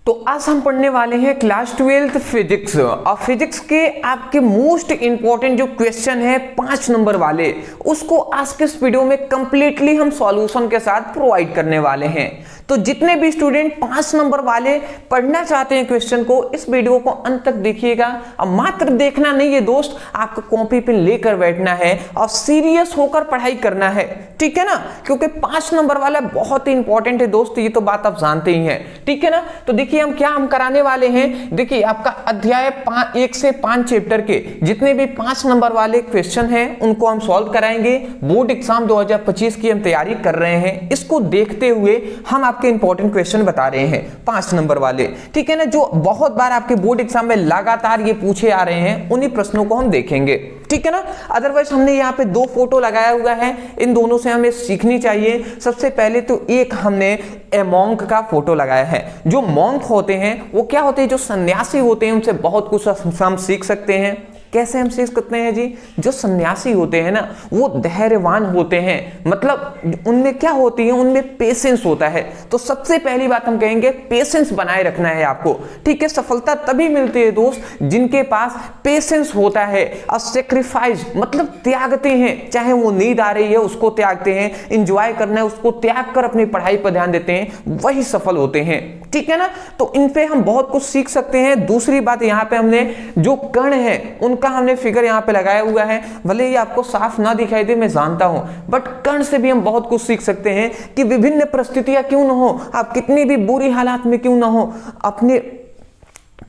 तो आज हम पढ़ने वाले हैं क्लास 12th फिजिक्स और फिजिक्स के आपके मोस्ट इंपॉर्टेंट जो क्वेश्चन है 5 नंबर वाले, उसको आज के इस वीडियो में कंप्लीटली हम सॉल्यूशन के साथ प्रोवाइड करने वाले हैं। तो जितने भी स्टूडेंट 5 नंबर वाले पढ़ना चाहते हैं क्वेश्चन को, इस वीडियो को अंत तक देखिएगा। और मात्र देखना नहीं है दोस्त, आपको कॉपी पेन लेकर बैठना है और सीरियस होकर पढ़ाई करना है, ठीक है ना, क्योंकि 5 नंबर वाला बहुत ही इंपॉर्टेंट है दोस्त, ये तो बात आप जानते ही हैं, ठीक है ना। तो देखिए हम कराने वाले हैं, देखिए आपका अध्याय 1 से 5 चैप्टर के जितने भी 5 नंबर वाले क्वेश्चन हैं उनको हम सॉल्व कराएंगे। बोर्ड एग्जाम 2025 की हम तैयारी कर रहे हैं, इसको देखते हुए हम आपके इंपॉर्टेंट क्वेश्चन बता रहे हैं 5 नंबर वाले, ठीक है ना, जो बहुत बार आपके बोर्ड एग्जाम में लगातार ये पूछे आ रहे हैं, उन्हीं प्रश्नों को हम देखेंगे, ठीक है ना। अदरवाइज हमने यहाँ पे 2 फोटो लगाया हुआ है, इन दोनों से हमें सीखनी चाहिए। सबसे पहले तो एक हमने मॉन्क का फोटो लगाया है। जो मॉन्क होते हैं वो क्या होते हैं, जो सन्यासी होते हैं, उनसे बहुत कुछ हम सीख सकते हैं। कैसे हम सीख सकते हैं जी? जो सन्यासी होते हैं ना, वो धैर्यवान होते हैं, मतलब उनमें क्या होती है, उनमें पेशेंस होता है। तो सबसे पहली बात हम कहेंगे पेशेंस बनाए रखना है आपको, ठीक है। सफलता तभी मिलती है दोस्त जिनके पास पेशेंस होता है। और सेक्रीफाइस मतलब त्यागते हैं, चाहे वो नींद आ रही है उसको त्यागते हैं, इंजॉय करना है उसको त्याग कर अपनी पढ़ाई पर ध्यान देते हैं, वही सफल होते हैं, ठीक है ना। तो इन पे हम बहुत कुछ सीख सकते हैं। दूसरी बात, यहाँ पे हमने जो कण है उनका हमने फिगर यहाँ पे लगाया हुआ है, भले ही आपको साफ ना दिखाई दे, मैं जानता हूं, बट कण से भी हम बहुत कुछ सीख सकते हैं कि विभिन्न परिस्थितियां क्यों ना हो, आप कितनी भी बुरी हालात में क्यों ना हो, अपने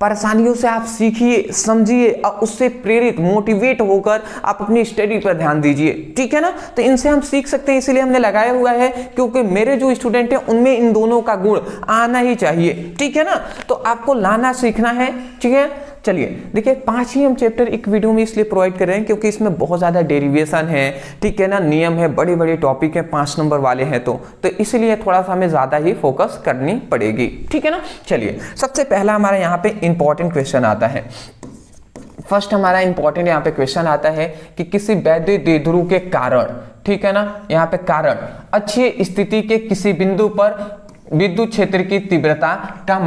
परेशानियों से आप सीखिए, समझिए और उससे प्रेरित मोटिवेट होकर आप अपनी स्टडी पर ध्यान दीजिए, ठीक है ना। तो इनसे हम सीख सकते हैं, इसीलिए हमने लगाया हुआ है, क्योंकि मेरे जो स्टूडेंट हैं उनमें इन दोनों का गुण आना ही चाहिए, ठीक है ना। तो आपको लाना सीखना है, ठीक है। चलिए देखिए 5 ही हम चैप्टर एक वीडियो में इसलिए प्रोवाइड कर रहे हैं क्योंकि इसमें बहुत ज़्यादा डेरिवेशन है, ठीक है ना, नियम है, बड़े बड़े टॉपिक है, 5 नंबर वाले हैं, तो इसलिए थोड़ा सा हमें ज़्यादा ही फोकस करनी पड़ेगी, ठीक है ना। चलिए सबसे पहला हमारा यहाँ पे इंपॉर्टेंट क्वेश्चन आता है। फर्स्ट हमारा इंपॉर्टेंट यहाँ पे क्वेश्चन आता है कि किसी वैद्य द्विध्रुव के कारण, ठीक है ना, यहाँ पे कारण अच्छी स्थिति के किसी बिंदु पर विद्युत क्षेत्र की तीव्रता का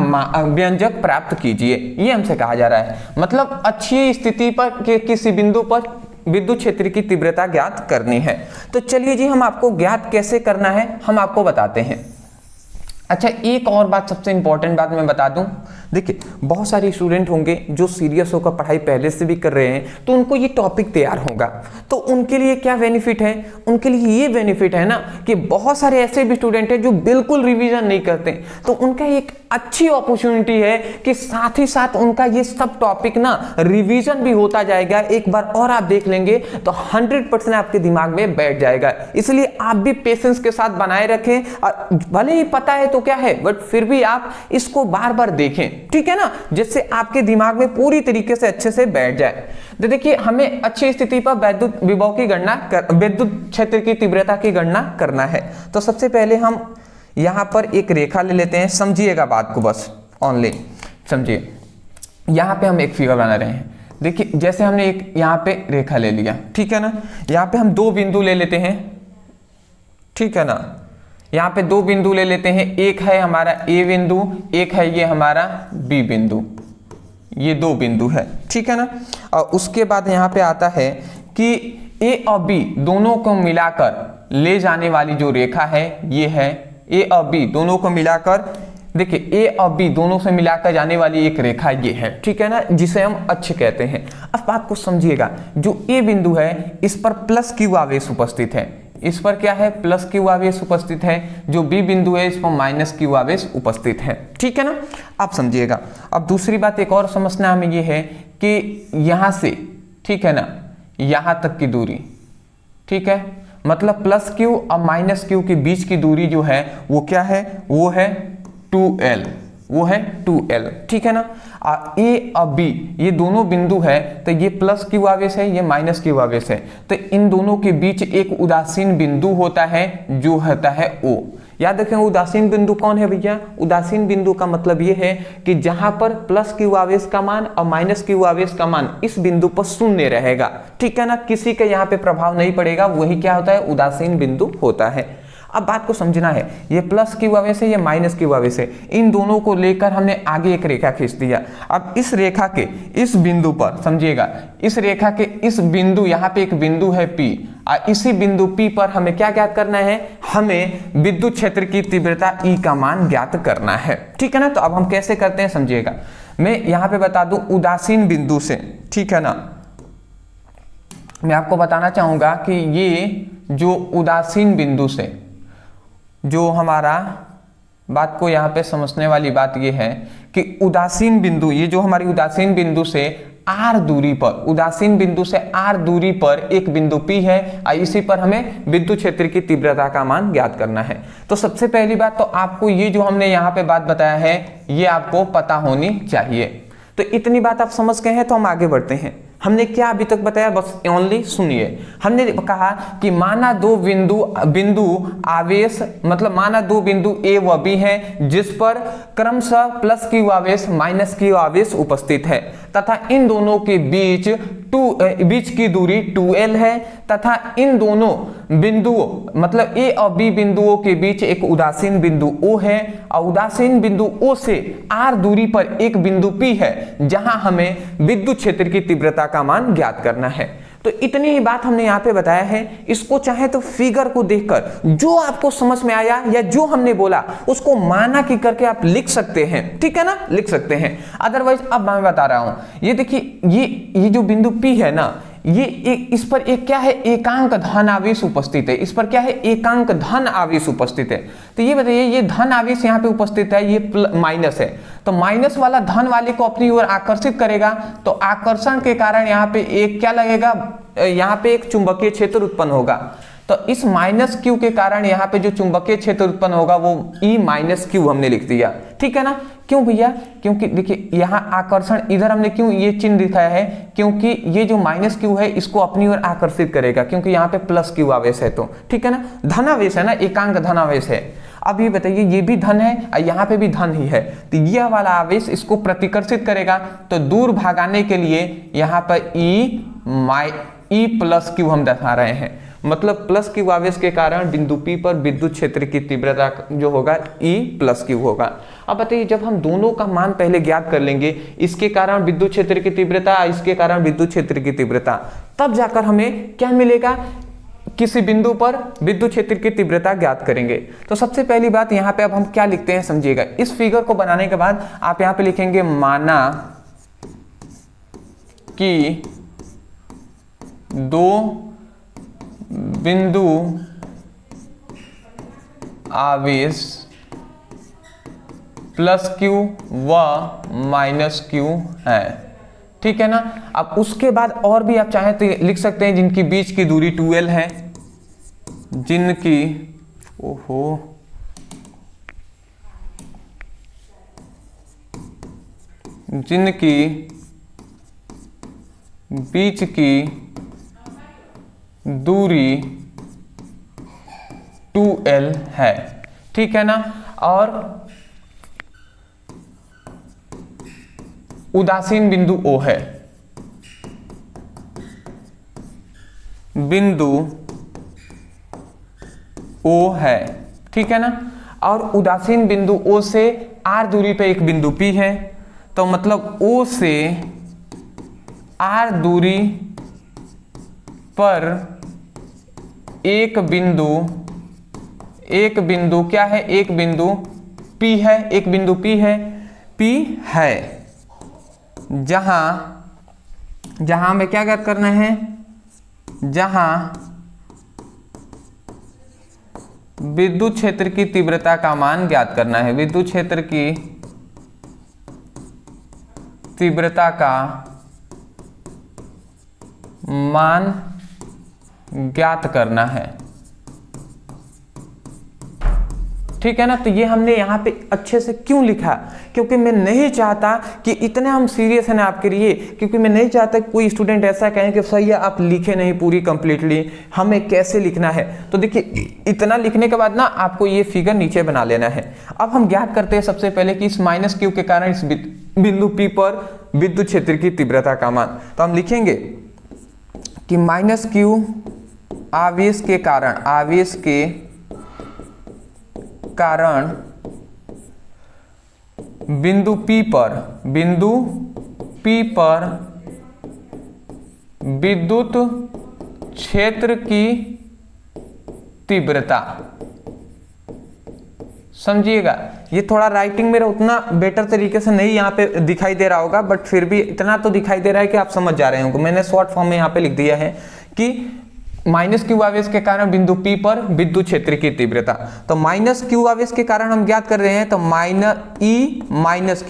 व्यंजक प्राप्त कीजिए, ये हमसे कहा जा रहा है। मतलब अच्छी स्थिति पर के किसी बिंदु पर विद्युत क्षेत्र की तीव्रता ज्ञात करनी है। तो चलिए जी, हम आपको ज्ञात कैसे करना है हम आपको बताते हैं। अच्छा, एक और बात, सबसे इंपॉर्टेंट बात मैं बता दूं, देखिए बहुत सारे स्टूडेंट होंगे जो सीरियस होकर पढ़ाई पहले से भी कर रहे हैं, तो उनको ये टॉपिक तैयार होगा, तो उनके लिए क्या बेनिफिट है, उनके लिए ये बेनिफिट है ना कि बहुत सारे ऐसे भी स्टूडेंट हैं जो बिल्कुल रिवीजन नहीं करते, तो उनका एक अच्छी अपॉर्चुनिटी है कि साथ ही साथ उनका ये सब टॉपिक ना रिवीजन भी होता जाएगा। एक बार और आप देख लेंगे तो 100% आपके दिमाग में बैठ जाएगा। इसलिए आप भी पेशेंस के साथ बनाए रखें, और भले ही पता है तो क्या है, बट फिर भी आप इसको बार बार देखें, ठीक है ना, जिससे आपके दिमाग में पूरी तरीके से अच्छे से बैठ जाए। तो देखिए हमें अच्छी स्थिति पर विद्युत विभव की गणना, विद्युत क्षेत्र की तीव्रता की गणना करना है। तो सबसे पहले हम यहां पर एक रेखा ले लेते हैं, समझिएगा बात को, बस ओनली समझिए। यहां पे हम एक फिगर बना रहे हैं, देखिए जैसे हमने एक यहां पे रेखा ले लिया, ठीक है ना, यहां पे हम 2 बिंदु ले लेते हैं, ठीक है ना, यहाँ पे 2 बिंदु ले लेते हैं, एक है हमारा A बिंदु, एक है ये हमारा B बिंदु, ये 2 बिंदु है, ठीक है ना। और उसके बाद यहाँ पे आता है कि A और B दोनों को मिलाकर ले जाने वाली जो रेखा है ये है A और B दोनों को मिलाकर, देखिए A और B दोनों से मिलाकर जाने वाली एक रेखा ये है, ठीक है ना, जिसे हम अक्ष कहते हैं। अब बात को समझिएगा, जो A बिंदु है इस पर प्लस Q आवेश उपस्थित है, इस पर क्या है, प्लस Q आवेश उपस्थित है। जो B बिंदु है इस पर माइनस Q आवेश उपस्थित है, ठीक है ना, आप समझिएगा। अब दूसरी बात एक और समझना हमें ये है कि यहां से, ठीक है ना, यहां तक की दूरी, ठीक है, मतलब प्लस Q और माइनस Q के बीच की दूरी जो है वो क्या है, वो है 2L, वो है 2L, ठीक है ना। A और B ये दोनों बिंदु है, तो ये प्लस Q आवेश है, ये माइनस Q आवेश है, तो इन दोनों के बीच एक उदासीन बिंदु होता है जो होता है O। याद रखें उदासीन बिंदु कौन है भैया, उदासीन बिंदु का मतलब ये है कि जहां पर प्लस Q आवेश का मान और माइनस Q आवेश का मान इस बिंदु पर शून्य रहेगा, ठीक है ना, किसी के यहाँ पे प्रभाव नहीं पड़ेगा, वही क्या होता है, उदासीन बिंदु होता है। अब बात को समझना है, ये प्लस क्यू आवेश है, ये माइनस क्यू आवेश है, इन दोनों को लेकर हमने आगे एक रेखा खींच दिया। अब इस रेखा के इस बिंदु पर समझिएगा, इस रेखा के इस बिंदु, यहाँ पे एक बिंदु है P, और इसी बिंदु P पर हमें क्या ज्ञात करना है, हमें विद्युत क्षेत्र की तीव्रता E का मान ज्ञात करना है। ठीक है ना। तो अब हम कैसे करते हैं समझिएगा, मैं यहाँ पे बता दूं उदासीन बिंदु से, ठीक है ना, मैं आपको बताना चाहूंगा कि ये जो उदासीन बिंदु से, जो हमारा बात को यहाँ पे समझने वाली बात ये है कि उदासीन बिंदु, ये जो हमारी उदासीन बिंदु से r दूरी पर, उदासीन बिंदु से r दूरी पर एक बिंदु P है और इसी पर हमें विद्युत क्षेत्र की तीव्रता का मान ज्ञात करना है। तो सबसे पहली बात तो आपको ये जो हमने यहाँ पे बात बताया है ये आपको पता होनी चाहिए। तो इतनी बात आप समझ गए हैं तो हम आगे बढ़ते हैं। हमने क्या अभी तक बताया, बस ओनली सुनिए। हमने कहा कि माना दो बिंदु आवेश, मतलब माना दो बिंदु A व B हैं जिस पर क्रमशः प्लस क्यू आवेश माइनस क्यू आवेश उपस्थित है तथा इन दोनों के बीच की दूरी 2L है तथा इन दोनों बिंदुओं मतलब A और B बिंदुओं के बीच एक उदासीन बिंदु O है और उदासीन बिंदु O से R दूरी पर एक बिंदु P है जहां हमें विद्युत क्षेत्र की तीव्रता का मान ज्ञात करना है। तो इतनी ही बात हमने यहाँ पे बताया है। इसको चाहे तो फिगर को देखकर जो आपको समझ में आया या जो हमने बोला उसको माना की करके आप लिख सकते हैं, ठीक है ना, लिख सकते हैं। अदरवाइज अब मैं बता रहा हूं, ये देखिए ये जो बिंदु P है ना, ये इस पर एक क्या है, एकांक धन आवेश उपस्थित है। इस पर क्या है, एकांक धन आवेश उपस्थित है। तो ये बताइए, ये धन आवेश यहाँ पे उपस्थित है, ये माइनस है, तो माइनस वाला धन वाले को अपनी ओर आकर्षित करेगा। तो आकर्षण के कारण यहाँ पे एक क्या लगेगा, यहाँ पे एक चुंबकीय क्षेत्र उत्पन्न होगा। तो इस माइनस क्यू के कारण यहाँ पे जो चुंबकीय क्षेत्र उत्पन्न होगा वो E माइनस क्यू हमने लिख दिया, ठीक है ना। क्यों भैया, क्योंकि देखिए यहाँ आकर्षण, इधर हमने क्यों ये चिन्ह दिखाया है, क्योंकि ये जो माइनस क्यू है इसको अपनी ओर आकर्षित करेगा, क्योंकि यहाँ पे प्लस क्यू आवेश है, तो ठीक है ना, धनावेश है ना, एकांक धनावेश है। अब ये बताइए, ये भी धन है और यहाँ पे भी धन ही है, तो यह वाला आवेश इसको प्रतिकर्षित करेगा। तो दूर भागाने के लिए यहाँ पर E प्लस क्यू हम दर्शा रहे हैं, मतलब प्लस क्यू आवेश के कारण बिंदु P पर विद्युत क्षेत्र की तीव्रता जो होगा E प्लस क्यू होगा। अब बताइए, जब हम दोनों का मान पहले ज्ञात कर लेंगे, इसके कारण विद्युत क्षेत्र की तीव्रता, इसके कारण विद्युत क्षेत्र की तीव्रता, तब जाकर हमें क्या मिलेगा, किसी बिंदु पर विद्युत क्षेत्र की तीव्रता ज्ञात करेंगे। तो सबसे पहली बात यहाँ पे अब हम क्या लिखते हैं समझिएगा। इस फिगर को बनाने के बाद आप यहाँ पे लिखेंगे, माना कि दो बिंदु आवेश प्लस क्यू व माइनस क्यू है, ठीक है ना। अब उसके बाद और भी आप चाहें तो लिख सकते हैं जिनकी बीच की दूरी 2L है, जिनकी बीच की दूरी 2L है, ठीक है ना। और उदासीन बिंदु O है, बिंदु O है, ठीक है ना। और उदासीन बिंदु O से R दूरी पे एक बिंदु P है, तो मतलब O से R दूरी पर एक बिंदु क्या है, एक बिंदु P है, एक बिंदु P है, जहां हमें क्या ज्ञात करना है, जहां विद्युत क्षेत्र की तीव्रता का मान ज्ञात करना है, विद्युत क्षेत्र की तीव्रता का मान ज्ञात करना है, ठीक है ना। तो ये हमने यहाँ पे अच्छे से क्यों लिखा, क्योंकि मैं नहीं चाहता कि इतने हम सीरियस हैं आपके लिए, क्योंकि मैं नहीं चाहता कि कोई स्टूडेंट ऐसा कहे कि सही है आप लिखे नहीं पूरी कंप्लीटली, हमें कैसे लिखना है। तो देखिए, इतना लिखने के बाद ना आपको ये फिगर नीचे बना लेना है। अब हम ज्ञात करते हैं सबसे पहले कि इस माइनस क्यू के कारण इस बिंदु P पर विद्युत क्षेत्र की तीव्रता का मान। तो हम लिखेंगे कि माइनस क्यू आवेश के कारण बिंदु P पर विद्युत क्षेत्र की तीव्रता। समझिएगा, ये थोड़ा राइटिंग मेरा उतना बेटर तरीके से नहीं यहाँ पे दिखाई दे रहा होगा, बट फिर भी इतना तो दिखाई दे रहा है कि आप समझ जा रहे होंगे। मैंने शॉर्ट फॉर्म में यहाँ पे लिख दिया है कि माइनस क्यू आवेश के कारण बिंदु P पर विद्युत क्षेत्र की तीव्रता। तो माइनस क्यू आवेश के कारण हम ज्ञात कर रहे हैं, तो माइनस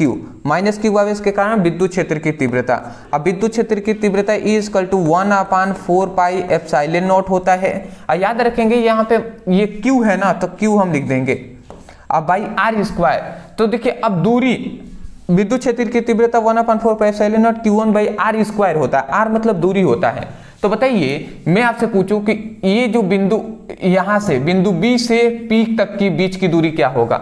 क्यू आवेश के कारण विद्युत क्षेत्र की तीव्रता। अब विद्युत क्षेत्र की तीव्रता E = 1/4πε0 होता है। और याद रखेंगे यहाँ पे ये Q है ना, तो Q हम लिख देंगे अब बाई r²। तो देखिए अब दूरी, विद्युत क्षेत्र की तीव्रता 1/4πε0 Q1/r² होता है। r मतलब दूरी होता है। तो बताइए मैं आपसे पूछूं कि ये जो बिंदु यहां से बिंदु B से P तक की बीच की दूरी क्या होगा,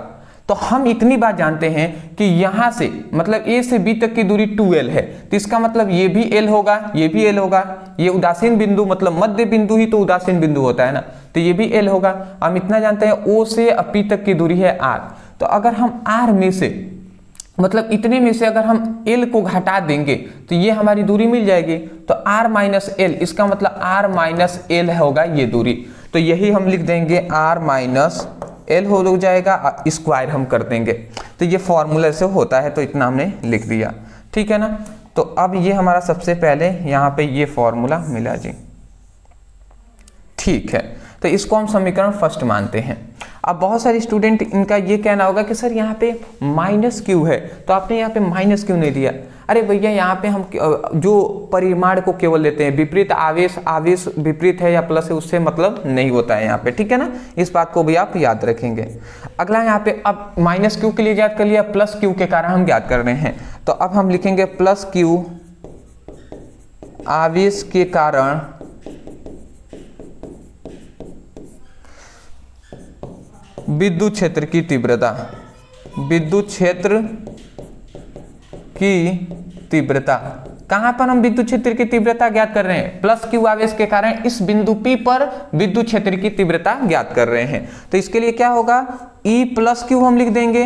तो हम इतनी बात जानते हैं कि यहां से मतलब A से B तक की दूरी 2l है, तो इसका मतलब ये भी l होगा, ये भी l होगा। ये उदासीन बिंदु मतलब मध्य बिंदु ही तो उदासीन बिंदु होता है ना, तो ये भी l होगा। हम इतना जानते हैं O से P तक की दूरी है r। तो अगर हम r में से मतलब इतने में से अगर हम l को घटा देंगे तो ये हमारी दूरी मिल जाएगी। तो r माइनस l, इसका मतलब r माइनस l होगा ये दूरी। तो यही हम लिख देंगे r माइनस l हो जाएगा, स्क्वायर हम कर देंगे। तो ये फॉर्मूला से होता है, तो इतना हमने लिख दिया, ठीक है ना। तो अब ये हमारा सबसे पहले यहाँ पे ये फॉर्मूला मिला जी, ठीक है। तो इसको हम समीकरण फर्स्ट मानते हैं। अब बहुत सारे स्टूडेंट इनका ये कहना होगा कि सर यहाँ पे माइनस क्यू है, तो आपने यहाँ पे माइनस क्यू नहीं दिया। अरे भैया यहाँ पे हम जो परिमाण को केवल लेते हैं, विपरीत आवेश विपरीत है या प्लस है उससे मतलब नहीं होता है यहाँ पे, ठीक है ना। इस बात को भी आप याद रखेंगे। अगला यहाँ पे अब माइनस क्यू के लिए ज्ञात कर लिया, प्लस क्यू के कारण हम ज्ञात कर रहे हैं। तो अब हम लिखेंगे प्लस क्यू आवेश के कारण विद्युत क्षेत्र की तीव्रता, विद्युत क्षेत्र की तीव्रता। कहां पर हम विद्युत क्षेत्र की तीव्रता ज्ञात कर रहे हैं? प्लस क्यू आवेश के कारण इस बिंदु P पर विद्युत क्षेत्र की तीव्रता ज्ञात कर रहे हैं। तो इसके लिए क्या होगा, E प्लस क्यू हम लिख देंगे,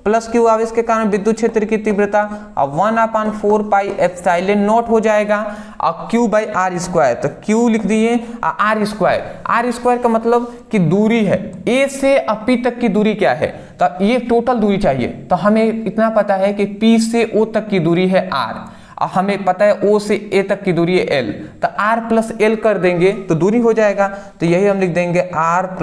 प्लस क्यू आवेश के कारण विद्युत क्षेत्र की तीव्रता। अब 1/4πε0 हो जाएगा और Q/r²। तो Q लिख दिए, r² का मतलब कि दूरी है, A से P तक की दूरी क्या है, तो ये टोटल दूरी चाहिए। तो हमें इतना पता है कि P से O तक की दूरी है r, और हमें पता है O से A तक की दूरी है l, तो r + l कर देंगे तो दूरी हो जाएगा। तो यही हम लिख देंगे r +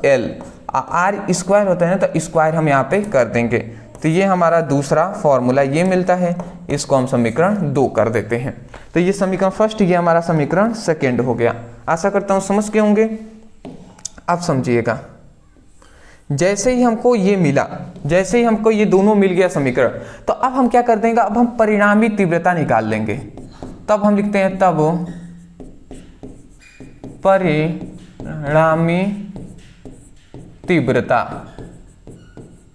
l, r² होता है ना, तो स्क्वायर हम यहाँ पे कर देंगे। तो ये हमारा दूसरा फॉर्मूला ये मिलता है, इसको हम समीकरण 2 कर देते हैं। तो ये समीकरण फर्स्ट, ये हमारा समीकरण सेकेंड हो गया। आशा करता हूँ समझ गए होंगे। अब समझिएगा, जैसे ही हमको ये मिला, जैसे ही हमको ये दोनों मिल गया समीकरण, तो अब हम क्या कर देंगे, अब हम परिणामी तीव्रता निकाल लेंगे। तब हम लिखते हैं, तब परिणामी तीव्रता,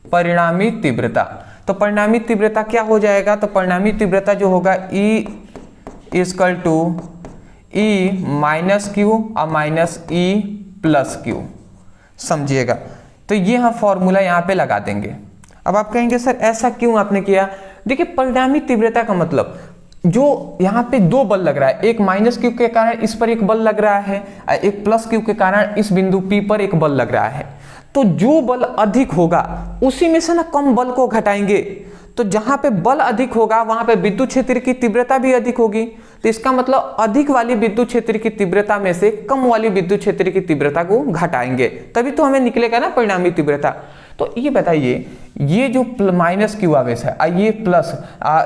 परिणामी तीव्रता। तो परिणामी तीव्रता क्या हो जाएगा, तो परिणामी तीव्रता जो होगा E = E माइनस क्यू और माइनस E प्लस क्यू। समझिएगा, तो ये हम फॉर्मूला यहाँ पे लगा देंगे। अब आप कहेंगे सर ऐसा क्यों आपने किया? देखिए परिणामी तीव्रता का मतलब जो यहाँ पे दो बल लग रहा है, एक माइनस क्यू के कारण इस पर एक बल लग रहा है, एक प्लस क्यू के कारण इस बिंदु P पर एक बल लग रहा है। तो जो बल अधिक होगा उसी में से ना कम बल को घटाएंगे। तो जहां पे बल अधिक होगा वहां पे विद्युत क्षेत्र की तीव्रता भी अधिक होगी। तो इसका मतलब अधिक वाली विद्युत क्षेत्र की तीव्रता में से कम वाली विद्युत क्षेत्र की तीव्रता को घटाएंगे, तभी तो हमें निकलेगा ना परिणामी तीव्रता। तो ये बताइए, ये जो माइनस क्यू आवेश है और ये प्लस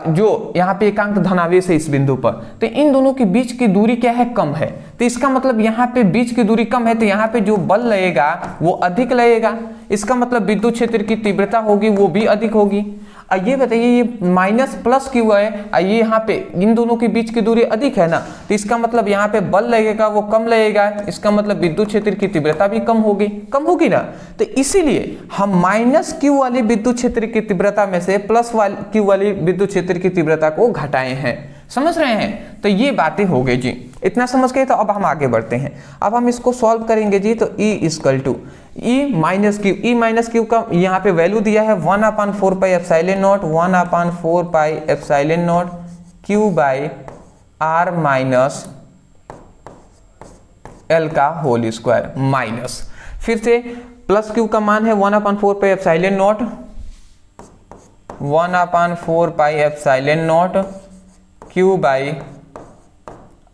जो यहाँ पे एकांक धनावेश है इस बिंदु पर, तो इन दोनों के बीच की दूरी क्या है, कम है। तो इसका मतलब यहाँ पे बीच की दूरी कम है, तो यहाँ पे जो बल लगेगा वो अधिक लगेगा। इसका मतलब विद्युत क्षेत्र की तीव्रता होगी वो भी अधिक होगी। और ये बताइए, ये माइनस प्लस क्यू है और ये यहाँ पे इन दोनों के बीच की दूरी अधिक है ना, तो इसका मतलब यहाँ पे बल लगेगा वो कम लगेगा। इसका मतलब विद्युत क्षेत्र की तीव्रता भी कम होगी ना। तो इसीलिए हम माइनस क्यू वाली विद्युत क्षेत्र की तीव्रता में से प्लस क्यू वाली विद्युत क्षेत्र की तीव्रता को घटाए हैं। समझ रहे हैं? तो ये बातें हो गई जी। इतना समझ गए। तो अब हम आगे बढ़ते हैं। अब हम इसको सॉल्व करेंगे जी। तो E equal to E minus q का यहाँ पे वैल्यू दिया है 1/4 pi epsilon not 1/4 pi epsilon not q by r minus l का होल स्क्वायर माइनस, फिर से प्लस क्यू का मान है 1/4 pi epsilon not 1/4 pi epsilon not q by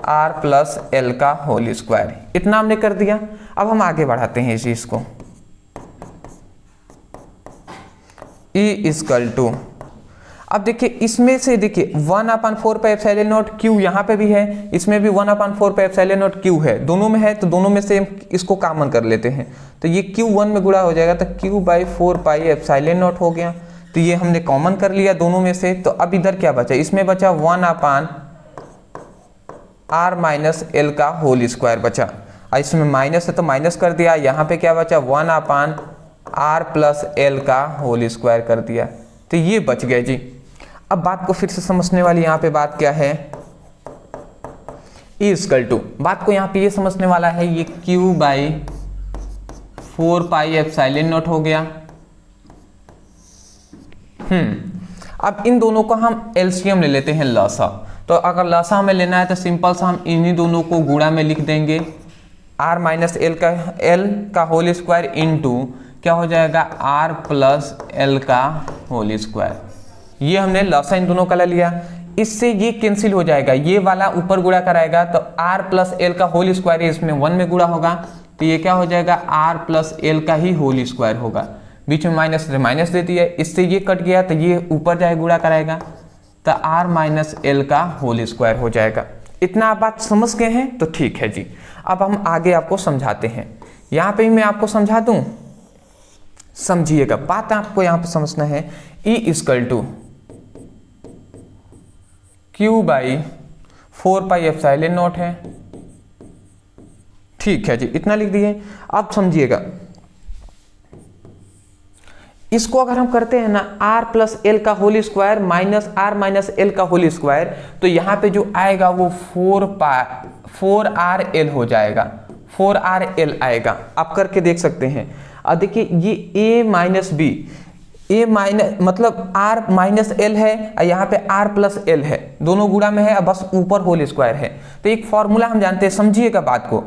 r plus l का होल स्क्वायर। इतना हमने कर दिया। अब हम आगे बढ़ाते हैं इस चीज को। E इक्वल टू, अब देखिए इसमें से देखिए 1/4 पाई एप्सिलॉन नॉट क्यू यहाँ पे भी है, इसमें भी 1/4 पाई एप्सिलॉन नॉट क्यू है, दोनों में है। तो दोनों में से इसको कॉमन कर लेते हैं। तो ये क्यू 1 में गुणा हो जाएगा तो q by 4 pi epsilon naught हो गया। तो ये हमने कॉमन कर लिया दोनों में से। तो अब इधर क्या बचा, इसमें बचा 1/r माइनस एल का होल स्क्वायर बचा। इसमें माइनस है तो माइनस कर दिया। यहाँ पे क्या बचा 1/r प्लस एल का होल स्क्वायर कर दिया। तो ये बच गया जी। अब बात को फिर से समझने वाली यहाँ पे बात क्या है, E इक्वल टू, बात को यहाँ पे ये समझने वाला है, ये Q by 4 pi epsilon naught हो गया। अब इन दोनों का हम एलसीएम ले लेते हैं, लसा। तो अगर लसा हमें लेना है तो सिंपल सा हम इन्हीं दोनों को गुणा में लिख देंगे, r माइनस एल का होल स्क्वायर इंटू क्या हो जाएगा r प्लस एल का होल स्क्वायर। ये हमने लसा इन दोनों का ले लिया। इससे ये कैंसिल हो जाएगा, ये वाला ऊपर गुणा कराएगा तो r प्लस एल का होल स्क्वायर इसमें 1 में गुणा होगा। तो ये क्या हो जाएगा r प्लस एल का ही होल स्क्वायर होगा। बीच में माइनस दे दिया, इससे ये कट गया तो ये ऊपर जाए गुणा कराएगा तो r माइनस एल का होल स्क्वायर हो जाएगा। इतना आप बात समझ गए हैं तो ठीक है जी। अब हम आगे आपको समझाते हैं। यहाँ पे मैं आपको समझा दूं, समझिएगा, बात आपको यहाँ पे समझना है। E equal to Q by 4 pi epsilon not है, ठीक है जी, इतना लिख दिए। अब समझिएगा, इसको अगर हम करते हैं ना r प्लस एल का whole square minus r minus l का होल स्क्वायर, तो यहाँ पे जो आएगा वो 4rl हो जाएगा, 4rl आएगा। आप करके देख सकते हैं। अब देखिए ये a minus b, a minus मतलब r माइनस एल है और यहाँ पे r प्लस एल है, दोनों गुणा में है, बस ऊपर होल स्क्वायर है। तो एक फॉर्मूला हम जानते हैं, समझिएगा बात को,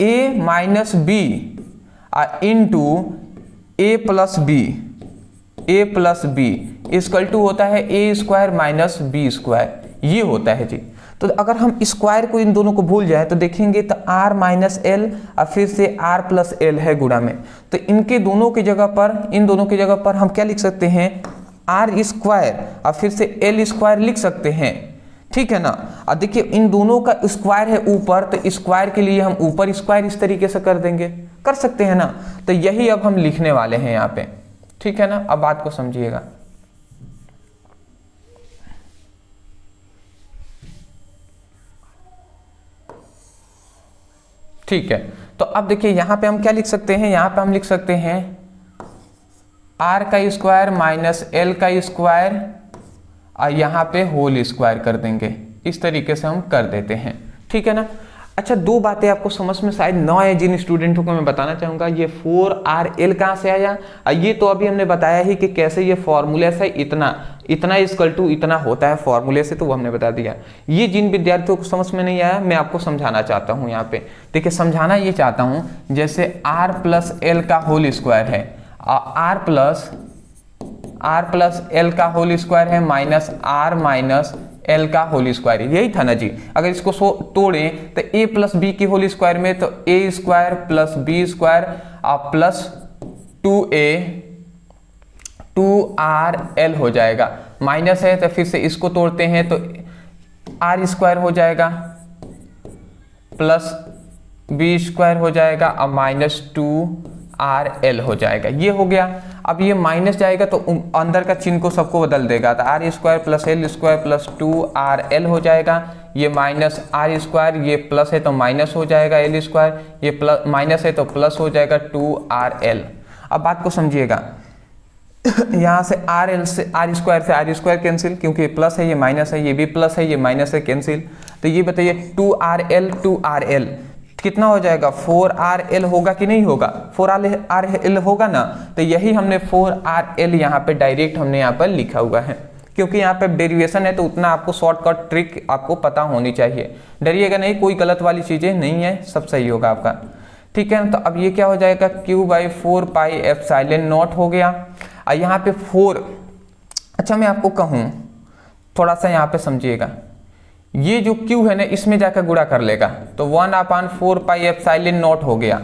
a minus b into a plus b equal to होता है a square minus b square, ये होता है जी। तो अगर हम स्क्वायर को इन दोनों को भूल जाए तो देखेंगे तो r माइनस एल और फिर से r प्लस एल है गुणा में। तो इनके दोनों की जगह पर, इन दोनों की जगह पर हम क्या लिख सकते हैं, r स्क्वायर और फिर से एल स्क्वायर लिख सकते हैं, ठीक है ना। अब देखिए इन दोनों का स्क्वायर है ऊपर, तो स्क्वायर के लिए हम ऊपर स्क्वायर इस तरीके से कर देंगे, कर सकते हैं ना। तो यही अब हम लिखने वाले हैं यहाँ पे, ठीक है ना। अब बात को समझिएगा। ठीक है, तो अब देखिए यहाँ पे हम क्या लिख सकते हैं, यहाँ पे हम लिख सकते हैं r का स्क्वायर माइनस एल का स्क्वायर और यहाँ पे होल स्क्वायर कर देंगे, इस तरीके से हम कर देते हैं, ठीक है ना। अच्छा, दो बातें आपको समझ में शायद न आए, जिन स्टूडेंटों को मैं बताना चाहूँगा। ये 4rl कहाँ से आया, ये तो अभी हमने बताया ही कि कैसे ये फॉर्मूले से इतना इक्वल टू इतना होता है फॉर्मूले से, तो वो हमने बता दिया। ये जिन विद्यार्थियों को समझ में नहीं आया, मैं आपको समझाना चाहता हूँ। यहाँ पे देखिए, समझाना ये चाहता हूँ, जैसे r प्लस एल का होल स्क्वायर है, r प्लस एल का होल स्क्वायर है माइनस r माइनस एल का होल स्क्वायर, यही था ना जी। अगर इसको तोड़ें तो a प्लस बी के होल स्क्वायर में तो a square plus b square plus 2r l हो जाएगा। माइनस है तो फिर से इसको तोड़ते हैं तो r स्क्वायर हो जाएगा प्लस बी स्क्वायर हो जाएगा और माइनस 2rl हो जाएगा, ये हो गया। अब ये माइनस जाएगा तो अंदर का चिन्ह को सबको बदल देगा, तो r square plus L square plus 2rl हो जाएगा। ये माइनस r स्क्वायर, ये प्लस है तो माइनस हो जाएगा एल स्क्वायर, ये प्लस माइनस है तो प्लस हो जाएगा 2rl। अब बात को समझिएगा, यहाँ से r स्क्वायर कैंसिल, क्योंकि ये प्लस है ये माइनस है, ये भी प्लस है ये माइनस है, कैंसिल। तो तो ये बताइए 2RL 2RL कितना हो जाएगा, 4RL होगा कि नहीं होगा, 4RL होगा ना। तो यही हमने 4RL यहाँ पे डायरेक्ट हमने यहाँ पर लिखा हुआ है, क्योंकि यहाँ पे डेरिवेशन है तो उतना आपको शॉर्टकट ट्रिक आपको पता होनी चाहिए। डरिएगा नहीं, कोई गलत वाली चीज़ें नहीं है, सब सही होगा आपका, ठीक है। तो अब ये क्या हो जाएगा, Q/4πε0 हो गया। और यहाँ पे 4, अच्छा मैं आपको कहूँ थोड़ा सा यहाँ पे समझिएगा, ये जो Q है ना इसमें जाकर गुणा कर लेगा तो 1/4πε0 हो गया।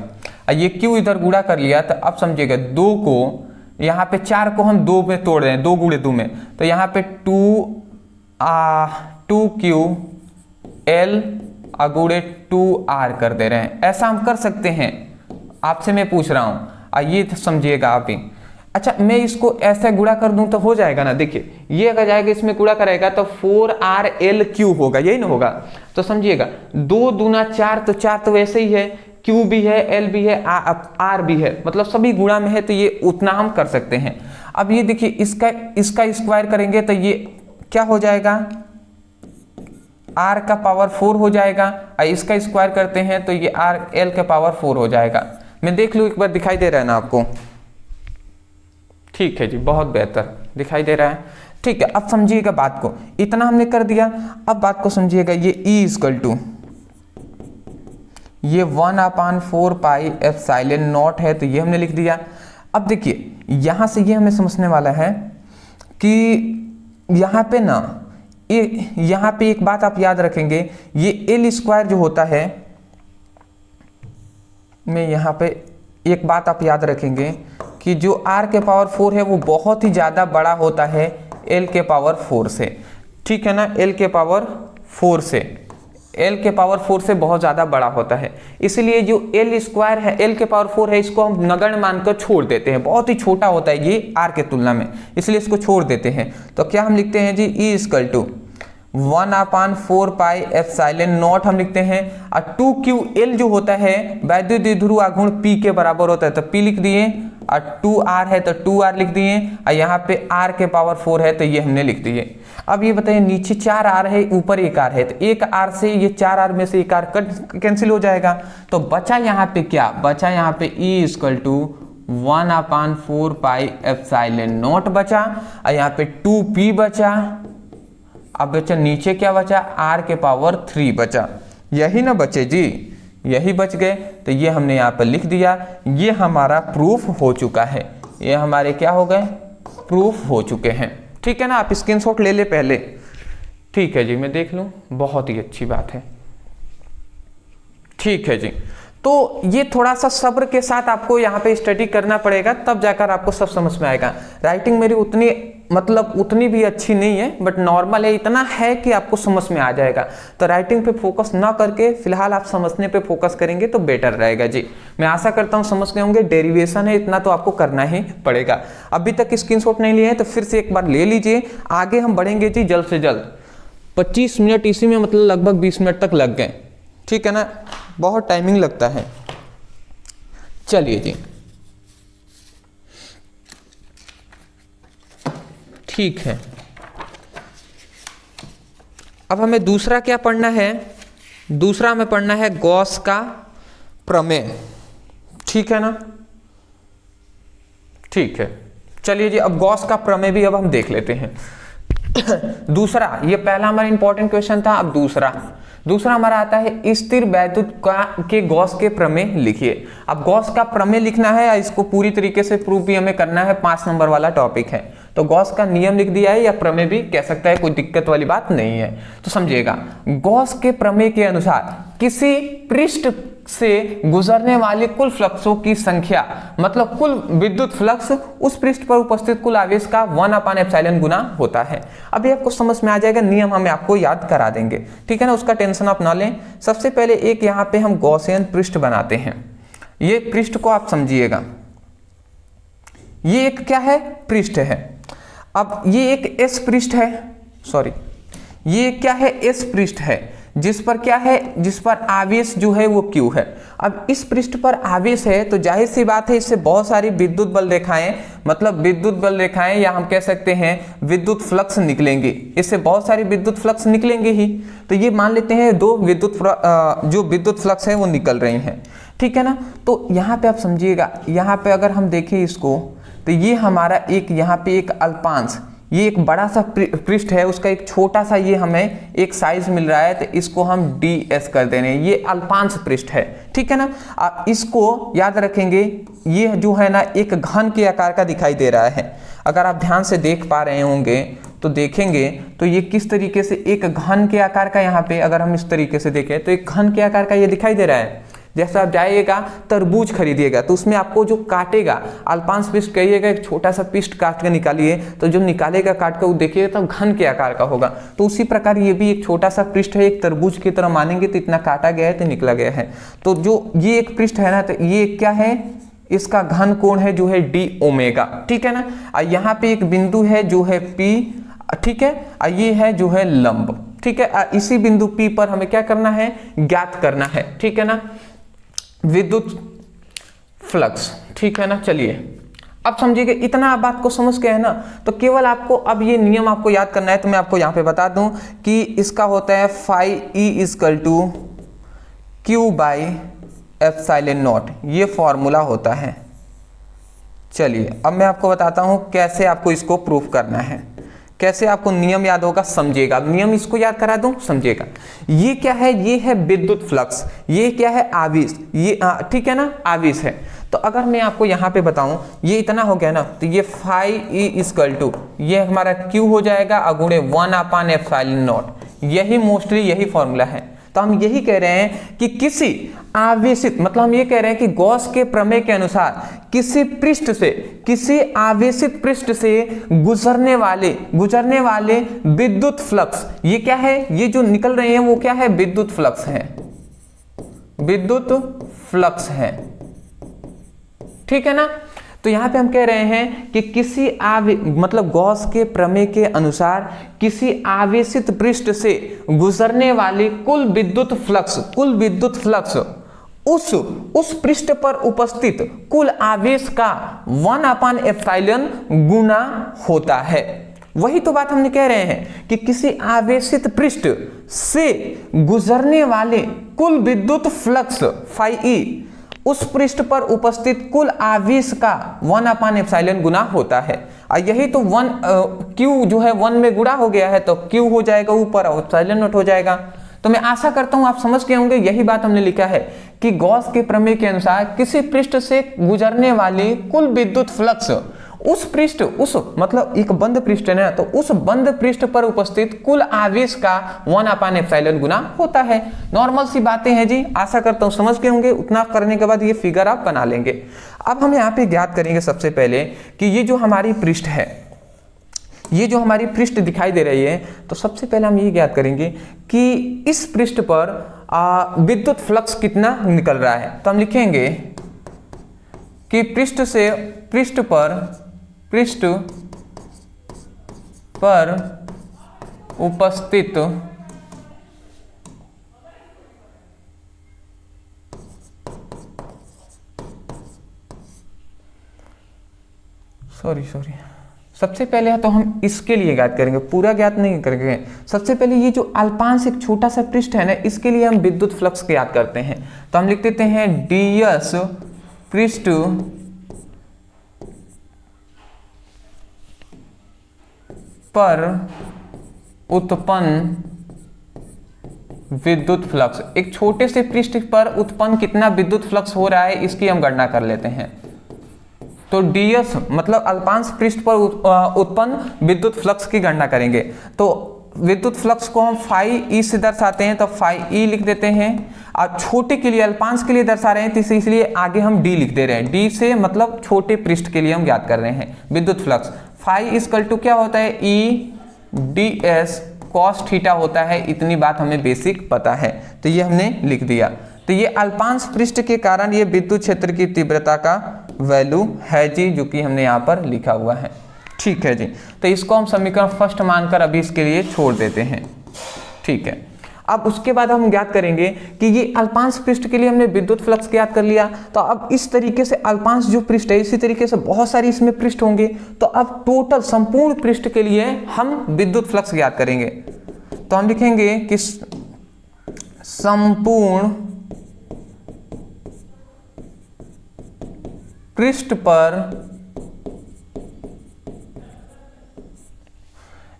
और ये Q इधर गुणा कर लिया तो अब समझिएगा 2 को यहाँ पे 4 को हम 2 में तोड़ रहे हैं, 2 गुणे 2 में, तो यहाँ पे 2QL गुणे 2R कर दे रहे हैं। ऐसा हम कर सकते हैं, आपसे मैं पूछ रहा हूँ, ये समझिएगा आप ही। अच्छा मैं इसको ऐसे गुणा कर दूं तो हो जाएगा ना, देखिए ये अगर जाएगा इसमें गुणा करेगा तो 4RLQ होगा, यही ना होगा। तो समझिएगा 2 दूना 4, तो 4 तो वैसे ही है, Q भी है, L भी है, R भी है, मतलब सभी गुणा में है, तो ये उतना हम कर सकते हैं। अब ये देखिए इसका स्क्वायर करेंगे तो ये क्या हो जाएगा, R का पावर 4 हो जाएगा। और इसका स्क्वायर करते हैं तो ये RL का पावर 4 हो जाएगा। मैं देख लूँ एक बार, दिखाई दे रहा है ना आपको, ठीक है जी, बहुत बेहतर दिखाई दे रहा है, ठीक है। अब समझिएगा बात को, इतना हमने कर दिया। अब बात को समझिएगा, ये E = ये 1/4πε0 है, तो ये हमने लिख दिया। अब देखिए यहां से ये हमें समझने वाला है कि यहाँ पे ना यहाँ पे एक बात आप याद रखेंगे, ये L² जो होता है, मैं यहाँ पे एक बात आप याद रखेंगे कि जो R के पावर 4 है वो बहुत ही ज़्यादा बड़ा होता है L के पावर 4 से, ठीक है ना, L के पावर 4 से, L के पावर 4 से बहुत ज़्यादा बड़ा होता है। इसलिए जो L² है, L के पावर 4 है, इसको हम नगण्य मानकर छोड़ देते हैं, बहुत ही छोटा होता है ये R के तुलना में, इसलिए इसको छोड़ देते हैं। तो क्या हम लिखते हैं जी, E = 1/4πε0 हम लिखते हैं। और 2QL जो होता है वैद्युत द्विध्रुव आघूर्ण P के बराबर होता है, तो P लिख दिए, और 2R है तो 2R लिख दिए, और यहाँ पे R के पावर 4 है तो ये हमने लिख दिए। अब ये बताइए नीचे 4R है, ऊपर 1R है, तो 1R से ये 4R में से 1R कैंसिल हो जाएगा, तो बचा यहाँ पे क्या, बचा यहाँ पे E = 1/4πε0 बचा, और यहाँ पे 2P बचा। अब बचा नीचे क्या बचा, R के पावर 3 बचा, यही ना बचे जी, यही बच गए। तो ये हमने यहाँ पर लिख दिया, ये हमारा प्रूफ हो चुका है, ये हमारे क्या हो गए, प्रूफ हो चुके हैं, ठीक है ना। आप स्क्रीनशॉट ले ले पहले, ठीक है जी, मैं देख लूँ, बहुत ही अच्छी बात है, ठीक है जी। तो ये थोड़ा सा सब्र के साथ आपको यहाँ पे स्टडी करना पड़ेगा, तब जाकर आपको सब समझ में आएगा। राइटिंग मेरी उतनी भी अच्छी नहीं है, बट नॉर्मल है, इतना है कि आपको समझ में आ जाएगा। तो राइटिंग पे फोकस ना करके फिलहाल आप समझने पे फोकस करेंगे तो बेटर रहेगा जी। मैं आशा करता हूँ समझ गए होंगे, डेरिवेशन है इतना तो आपको करना ही पड़ेगा। अभी तक स्क्रीनशॉट नहीं लिए हैं तो फिर से एक बार ले लीजिए, आगे हम बढ़ेंगे जी जल्द से जल्द। 25 मिनट इसी में मतलब लगभग 20 मिनट तक लग गए, ठीक है ना, बहुत टाइमिंग लगता है। चलिए जी, ठीक है। अब हमें दूसरा क्या पढ़ना है, दूसरा हमें पढ़ना है गॉस का प्रमेय, ठीक है ना, ठीक है। चलिए जी, अब गॉस का प्रमेय भी अब हम देख लेते हैं। दूसरा, ये पहला हमारा इंपॉर्टेंट क्वेश्चन था, अब दूसरा हमारा आता है स्थिर वैद्युत के गॉस के प्रमेय लिखिए। अब गॉस का प्रमेय लिखना है, इसको पूरी तरीके से प्रूफ भी हमें करना है, 5 नंबर वाला टॉपिक है। तो गॉस का नियम लिख दिया है, या प्रमेय भी कह सकता है, कोई दिक्कत वाली बात नहीं है। तो समझिएगा, गॉस के प्रमेय के अनुसार किसी पृष्ठ से गुजरने वाले कुल फ्लक्सों की संख्या, मतलब कुल विद्युत फ्लक्स उस पृष्ठ पर उपस्थित कुल आवेश का 1/ε गुना होता है। अभी आपको समझ में आ जाएगा, नियम हमें आपको याद करा देंगे, ठीक है ना, उसका टेंशन आप ना लें। सबसे पहले एक यहाँ पे हम गॉसियन पृष्ठ बनाते हैं। ये पृष्ठ को आप समझिएगा, ये एक क्या है, पृष्ठ है। अब ये एक एस पृष्ठ है, सॉरी ये क्या है, एस पृष्ठ है। जिस पर क्या है, जिस पर आवेश जो है वो Q है। अब इस पृष्ठ पर आवेश है तो जाहिर सी बात है इससे बहुत सारी विद्युत बल रेखाएं, मतलब विद्युत बल रेखाएं या हम कह सकते हैं विद्युत फ्लक्स निकलेंगे, इससे बहुत सारी विद्युत फ्लक्स निकलेंगे ही। तो ये मान लेते हैं दो जो विद्युत फ्लक्स है वो निकल रही हैं, ठीक है ना। तो यहाँ पे आप समझिएगा, यहाँ पे अगर हम देखें इसको तो ये हमारा एक यहाँ पे एक अल्पांश, ये एक बड़ा सा पृष्ठ है, उसका एक छोटा सा ये हमें एक साइज मिल रहा है, तो इसको हम ds कर दे रहे हैं, ये अल्पांश पृष्ठ है, ठीक है ना। आप इसको याद रखेंगे, ये जो है ना एक घन के आकार का दिखाई दे रहा है। अगर आप ध्यान से देख पा रहे होंगे तो देखेंगे तो ये किस तरीके से एक घन के आकार का, यहाँ पे अगर हम इस तरीके से देखें तो एक घन के आकार का ये दिखाई दे रहा है। जैसे आप जाइएगा तरबूज खरीदिएगा तो उसमें आपको जो काटेगा अल्पांश पृष्ठ कहिएगा, एक छोटा सा पृष्ठ काट के निकालिए, तो जो निकालेगा काट कर वो देखिएगा तो घन के आकार का होगा। तो उसी प्रकार ये भी एक छोटा सा पृष्ठ है, एक तरबूज की तरह मानेंगे तो इतना काटा गया है तो निकला गया है। तो जो ये एक पृष्ठ है ना, तो ये क्या है, इसका घन कोण है जो है d ओमेगा, ठीक है ना। यहाँ पे एक बिंदु है जो है P, ठीक है, ये है जो है लंब, ठीक है। इसी बिंदु P पर हमें क्या करना है, ज्ञात करना है, ठीक है ना, विद्युत फ्लक्स, ठीक है ना। चलिए अब समझिए, इतना आप बात को समझ के है ना, तो केवल आपको अब ये नियम आपको याद करना है। तो मैं आपको यहाँ पे बता दूं कि इसका होता है phi E is equal to Q by epsilon not, ये फॉर्मूला होता है। चलिए अब मैं आपको बताता हूँ कैसे आपको इसको प्रूफ करना है, कैसे आपको नियम याद होगा, समझिएगा। नियम इसको याद करा दूं, समझिएगा। ये क्या है, ये है विद्युत फ्लक्स, ये क्या है, आवेश, ये ठीक है ना, आवेश है। तो अगर मैं आपको यहाँ पे बताऊं, ये इतना हो गया ना, तो ये फाई ई इजकल टू, ये हमारा Q हो जाएगा अगुणे 1/एप्सिलॉन नॉट, यही मोस्टली यही फॉर्मूला है। तो हम यही कह रहे हैं कि किसी आवेशित, मतलब हम ये कह रहे हैं कि गॉस के प्रमेय के अनुसार किसी पृष्ठ से, किसी आवेशित पृष्ठ से गुजरने वाले विद्युत फ्लक्स, ये क्या है, ये जो निकल रहे हैं वो क्या है, विद्युत फ्लक्स है, विद्युत फ्लक्स है, ठीक है ना। तो यहां पे हम कह रहे हैं कि किसी मतलब गॉस के प्रमेय के अनुसार किसी आवेशित पृष्ठ से गुजरने वाली कुल विद्युत फ्लक्स उस पृष्ठ पर उपस्थित कुल आवेश का 1/एप्सिलॉन गुना होता है। वही तो बात हमने कह रहे हैं कि किसी आवेशित पृष्ठ से गुजरने वाले कुल विद्युत फ्लक्स फाई ई उस पृष्ठ पर उपस्थित कुल आवेश का 1/एप्सिलॉन गुना होता है। यही तो Q जो है 1 में गुणा हो गया है, तो Q हो जाएगा ऊपर और एप्सिलॉन नॉट हो जाएगा। तो मैं आशा करता हूं आप समझ गए होंगे, यही बात हमने लिखा है कि गॉस के प्रमेय के अनुसार किसी पृष्ठ से गुजरने वाली कुल विद्युत फ्लक्स उस मतलब एक बंद पृष्ठ है ना, तो उस बंद पृष्ठ पर उपस्थित कुल आवेश का 1/एप्सिलॉन गुना होता है। नॉर्मल सी बातें हैं जी, आशा करता हूं समझ गए होंगे। उतना करने के बाद ये फिगर आप बना लेंगे। अब हम यहाँ पे ज्ञात करेंगे सबसे पहले कि ये जो हमारी पृष्ठ है, ये जो हमारी पृष्ठ दिखाई दे रही है, तो सबसे पहले हम ये ज्ञात करेंगे कि इस पृष्ठ पर विद्युत फ्लक्स कितना निकल रहा है। तो हम लिखेंगे कि पृष्ठ पर उपस्थित सबसे पहले तो हम इसके लिए ज्ञात करेंगे, पूरा ज्ञात नहीं करेंगे। सबसे पहले ये जो अल्पांश एक छोटा सा पृष्ठ है ना, इसके लिए हम विद्युत फ्लक्स ज्ञात करते हैं। तो हम लिख देते हैं ds पृष्ठ पर उत्पन्न विद्युत फ्लक्स, एक छोटे से पृष्ठ पर उत्पन्न कितना विद्युत फ्लक्स हो रहा है इसकी हम गणना कर लेते हैं। तो ds मतलब अल्पांश पृष्ठ पर उत्पन्न विद्युत फ्लक्स की गणना करेंगे। तो विद्युत फ्लक्स को हम फाई ई से दर्शाते हैं, तो फाई ई लिख देते हैं। और छोटे के लिए, अल्पांश के लिए दर्शा रहे हैं, तो इसलिए आगे हम डी लिख दे रहे हैं। डी से मतलब छोटे पृष्ठ के लिए हम ज्ञात कर रहे हैं विद्युत फ्लक्स। फाई इक्वल टू क्या होता है, ई डी एस कॉस थीटा होता है। इतनी बात हमें बेसिक पता है, तो ये हमने लिख दिया। तो ये अल्पांश पृष्ठ के कारण ये विद्युत क्षेत्र की तीव्रता का वैल्यू है जी, जो कि हमने यहाँ पर लिखा हुआ है। ठीक है जी, तो इसको हम समीकरण फर्स्ट मानकर अभी इसके लिए छोड़ देते हैं। ठीक है, अब उसके बाद हम ज्ञात करेंगे कि ये अल्पांश पृष्ठ के लिए हमने विद्युत फ्लक्स ज्ञात कर लिया। तो अब इस तरीके से अल्पांश जो पृष्ठ है, इसी तरीके से बहुत सारी इसमें पृष्ठ होंगे। तो अब टोटल संपूर्ण पृष्ठ के लिए हम विद्युत फ्लक्स ज्ञात करेंगे। तो हम लिखेंगे कि संपूर्ण पृष्ठ पर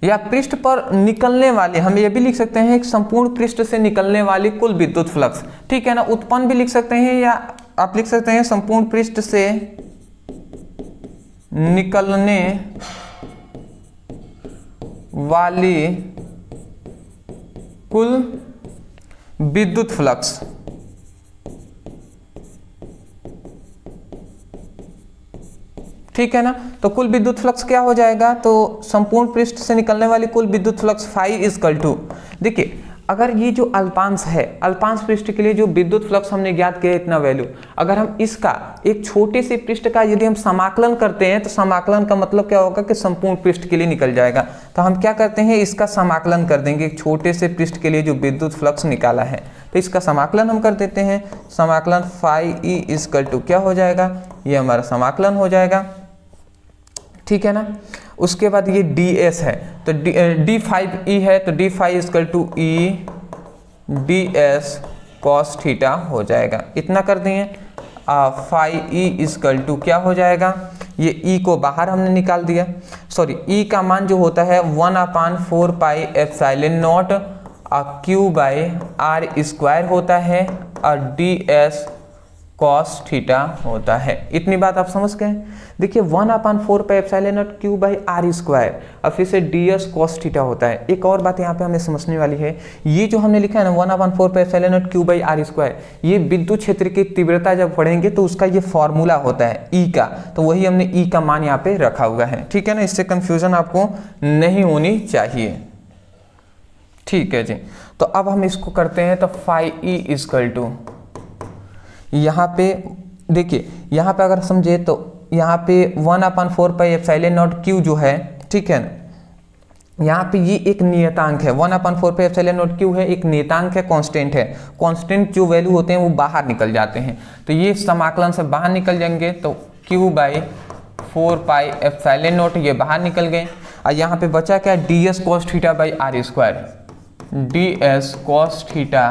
या पृष्ठ पर निकलने वाले, हम ये भी लिख सकते हैं कि संपूर्ण पृष्ठ से निकलने वाली कुल विद्युत फ्लक्स, ठीक है ना। उत्पन्न भी लिख सकते हैं या आप लिख सकते हैं संपूर्ण पृष्ठ से निकलने वाली कुल विद्युत फ्लक्स। ठीक है ना। तो कुल विद्युत फ्लक्स क्या हो जाएगा, तो संपूर्ण पृष्ठ से निकलने वाली कुल विद्युत flux phi is equal to, देखिए अगर ये जो अल्पांश है, अल्पांश पृष्ठ के लिए जो विद्युत फ्लक्स हमने ज्ञात किया इतना वैल्यू, अगर हम इसका एक छोटे से पृष्ठ का यदि हम समाकलन करते हैं तो समाकलन का मतलब क्या होगा कि संपूर्ण पृष्ठ के लिए निकल जाएगा। तो हम क्या करते हैं, इसका समाकलन कर देंगे एक छोटे से पृष्ठ के लिए जो विद्युत फ्लक्स निकाला है। तो इसका समाकलन हम कर देते हैं, समाकलन phi E is equal to क्या हो जाएगा, ये हमारा समाकलन हो जाएगा, ठीक है ना। उसके बाद ये ds है, तो डी फाइव ई है, तो d phi equal to E d S cos theta हो जाएगा। इतना कर दिए। फाई ई इक्वल टू क्या हो जाएगा, ये ई को बाहर हमने निकाल दिया, सॉरी ई का मान जो होता है 1/4 pi epsilon not q by are square होता है और डी एस कॉस थीटा होता है। इतनी बात आप समझ गए। देखिए 1/4 pi epsilon not q by are square और फिर से डी एस कॉस थीटा होता है। एक और बात यहाँ पे हमें समझने वाली है, ये जो हमने लिखा है ना 1/4 pi epsilon not q by are square, ये विद्युत क्षेत्र की तीव्रता जब पढ़ेंगे तो उसका ये फॉर्मूला होता है ई का, तो वही हमने ई का मान यहाँ पे रखा हुआ है, ठीक है ना। इससे कंफ्यूजन आपको नहीं होनी चाहिए, ठीक है जी। तो अब हम इसको करते हैं, तो फाई ई इक्वल टू, यहाँ पे देखिए यहाँ पे अगर समझे तो यहाँ पे 1/4 पाई एप्सिलॉन नॉट क्यू जो है, ठीक है ना, यहाँ पे ये एक नियतांक है, 1/4 पाई एप्सिलॉन नॉट क्यू है, एक नियतांक है, कांस्टेंट है। कांस्टेंट जो वैल्यू होते हैं वो बाहर निकल जाते हैं, तो ये समाकलन से बाहर निकल जाएंगे, तो q by 4 pi epsilon not ये बाहर निकल गए। और यहाँ पे बचा क्या, d S cos theta by are square, d S cos theta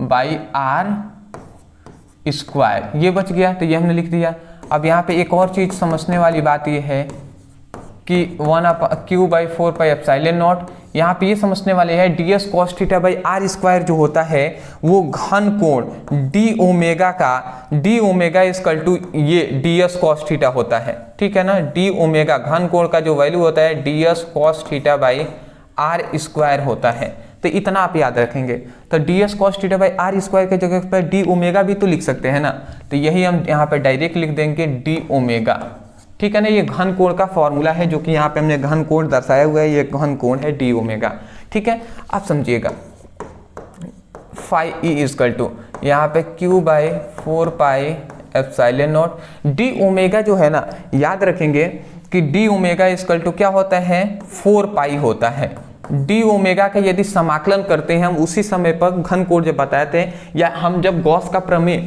by are square, ये बच गया, तो ये हमने लिख दिया। अब यहाँ पे एक और चीज समझने वाली बात ये है कि 1/4 पाई एप्सिलॉन नॉट, यहाँ पे ये समझने वाले है D S cos theta by are square जो होता है वो घन कोण डी ओमेगा का, डी ओमेगा इक्वल टू ये डी एस कॉस थीटा होता है, ठीक है ना। डी ओमेगा घन कोण का जो वैल्यू होता है D S cos theta by are square होता है। तो इतना आप याद रखेंगे। तो D S cos theta by are square के जगह पर डी ओमेगा भी तो लिख सकते हैं ना, तो यही हम यहाँ पे डायरेक्ट लिख देंगे डी ओमेगा, ठीक है ना। ये घन कोण का फॉर्मूला है जो कि यहाँ पे हमने घन कोण दर्शाया हुआ है, ये घन कोण है डी ओमेगा, ठीक है। आप समझिएगा फाई ई इक्वल टू यहाँ पे Q by 4 pi epsilon not, D omega जो है ना, याद रखेंगे कि डी ओमेगा इक्वल टू क्या होता है, 4 पाई होता है। डी ओमेगा का यदि समाकलन करते हैं हम उसी समय पर घन कोण जब बताए थे, या हम जब गॉस का प्रमेय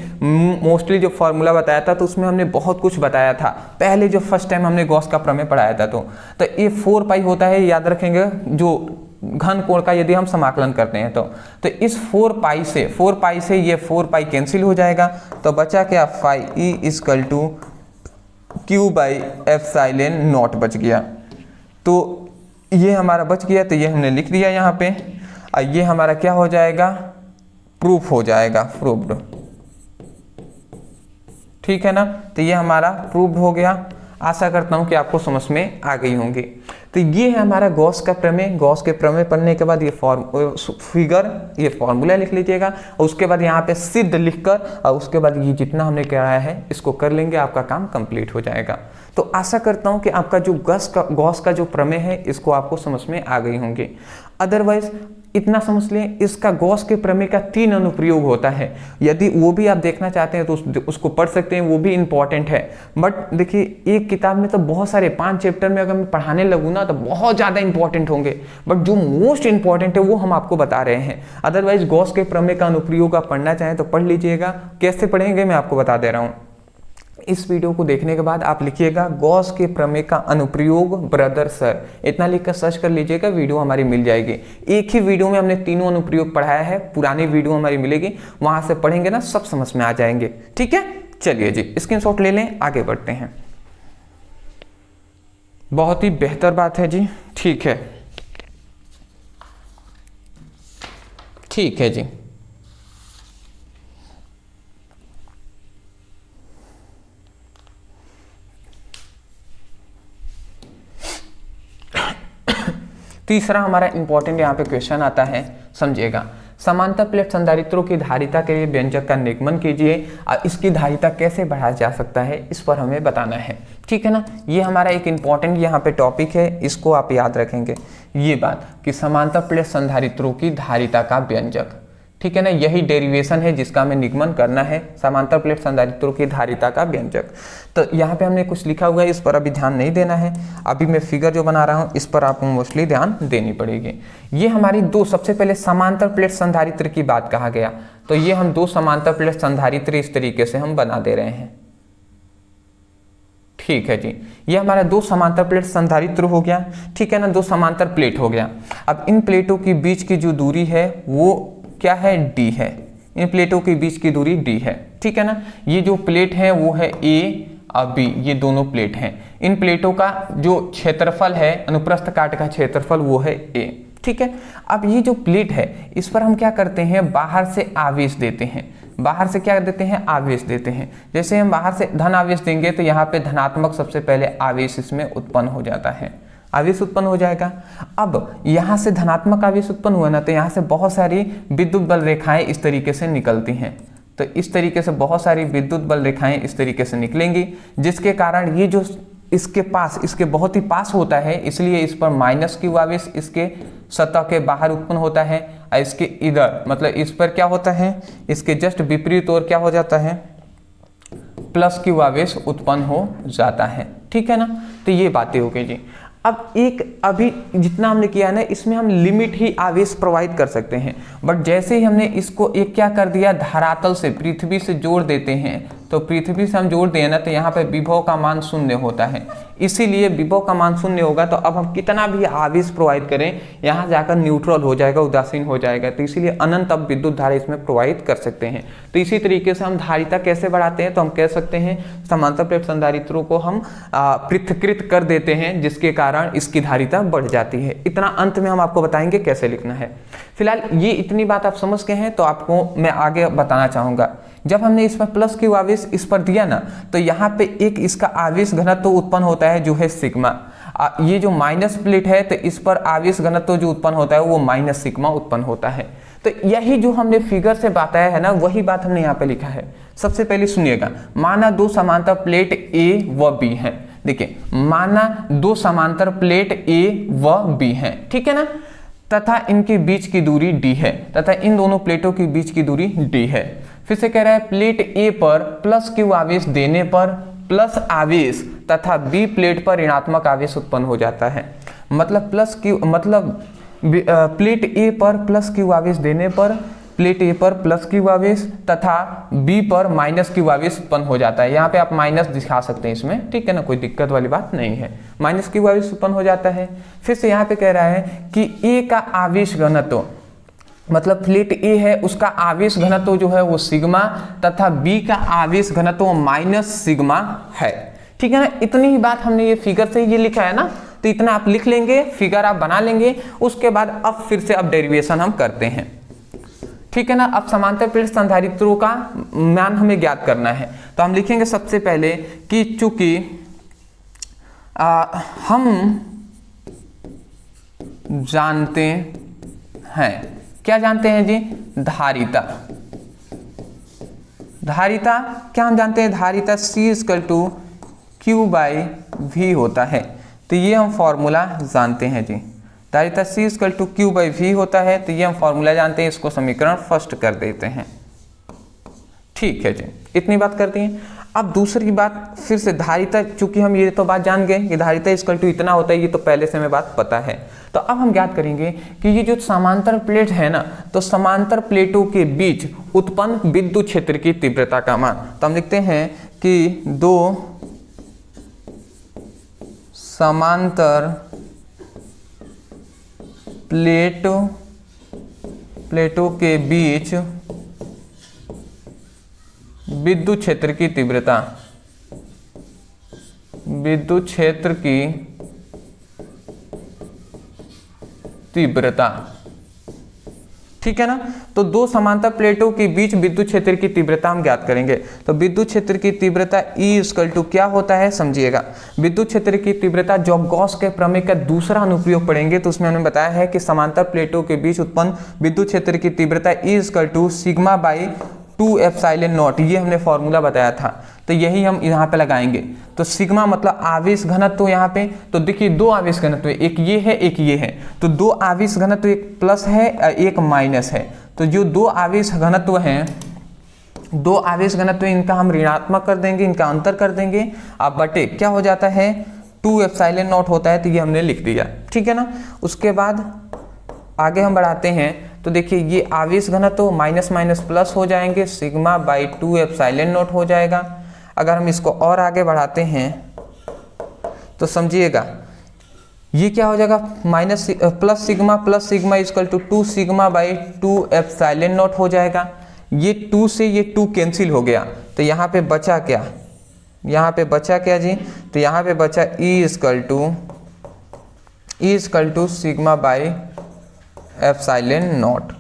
मोस्टली जो फॉर्मूला बताया था तो उसमें हमने बहुत कुछ बताया था पहले, जो फर्स्ट टाइम हमने गॉस का प्रमेय पढ़ाया था। तो ये 4 पाई होता है, याद रखेंगे, जो घन कोण का यदि हम समाकलन करते हैं तो इस 4 पाई से ये 4 पाई कैंसिल हो जाएगा, तो बचा क्या, phi E equal to Q by epsilon naught बच गया। तो ये हमारा बच गया, तो ये हमने लिख दिया यहाँ पे, और ये हमारा क्या हो जाएगा, प्रूफ हो जाएगा, प्रूव्ड, ठीक है ना। तो ये हमारा प्रूव्ड हो गया। आशा करता हूँ कि आपको समझ में आ गई होंगी। तो ये है हमारा गॉस का प्रमेय। गॉस के प्रमेय पढ़ने के बाद ये ये फॉर्मूला लिख लीजिएगा, और उसके बाद यहाँ पे सिद्ध लिखकर, और उसके बाद ये जितना हमने कराया है इसको कर लेंगे, आपका काम कंप्लीट हो जाएगा। तो आशा करता हूँ कि आपका जो गॉस का जो प्रमेय है इसको आपको समझ में आ गई होंगी। अदरवाइज इतना समझ लें, इसका गॉस के प्रमेय का 3 अनुप्रयोग होता है। यदि वो भी आप देखना चाहते हैं तो उसको पढ़ सकते हैं, वो भी इंपॉर्टेंट है। बट देखिए एक किताब में तो बहुत सारे 5 चैप्टर में अगर मैं पढ़ाने लगूँ ना तो बहुत ज़्यादा इंपॉर्टेंट होंगे, बट जो मोस्ट इंपॉर्टेंट है वो हम आपको बता रहे हैं। अदरवाइज गॉस के प्रमेय का अनुप्रयोग आप पढ़ना चाहें तो पढ़ लीजिएगा। कैसे पढ़ेंगे मैं आपको बता दे रहा हूँ। इस वीडियो को देखने के बाद आप लिखिएगा गॉस के प्रमेय का अनुप्रयोग ब्रदर सर, इतना लिखकर सर्च कर लीजिएगा, वीडियो हमारी मिल जाएगी। एक ही वीडियो में हमने तीनों अनुप्रयोग पढ़ाया है, पुरानी वीडियो हमारी मिलेगी, वहां से पढ़ेंगे ना सब समझ में आ जाएंगे। ठीक है, चलिए जी स्क्रीनशॉट ले लें, आगे बढ़ते हैं। बहुत ही बेहतर बात है जी। ठीक है, ठीक है जी। तीसरा हमारा इंपॉर्टेंट यहाँ पे क्वेश्चन आता है, समझिएगा। समांतर प्लेट संधारित्रों की धारिता के लिए व्यंजक का निगमन कीजिए और इसकी धारिता कैसे बढ़ाया जा सकता है, इस पर हमें बताना है। ठीक है ना, ये हमारा एक इंपॉर्टेंट यहाँ पे टॉपिक है, इसको आप याद रखेंगे ये बात कि समांतर प्लेट संधारित्रों की धारिता का व्यंजक। ठीक है ना, यही डेरिवेशन है जिसका हमें निगमन करना है, समांतर प्लेट संधारित्रों की धारिता का व्यंजक। तो यहाँ पे हमने कुछ लिखा हुआ है, इस पर अभी ध्यान नहीं देना है। अभी मैं फिगर जो बना रहा हूँ इस पर आपको मोस्टली ध्यान देनी पड़ेगी। ये हमारी दो, सबसे पहले समांतर प्लेट संधारित्र की बात कहा गया, तो ये हम 2 समांतर प्लेट संधारित्र इस तरीके से हम बना दे रहे हैं। ठीक है जी, ये हमारा 2 समांतर प्लेट संधारित्र हो गया। ठीक है ना, 2 समांतर प्लेट हो गया। अब इन प्लेटों के बीच की जो दूरी है वो क्या है, डी है। इन प्लेटों के बीच की दूरी डी है। ठीक है ना, ये जो प्लेट है वो है ए और बी, ये दोनों प्लेट हैं। इन प्लेटों का जो क्षेत्रफल है, अनुप्रस्थ काट का क्षेत्रफल, वो है ए। ठीक है, अब ये जो प्लेट है इस पर हम क्या करते हैं, बाहर से आवेश देते हैं। बाहर से क्या देते हैं, आवेश देते हैं। जैसे हम बाहर से धन आवेश देंगे तो यहाँ पे धनात्मक सबसे पहले आवेश इसमें उत्पन्न हो जाता है, आवेश उत्पन्न हो जाएगा। अब यहाँ से धनात्मक आवेश उत्पन्न हुआ ना, तो यहाँ से बहुत सारी विद्युत बल रेखाएं इस तरीके से निकलती हैं। तो इस तरीके से बहुत सारी विद्युत बल रेखाएं इस तरीके से निकलेंगी, जिसके कारण ये जो इसके पास, इसके बहुत ही पास होता है, इसलिए इस पर माइनस क्यू आवेश इसके सतह के बाहर उत्पन्न होता है। और इसके इधर मतलब इस पर क्या होता है, इसके जस्ट विपरीत ओर क्या हो जाता है, प्लस क्यू आवेश उत्पन्न हो जाता है। ठीक है ना, तो ये बातें हो गई जी। अब एक अभी जितना हमने किया है ना, इसमें हम लिमिट ही आवेश प्रोवाइड कर सकते हैं, बट जैसे ही हमने इसको एक क्या कर दिया, धरातल से, पृथ्वी से जोड़ देते हैं, तो पृथ्वी से हम जोड़ दें ना तो यहाँ पे विभव का मान 0 होता है। इसीलिए विभव का मान 0 होगा तो अब हम कितना भी आवेश प्रोवाइड करें यहाँ जाकर न्यूट्रल हो जाएगा, उदासीन हो जाएगा। तो इसीलिए अनंत अब विद्युत धारा इसमें प्रोवाइड कर सकते हैं। तो इसी तरीके से हम धारिता कैसे बढ़ाते हैं, तो हम कह सकते हैं समांतर प्लेट संधारित्रों को हम पृथक्कृत कर देते हैं, जिसके कारण इसकी धारिता बढ़ जाती है। इतना अंत में हम आपको बताएंगे कैसे लिखना है। फिलहाल ये इतनी बात आप समझ गए हैं, तो आपको मैं आगे बताना चाहूँगा। जब हमने इसमें प्लस क्यू आवेश इस पर दिया ना, तो यहाँ पे एक इसका आवेश घनत्व उत्पन्न होता है जो है सिग्मा। ये जो माइनस प्लेट है तो इस पर आवेश घनत्व जो उत्पन्न होता है वो माइनस सिग्मा उत्पन्न होता है। तो यही जो हमने फिगर से बताया है ना, वही बात हमने यहाँ पे लिखा है। सबसे पहले सुनिएगा, माना 2 समांतर प्लेट ए व बी हैं। देखिए, माना 2 समांतर प्लेट ए व बी हैं, ठीक है ना, तथा इनके बीच की दूरी डी है, तथा इन दोनों प्लेटों के बीच की दूरी डी है। फिर से कह रहा है, प्लेट ए पर प्लस क्यू आवेश देने पर प्लस आवेश तथा बी प्लेट पर ऋणात्मक आवेश उत्पन्न हो जाता है। मतलब प्लस क्यू प्लेट ए पर प्लस क्यू आवेश देने पर प्लेट ए पर प्लस क्यू आवेश तथा बी पर माइनस क्यू आवेश उत्पन्न हो जाता है। यहाँ पे आप माइनस दिखा सकते हैं इसमें, ठीक है ना, कोई दिक्कत वाली बात नहीं है। माइनस क्यू आवेश उत्पन्न हो जाता है। फिर से यहाँ पे कह रहा है कि ए का आवेश घनत्व, मतलब प्लेट ए है उसका आवेश घनत्व जो है वो सिग्मा तथा बी का आवेश घनत्व माइनस सिग्मा है। ठीक है ना, इतनी ही बात हमने ये फिगर से ये लिखा है ना, तो इतना आप लिख लेंगे, फिगर आप बना लेंगे। उसके बाद अब फिर से अब डेरिवेशन हम करते हैं। ठीक है ना, अब समांतर प्लेट संधारित्रों का मान हमें ज्ञात करना है। तो हम लिखेंगे सबसे पहले कि चूंकि हम जानते हैं, क्या जानते हैं जी, धारिता। धारिता क्या हम जानते हैं, धारिता C = Q/V होता है। तो ये हम फॉर्मूला जानते हैं जी। धारिता C equal to Q by V होता है। तो ये हम फॉर्मूला जानते हैं, इसको समीकरण फर्स्ट कर देते हैं। ठीक है जी, इतनी बात करती हैं। अब दूसरी बात फिर से धारिता, चूंकि हम ये तो बात जान गए कि धारिता इक्वल टू इतना होता है, ये तो पहले से हमें बात पता है। तो अब हम ज्ञात करेंगे कि ये जो समांतर प्लेट है ना, तो समांतर प्लेटों के बीच उत्पन्न विद्युत क्षेत्र की तीव्रता का मान। तो हम लिखते हैं कि दो समांतर प्लेटों के बीच विद्युत क्षेत्र की तीव्रता, विद्युत क्षेत्र की तीव्रता, ठीक है ना। तो दो समांतर प्लेटों के बीच विद्युत क्षेत्र की तीव्रता हम ज्ञात करेंगे। तो विद्युत क्षेत्र की तीव्रता E इक्वल टू क्या होता है, समझिएगा। विद्युत क्षेत्र की तीव्रता जो गॉस के प्रमेय का दूसरा अनुप्रयोग पढ़ेंगे तो उसमें हमने बताया है कि समांतर प्लेटों के बीच उत्पन्न विद्युत क्षेत्र की तीव्रता E equal to sigma by 2 epsilon not, ये हमने फॉर्मूला बताया था। तो यही हम यहाँ पे लगाएंगे। तो सिग्मा मतलब आवेश घनत्व यहाँ पे, तो देखिए दो आवेश घनत्व, एक ये है एक ये है। तो दो आवेश घनत्व, एक प्लस है एक माइनस है। तो जो दो आवेश घनत्व हैं, दो आवेश घनत्व, इनका हम ऋणात्मक कर देंगे, इनका अंतर कर देंगे। अब बटे क्या हो जाता है, 2 एप्सिलॉन नॉट होता है। तो ये हमने लिख दिया, ठीक है ना। उसके बाद आगे हम बढ़ाते हैं। तो देखिए ये आवेश घनत्व माइनस माइनस प्लस हो जाएंगे, सिग्मा बाई 2 एप्सिलॉन नॉट हो जाएगा। अगर हम इसको और आगे बढ़ाते हैं तो समझिएगा ये क्या हो जाएगा, minus plus sigma equal to 2 sigma by 2 epsilon naught हो जाएगा। ये 2 से ये 2 कैंसिल हो गया। तो यहाँ पे बचा क्या, यहाँ पे बचा क्या जी, तो यहाँ पे बचा E equal to sigma by epsilon naught.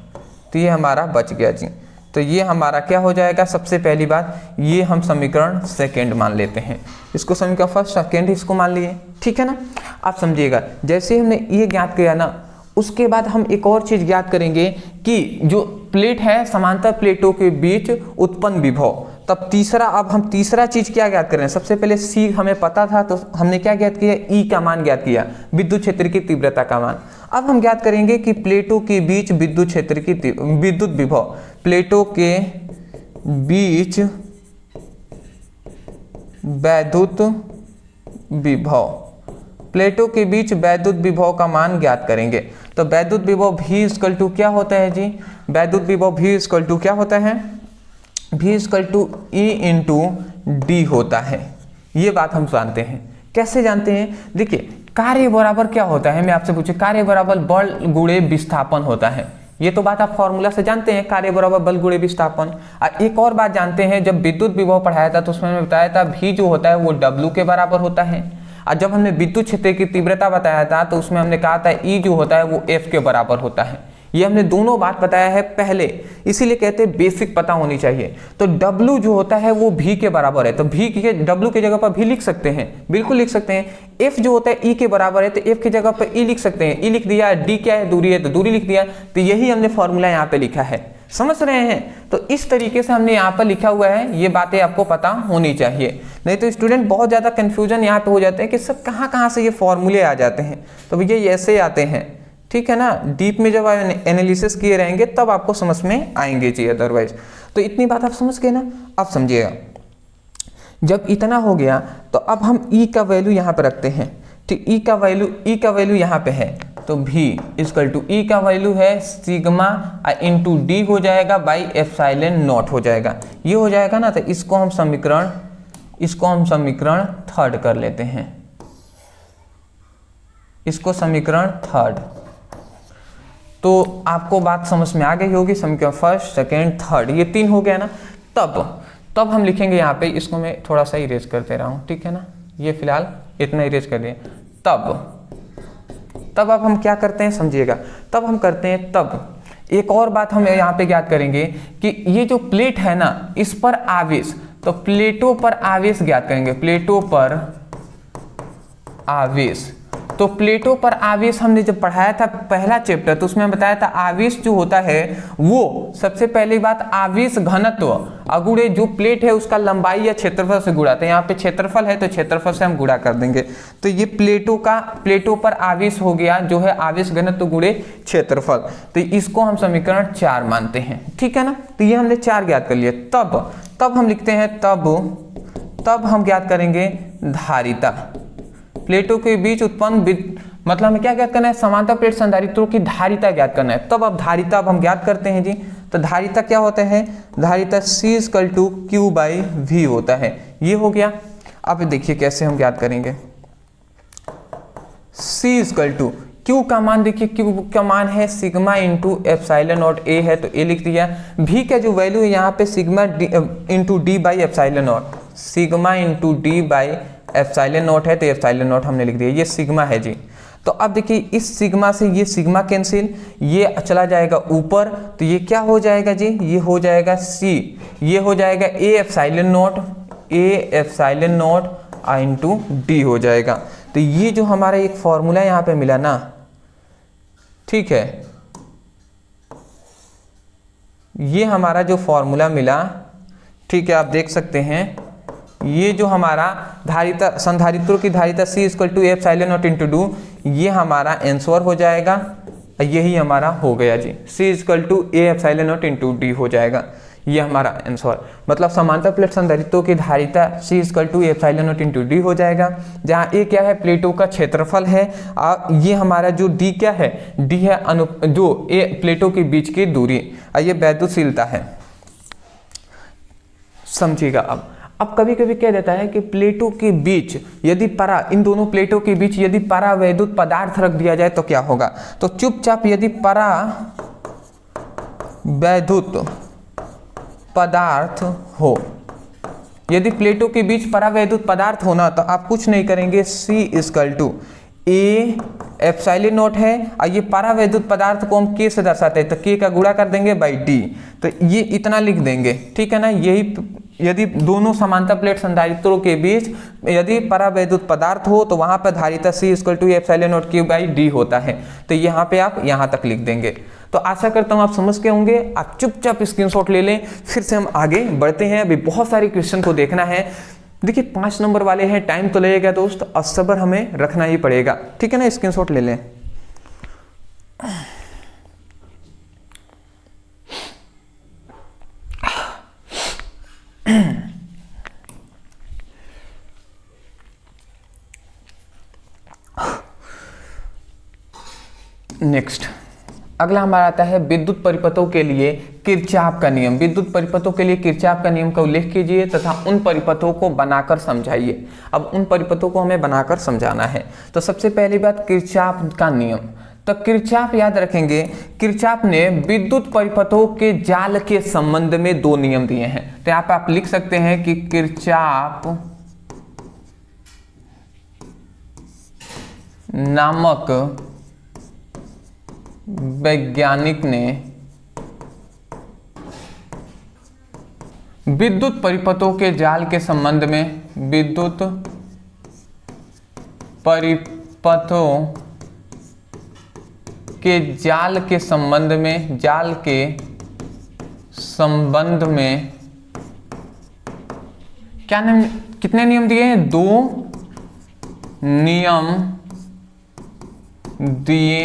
तो ये हमारा बच गया जी। तो ये हमारा क्या हो जाएगा, सबसे पहली बात ये हम समीकरण सेकेंड मान लेते हैं, इसको समीकरण फर्स्ट सेकेंड इसको मान लिए, ठीक है ना। आप समझिएगा, जैसे हमने ये ज्ञात किया ना, उसके बाद हम एक और चीज ज्ञात करेंगे कि जो प्लेट है समांतर प्लेटों के बीच उत्पन्न विभव। तब तीसरा, अब हम तीसरा चीज क्या ज्ञात कर रहे हैं, सबसे पहले सी हमें पता था तो हमने क्या ज्ञात किया, ई का मान ज्ञात किया, विद्युत क्षेत्र की तीव्रता का मान। अब हम ज्ञात करेंगे कि प्लेटों के बीच विद्युत क्षेत्र की विद्युत विभव, प्लेटों के बीच वैद्युत विभव, प्लेटों के बीच वैद्युत विभव का मान ज्ञात करेंगे। तो वैद्युत विभव V इक्वल टू क्या होता है जी, वैद्युत विभव V इक्वल टू क्या होता है, V equal to E into D होता है। ये बात हम जानते हैं। कैसे जानते हैं, देखिए कार्य बराबर क्या होता है, मैं आपसे पूछे, कार्य बराबर बल गुणे विस्थापन होता है। ये तो बात आप फॉर्मूला से जानते हैं, कार्य बराबर बल गुणे विस्थापन। और एक और बात जानते हैं, जब विद्युत विभव पढ़ाया था तो उसमें मैंने बताया था V जो होता है वो W के बराबर होता है। और जब हमने विद्युत क्षेत्र की तीव्रता बताया था तो उसमें हमने कहा था E जो होता है वो F के बराबर होता है। ये हमने दोनों बात बताया है पहले, इसीलिए कहते हैं बेसिक पता होनी चाहिए। तो W जो होता है वो V के बराबर है, तो V के W की जगह पर V लिख सकते हैं, बिल्कुल लिख सकते हैं। F जो होता है E के बराबर है, तो F की जगह पर E लिख सकते हैं, E लिख दिया। D क्या है, दूरी है, तो दूरी लिख दिया। तो यही हमने फॉर्मूला यहाँ पे लिखा है, समझ रहे हैं। तो इस तरीके से हमने यहाँ पर लिखा हुआ है, ये बातें आपको पता होनी चाहिए, नहीं तो स्टूडेंट बहुत ज़्यादा कन्फ्यूजन यहाँ पे हो जाते हैं कि सब कहाँ से ये फॉर्मूले आ जाते हैं। तो भैया ऐसे आते हैं, ठीक है ना। डीप में जब एनालिसिस किए रहेंगे तब आपको समझ में आएंगे जी, अदरवाइज। तो इतनी बात आप समझ गए ना। अब समझिएगा, जब इतना हो गया तो अब हम E का वैल्यू यहाँ पे रखते हैं, ठीक। E का वैल्यू यहाँ पे है, तो V इक्वल टू E का वैल्यू है सिग्मा इंटू डी हो जाएगा बाई एप्सिलॉन नॉट हो जाएगा। ये हो जाएगा ना, तो इसको हम समीकरण थर्ड कर लेते हैं, इसको समीकरण थर्ड। तो आपको बात समझ में आ गई होगी, समीकरण फर्स्ट सेकेंड थर्ड ये 3 हो गया ना। तब हम लिखेंगे यहाँ पे, इसको मैं थोड़ा सा इरेज करते रहा हूँ, ठीक है ना। ये फिलहाल इतना इरेज कर दिए। तब अब हम क्या करते हैं, समझिएगा। तब हम करते हैं, तब एक और बात हम यहाँ पे ज्ञात करेंगे कि ये जो प्लेट है ना, इस पर आवेश, तो प्लेटों पर आवेश ज्ञात करेंगे, प्लेटों पर आवेश। तो तो प्लेटो पर आवेश हमने जब पढ़ाया था पहला चैप्टर, तो उसमें बताया था आवेश जो होता है वो सबसे पहली बात आवेश घनत्व अगुणे जो प्लेट है उसका लंबाई या क्षेत्रफल से गुणा। तो यहाँ पे क्षेत्रफल है तो क्षेत्रफल से हम गुणा कर देंगे। तो ये प्लेटो पर आवेश हो गया जो है आवेश घनत्व गुणे क्षेत्रफल। तो इसको हम समीकरण 4 मानते हैं, ठीक है ना। तो ये हमने 4 ज्ञात कर लिया। तब हम लिखते हैं तब हम ज्ञात करेंगे धारिता। प्लेटों के बीच उत्पन्न मतलब हमें क्या ज्ञात करना है, समांतर प्लेट संधारित्रों की धारिता ज्ञात करना है। तब अब धारिता अब हम ज्ञात करते हैं जी। तो धारिता क्या होता है, धारिता C = Q/V होता है। ये हो गया। अब देखिए कैसे हम ज्ञात करेंगे। C = Q का मान देखिए, Q का मान है sigma into epsilon not A है तो A लिख दिया। V का जो वैल्यू है यहाँ पे sigma into D/ε0, sigma into D/ε0 है तो एप्सिलॉन नॉट हमने लिख दिया, ये सिग्मा है जी। तो अब देखिए इस सिग्मा से ये सिग्मा कैंसिल, ये चला जाएगा ऊपर, तो ये क्या हो जाएगा जी, ये हो जाएगा C, ये हो जाएगा A/ε0 इंटू D हो जाएगा। तो ये जो हमारा एक फॉर्मूला यहाँ पे मिला ना, ठीक है, ये हमारा जो फॉर्मूला मिला, ठीक है, आप देख सकते हैं ये जो हमारा धारिता संधारित्रों की धारिता C = एप्सिलॉन इंटू D, ये हमारा आंसर हो जाएगा। यही हमारा हो गया जी, C = एप्सिलॉन इंटू D हो जाएगा, ये हमारा आंसर। मतलब समांतर प्लेट संधारित्रों की धारिता C = एप्सिलॉन इंटू D हो जाएगा, जहाँ A क्या है, प्लेटों का क्षेत्रफल है, और ये हमारा जो D क्या है, D है जो A प्लेटों के बीच की दूरी, और ये वैद्युतशीलता है। समझिएगा। अब कभी कभी कह देता है कि प्लेटों के बीच यदि इन दोनों प्लेटों के बीच यदि परावैद्युत पदार्थ रख दिया जाए तो क्या होगा। तो चुपचाप यदि परावैद्युत पदार्थ हो, यदि प्लेटों के बीच परावैद्युत पदार्थ होना, तो आप कुछ नहीं करेंगे, C = A/ε0 है, और ये परावैद्युत पदार्थ को हम K से दर्शाते हैं तो K का गुणा कर देंगे /D, तो ये इतना लिख देंगे, ठीक है ना। यही यदि दोनों समांतर प्लेट संधारित्रों के बीच यदि परावैद्युत पदार्थ हो तो वहां पर धारिता C = एप्सिलॉन Q/D होता है, तो यहाँ पे आप यहाँ तक लिख देंगे। तो आशा करता हूँ आप समझ के होंगे। आप चुपचाप स्क्रीनशॉट ले लें, फिर से हम आगे बढ़ते हैं। अभी बहुत सारे क्वेश्चन को देखना है। देखिए 5 नंबर वाले हैं, टाइम तो लगेगा दोस्त, और सब्र हमें रखना ही पड़ेगा, ठीक है ना। स्क्रीनशॉट ले लें। नेक्स्ट अगला हमारा आता है विद्युत परिपथों के लिए किरचॉफ का नियम। विद्युत परिपथों के लिए किरचॉफ का नियम का उल्लेख कीजिए तथा उन परिपथों को बनाकर समझाइए। अब उन परिपथों को हमें बनाकर समझाना है। तो सबसे पहली बात किरचॉफ का नियम। तो किरचॉफ याद रखेंगे, किरचॉफ ने विद्युत परिपथों के जाल के संबंध में 2 नियम दिए हैं। तो यहाँ पे आप लिख सकते हैं कि किरचॉफ नामक वैज्ञानिक ने विद्युत परिपथों के जाल के संबंध में विद्युत परिपथों के जाल के संबंध में क्या नाम, कितने नियम दिए हैं, 2 नियम दिए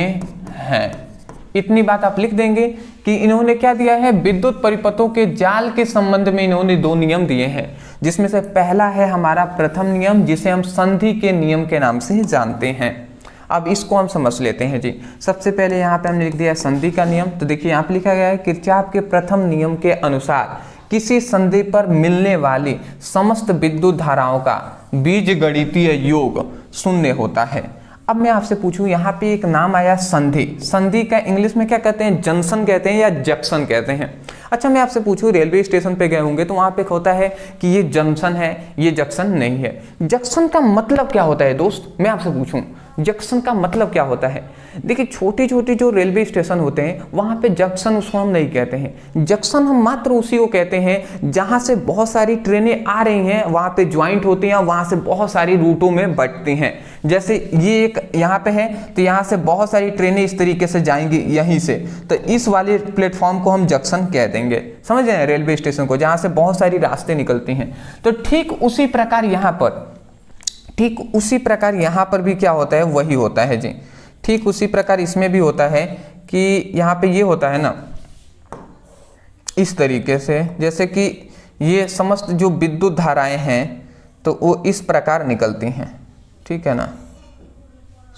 हैं। इतनी बात आप लिख देंगे कि इन्होंने क्या दिया है, विद्युत परिपथों के जाल के संबंध में इन्होंने 2 नियम दिए हैं, जिसमें से पहला है हमारा प्रथम नियम, जिसे हम संधि के नियम के नाम से जानते हैं। अब इसको हम समझ लेते हैं जी। सबसे पहले यहाँ पे हमने लिख दिया संधि का नियम। तो देखिए यहाँ पे लिखा गया है किरचॉफ के प्रथम नियम के अनुसार किसी संधि पर मिलने वाली समस्त विद्युत धाराओं का बीजगणितीय योग 0 होता है। अब मैं आपसे पूछूं, यहाँ पे एक नाम आया संधि। संधि का इंग्लिश में क्या कहते हैं, जंक्शन कहते हैं या जंक्शन कहते हैं। अच्छा मैं आपसे पूछूं, रेलवे स्टेशन पे गए होंगे तो वहाँ पे होता है कि ये जंक्शन है, ये जंक्शन नहीं है। जंक्शन का मतलब क्या होता है दोस्त, मैं आपसे पूछूं, जंक्शन का मतलब क्या होता है? देखिए छोटे छोटे जो रेलवे स्टेशन होते हैं वहाँ पे जंक्शन उसको हम नहीं कहते हैं। जंक्शन हम मात्र उसी को कहते हैं जहाँ से बहुत सारी ट्रेनें आ रही हैं, वहाँ पे ज्वाइंट होती हैं, वहाँ से बहुत सारी रूटों में बंटती हैं। जैसे ये एक यहाँ पे है तो यहाँ से बहुत सारी ट्रेनें इस तरीके से जाएंगी यहीं से, तो इस वाले प्लेटफॉर्म को हम जंक्शन कह देंगे। समझ रहे हैं? रेलवे स्टेशन को जहाँ से बहुत सारी रास्ते निकलती हैं। तो ठीक उसी प्रकार यहाँ पर भी क्या होता है? वही होता है जी। ठीक उसी प्रकार इसमें भी होता है कि यहाँ पे ये होता है ना इस तरीके से, जैसे कि ये समस्त जो विद्युत धाराएं हैं तो वो इस प्रकार निकलती हैं, ठीक है ना।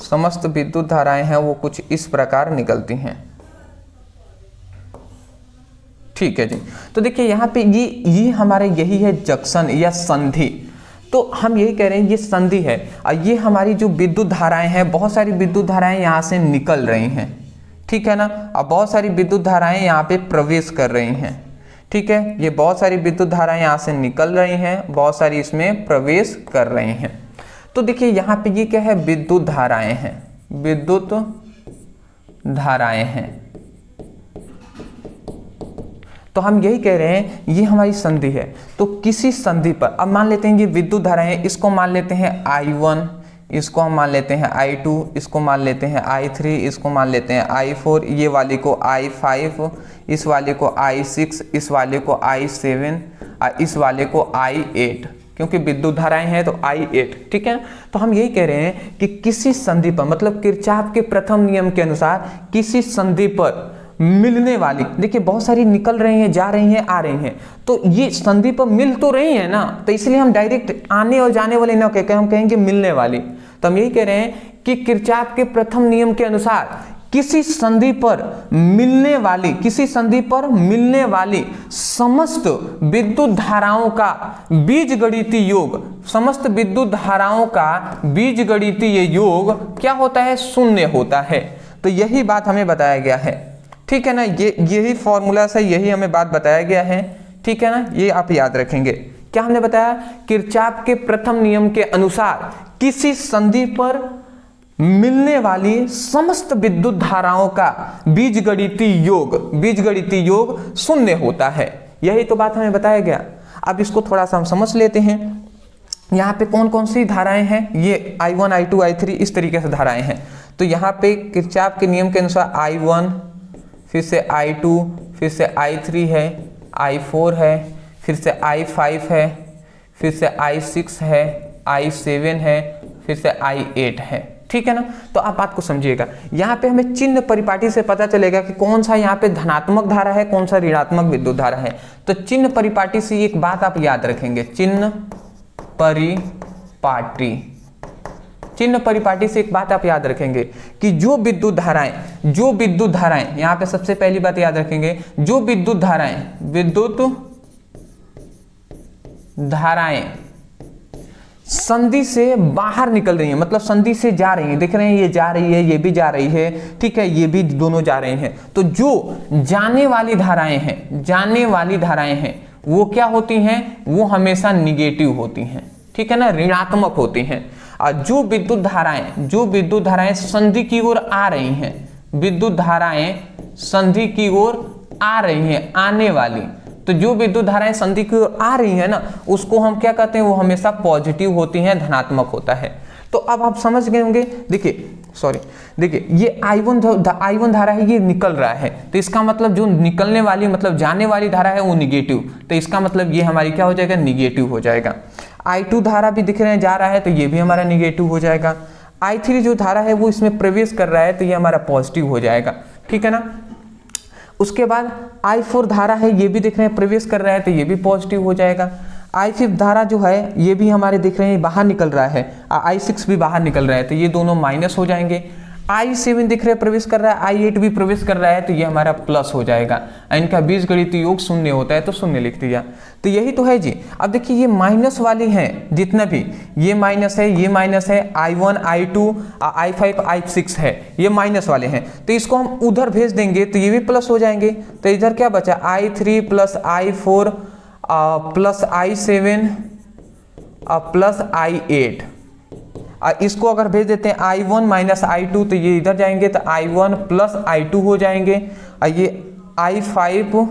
समस्त विद्युत धाराएं हैं वो कुछ इस प्रकार निकलती हैं, ठीक है जी। तो देखिए यहाँ पे ये हमारे यही है जंक्शन या संधि। तो हम यही कह रहे हैं ये संधि है और ये हमारी जो विद्युत धाराएं हैं, बहुत सारी विद्युत धाराएं यहाँ से निकल रही हैं, ठीक है ना। अब बहुत सारी विद्युत धाराएं यहाँ पे प्रवेश कर रही हैं, ठीक है। ये बहुत सारी विद्युत धाराएं यहाँ से निकल रही हैं, बहुत सारी इसमें प्रवेश कर रही हैं। तो देखिए यहाँ पे ये क्या है? विद्युत धाराएं हैं, विद्युत धाराएं हैं। तो हम यही कह रहे हैं ये हमारी संधि है। तो किसी संधि पर अब मान लेते हैं ये विद्युत धाराएं, इसको मान लेते हैं I1, इसको हम मान लेते हैं I2, इसको मान लेते हैं I3, इसको मान लेते हैं I4, ये वाले को I5, इस वाले को I6, इस वाले को I7 और इस वाले को I8, क्योंकि विद्युत धाराएं हैं तो I8, ठीक है। तो हम यही कह रहे हैं कि किसी संधि पर, मतलब किरचॉफ के प्रथम नियम के अनुसार किसी संधि पर मिलने वाली, देखिए बहुत सारी निकल रही हैं, जा रही हैं, आ रही हैं, तो ये संधि पर मिल तो रही है ना, तो इसलिए हम डायरेक्ट आने और जाने वाले ना कहकर हम कहेंगे मिलने वाली। तो हम यही कह रहे हैं कि किरचॉफ के प्रथम नियम के अनुसार किसी संधि पर मिलने वाली समस्त विद्युत धाराओं का बीजगणितीय योग, समस्त विद्युत धाराओं का बीजगणितीय योग क्या होता है? शून्य होता है। तो यही बात हमें बताया गया है, ठीक है ना। यही फॉर्मूला से यही हमें बात बताया गया है, ठीक है ना। ये आप याद रखेंगे। क्या हमने बताया? किरचॉफ के प्रथम नियम के अनुसार किसी संधि पर मिलने वाली समस्त विद्युत धाराओं का बीजगणितीय योग शून्य होता है। यही तो बात हमें बताया गया। अब इसको थोड़ा सा हम समझ लेते हैं। यहाँ पे कौन कौन सी धाराएं हैं? ये I1, I2, I3 इस तरीके से धाराएं हैं। तो यहाँ पे किरचॉफ के नियम के अनुसार I1, फिर से I2, फिर से I3 है, I4 है, फिर से I5 है, फिर से I6 है, I7 है, फिर से I8 है, ठीक है ना। तो आप बात को समझिएगा। यहाँ पे हमें चिन्ह परिपाटी से पता चलेगा कि कौन सा यहाँ पे धनात्मक धारा है, कौन सा ऋणात्मक विद्युत धारा है। तो चिन्ह परिपाटी से एक बात आप याद रखेंगे, चिन्ह परिपाटी से एक बात आप याद रखेंगे कि जो विद्युत धाराएं यहाँ पे सबसे पहली बात याद रखेंगे, जो विद्युत धाराएं संधि से बाहर निकल रही हैं, मतलब संधि से जा रही हैं, देख रहे हैं ये जा रही है, ये भी जा रही है, ठीक है, ये भी दोनों जा रहे हैं। तो जो जाने वाली धाराएं हैं वो क्या होती हैं? वो हमेशा निगेटिव होती हैं, ठीक है ना, ऋणात्मक होती हैं। और जो विद्युत धाराएं संधि की ओर आ रही हैं, विद्युत धाराएं संधि की ओर आ रही हैं, आने वाली, तो जो विद्युत धाराएं संधि की ओर आ रही है ना उसको हम क्या कहते हैं? वो हमेशा पॉजिटिव होती हैं, धनात्मक होता है। तो अब आप समझ गए होंगे। देखिए ये I1 धारा है, ये निकल रहा है, तो इसका मतलब जो निकलने वाली मतलब जाने वाली धारा है वो निगेटिव, तो इसका मतलब ये हमारी क्या हो जाएगा? निगेटिव हो जाएगा। I2 धारा भी दिख रहे हैं जा रहा है, तो ये भी हमारा निगेटिव हो जाएगा। I3 जो धारा है वो इसमें प्रवेश कर रहा है, तो ये हमारा पॉजिटिव हो जाएगा, ठीक है ना। उसके बाद I4 धारा है, ये भी दिख रहे हैं प्रवेश कर रहा है, तो ये भी पॉजिटिव हो जाएगा। I5 धारा जो है ये भी हमारे दिख रहे हैं बाहर निकल रहा है, I6 भी बाहर निकल रहा है, तो ये दोनों माइनस हो जाएंगे। I7 दिख रहे हैं प्रवेश कर रहा है, I8 भी प्रवेश कर रहा है, तो ये हमारा प्लस हो जाएगा। इनका बीजगणितीय योग शून्य होता है, तो शून्य लिख दिया। तो यही तो है जी। अब देखिए ये माइनस वाली हैं जितना भी, ये माइनस है, ये माइनस है, I1, I2, I5, I6 है, ये माइनस वाले हैं, तो इसको हम उधर भेज देंगे तो ये भी प्लस हो जाएंगे। तो इधर क्या बचा? I3 plus I4 plus I7 plus I8। इसको अगर भेज देते हैं I1 माइनस I2 तो ये इधर जाएंगे तो I1 प्लस I2 हो जाएंगे, और ये I5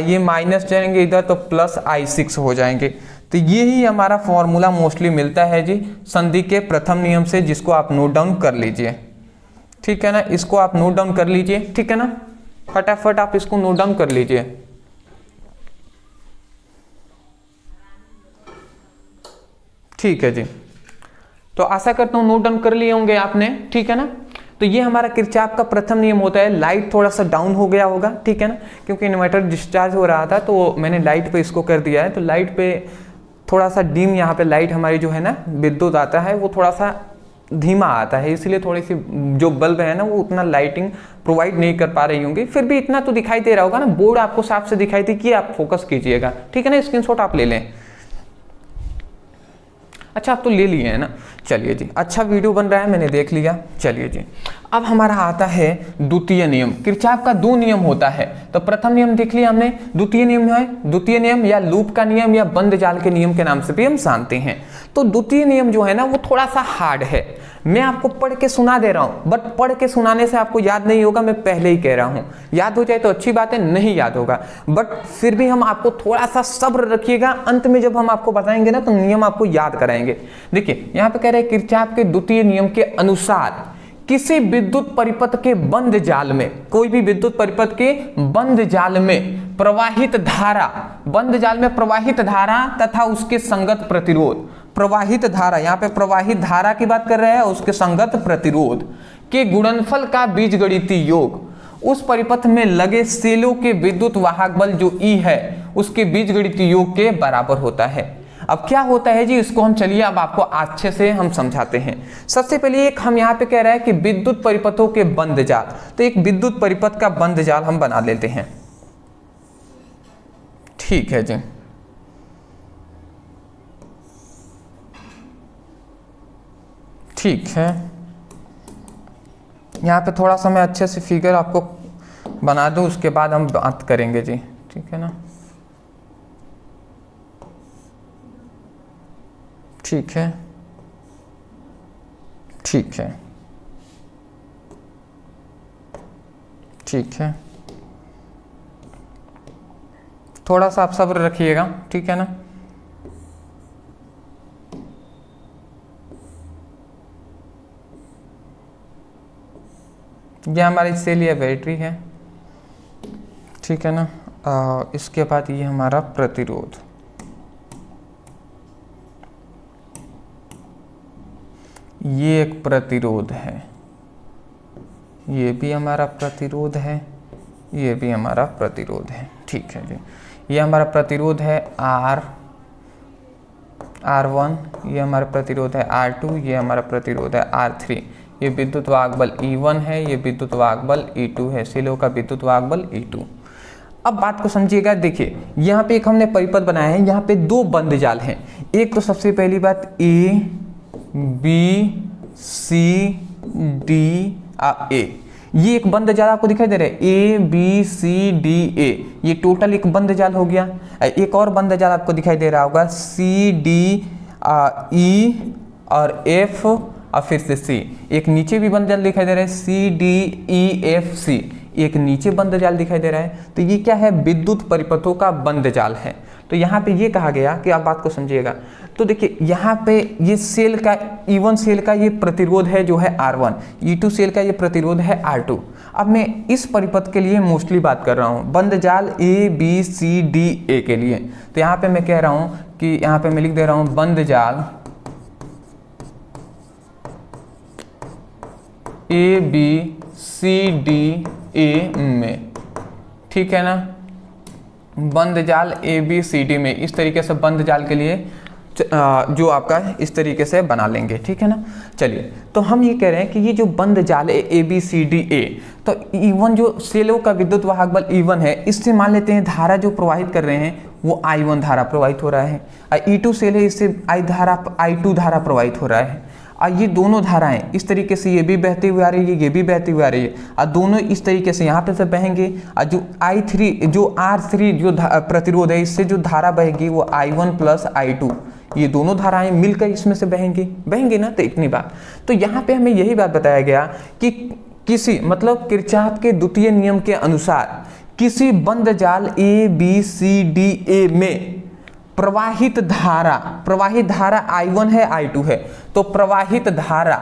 ये माइनस जाएंगे इधर तो प्लस I6 हो जाएंगे। तो यही हमारा फॉर्मूला मोस्टली मिलता है जी संधि के प्रथम नियम से, जिसको आप नोट डाउन कर लीजिए, ठीक है ना। इसको आप नोट डाउन कर लीजिए, ठीक है ना, फटाफट आप इसको नोट डाउन कर लीजिए। ठीक है जी, तो आशा करता हूं नोट डाउन कर लिए होंगे आपने, ठीक है ना। तो ये हमारा किरचॉफ का प्रथम नियम होता है। लाइट थोड़ा सा डाउन हो गया होगा, ठीक है ना, क्योंकि इन्वर्टर डिस्चार्ज हो रहा था तो मैंने लाइट पे इसको कर दिया है। तो लाइट पे थोड़ा सा डिम, यहाँ पे लाइट हमारी जो है ना विद्युत आता है वो थोड़ा सा धीमा आता है, इसलिए थोड़ी सी जो बल्ब है ना वो उतना लाइटिंग प्रोवाइड नहीं कर पा रही होंगी। फिर भी इतना तो दिखाई दे रहा होगा ना, बोर्ड आपको साफ से दिखाई दी कि आप फोकस कीजिएगा, ठीक है ना। स्क्रीनशॉट आप ले लें। अच्छा, आप तो ले लिए हैं ना, चलिए जी, अच्छा वीडियो बन रहा है, मैंने देख लिया। चलिए जी, अब हमारा आता है द्वितीय नियम। किरचॉफ का दो नियम होता है, तो प्रथम नियम देख लिया हमने, द्वितीय नियम है, द्वितीय नियम या लूप का नियम या बंद जाल के नियम के नाम से भी हम जानते हैं। तो द्वितीय नियम जो है ना वो थोड़ा सा हार्ड है, मैं आपको पढ़ के सुना दे रहा हूं, बट पढ़ के सुनाने से आपको याद नहीं होगा, मैं पहले ही कह रहा हूं। याद हो जाए तो अच्छी बात है, नहीं याद होगा बट फिर भी हम आपको थोड़ा सा सब्र रखिएगा, अंत में जब हम आपको बताएंगे ना तो नियम आपको याद कराएंगे। देखिए यहां पे कह रहे हैं किरचॉफ के द्वितीय नियम के अनुसार किसी विद्युत परिपथ के बंद जाल में, कोई भी विद्युत परिपथ के बंद जाल में प्रवाहित धारा, बंद जाल में प्रवाहित धारा तथा उसके संगत प्रतिरोध, प्रवाहित धारा, यहाँ पे प्रवाहित धारा की बात कर रहे हैं, उसके संगत प्रतिरोध के गुणनफल का बीजगणितीय योग उस परिपथ में लगे सेलों के विद्युत वाहक बल जो E है उसके बीजगणितीय योग के बराबर होता है। अब क्या होता है जी, इसको हम चलिए अब आपको अच्छे से हम समझाते हैं। सबसे पहले एक हम यहाँ पे कह रहे हैं कि विद्युत परिपथों के बंद जाल, तो एक विद्युत परिपथ का बंद जाल हम बना लेते हैं, ठीक है जी। ठीक है, यहाँ पे थोड़ा सा मैं अच्छे से फिगर आपको बना दूं, उसके बाद हम बात करेंगे जी, ठीक है ना। ठीक है, ठीक है, ठीक है, थोड़ा सा आप सब्र रखिएगा, ठीक है ना। ये हमारी सेल या बैटरी है, ठीक है ना। इसके बाद ये हमारा प्रतिरोध, ये एक प्रतिरोध है, ये भी हमारा प्रतिरोध है, ये भी हमारा प्रतिरोध है, ठीक है जी। ये हमारा प्रतिरोध है R1, ये हमारा प्रतिरोध है R2, ये हमारा प्रतिरोध है R3। ये विद्युत वाहक बल E1 है, ये विद्युत वाहक बल E2 है, सेलों का विद्युत वाहक बल E2। अब बात को समझिएगा, देखिए यहाँ पे एक हमने परिपथ बनाया है, यहाँ पे दो बंद जाल हैं। एक तो सबसे पहली बात A B C D A, ये एक बंद जाल आपको दिखाई दे रहा है, A B C D A, ये टोटल एक बंद जाल हो गया। एक और बंद जाल आपको दिखाई दे रहा होगा C D E और F और फिर से C। एक नीचे भी बंद जाल दिखाई दे रहा है C D E F C, एक नीचे बंद जाल दिखाई दे रहा है। तो ये क्या है, विद्युत परिपथों का बंद जाल है। तो यहाँ पे ये कहा गया कि आप बात को समझिएगा, तो देखिए यहाँ पे ये सेल का E1 सेल का ये प्रतिरोध है जो है R1, E2 सेल का ये प्रतिरोध है R2। अब मैं इस परिपथ के लिए मोस्टली बात कर रहा हूँ, बंद जाल A B C D A के लिए। तो यहाँ पे मैं कह रहा हूँ कि यहाँ पे मैं लिख दे रहा हूँ बंद जाल A B C D A में, ठीक है ना। बंद जाल A B C D में, इस तरीके से बंद जाल के लिए जो आपका इस तरीके से बना लेंगे, ठीक है ना। चलिए, तो हम ये कह रहे हैं कि ये जो बंद जाल है A B C D A, तो E1 जो सेलों का विद्युत वाहक बल E1 है, इससे मान लेते हैं धारा जो प्रवाहित कर रहे हैं वो I1 धारा प्रवाहित हो रहा है। E2 सेल है, इससे I2 धारा प्रवाहित हो रहा है। ये दोनों धाराएं इस तरीके से ये भी बहती हुई आ रही है, ये भी बहती हुई आ रही है, और दोनों इस तरीके से यहाँ पे से बहेंगे। और जो R3 जो प्रतिरोध है, इससे जो धारा बहेगी वो I1 प्लस I2, ये दोनों धाराएं मिलकर इसमें से बहेंगी ना, तो इतनी बात। तो यहाँ पे हमें यही बात बताया गया कि किसी मतलब किरचॉफ के द्वितीय नियम के अनुसार किसी बंद जाल ABCDA में प्रवाहित धारा I1 है I2 है, तो प्रवाहित धारा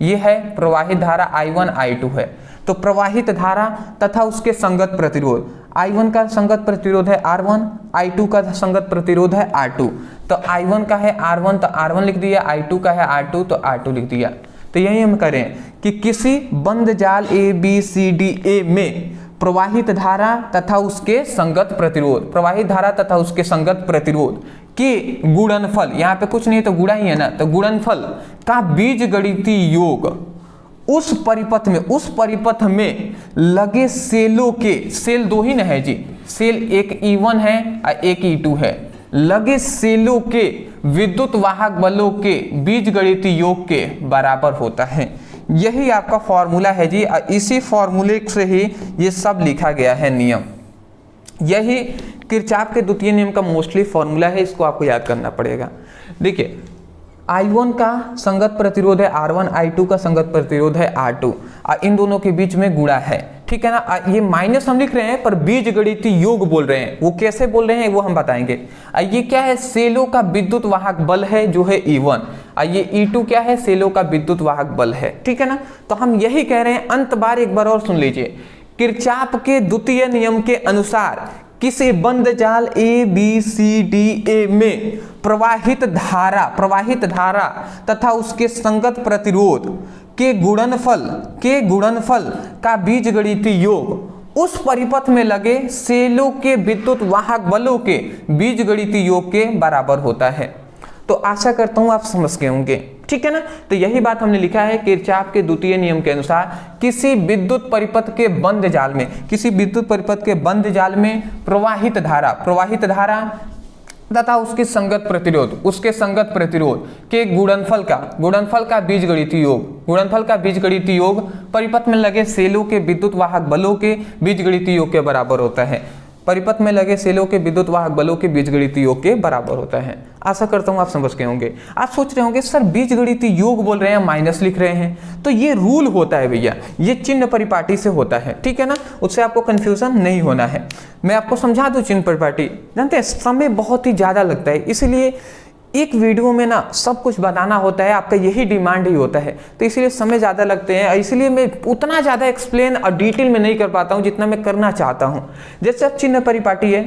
ये है, प्रवाहित धारा I1 I2 है, तो प्रवाहित धारा तथा उसके संगत प्रतिरोध, I1 का संगत प्रतिरोध है R1, I2 का संगत प्रतिरोध है R2, तो I1 का है R1 तो R1 लिख दिया, I2 का है R2 तो R2 लिख दिया। तो यही हम करें कि किसी बंद जाल ABCDA में प्रवाहित धारा तथा उसके संगत प्रतिरोध, प्रवाहित धारा तथा उसके संगत प्रतिरोध के गुणनफल, यहाँ पे कुछ नहीं तो गुणा ही है ना, तो गुणनफल का बीजगणितीय योग उस परिपथ में लगे सेलों के, सेल दो ही ना है जी, सेल एक E1 है और एक E2 है, लगे सेलों के विद्युत वाहक बलों के बीजगणितीय योग के बराबर होता है। यही आपका फॉर्मूला है जी, इसी फॉर्मूले से ही ये सब लिखा गया है नियम। यही किरचॉफ के द्वितीय नियम का मोस्टली फॉर्मूला है, इसको आपको याद करना पड़ेगा। देखिए I1 का संगत प्रतिरोध है R1, I2 का संगत प्रतिरोध है R2, इन दोनों के बीच में गुणा है, ठीक है ना। ये माइनस हम लिख रहे हैं पर बीजगणितीय योग बोल रहे हैं, वो कैसे बोल रहे हैं वो हम बताएंगे। ये क्या है, सेलों का विद्युत वाहक बल है जो है E1, ये E2 क्या है, सेलों का विद्युत वाहक बल है, ठीक है ना। तो हम यही कह रहे हैं, अंत बार एक बार और सुन लीजिए, किरचॉफ के द्वितीय नियम के अनुसार किसी बंद जाल ABCDA में प्रवाहित धारा तथा उसके संगत प्रतिरोध के गुणनफल का बीजगणितीय योग उस परिपथ में लगे सेलों के विद्युत वाहक बलों के बीजगणितीय योग के बराबर होता है। तो आशा करता हूं आप समझ गए होंगे, ठीक है ना। तो यही बात हमने लिखा है, किरचॉफ के द्वितीय नियम के अनुसार किसी विद्युत परिपथ के बंद जाल में प्रवाहित धारा तथा उसके संगत प्रतिरोध के गुणनफल का बीजगणितीय योग परिपथ में लगे सेलों के विद्युत वाहक बलों के बीजगणितीय योग के बराबर होता है। परिपथ में लगे सेलों के विद्युत वाहक बलों के बीजगणितीय योग के बराबर होता है। आशा करता हूं आप समझ गए होंगे। आप सोच रहे होंगे सर बीजगणितीय योग बोल रहे हैं, माइनस लिख रहे हैं, तो ये रूल होता है भैया, ये चिन्ह परिपाटी से होता है, ठीक है ना, उससे आपको कंफ्यूजन नहीं होना है। मैं आपको समझा दूं चिन्ह परिपाटी, जानते हैं समय बहुत ही ज्यादा लगता है, इसलिए एक वीडियो में ना सब कुछ बताना होता है, आपका यही डिमांड ही होता है, तो इसलिए समय ज़्यादा लगते हैं, इसलिए मैं उतना ज़्यादा एक्सप्लेन और डिटेल में नहीं कर पाता हूँ जितना मैं करना चाहता हूँ। जैसे अब चिन्ह परिपाटी है,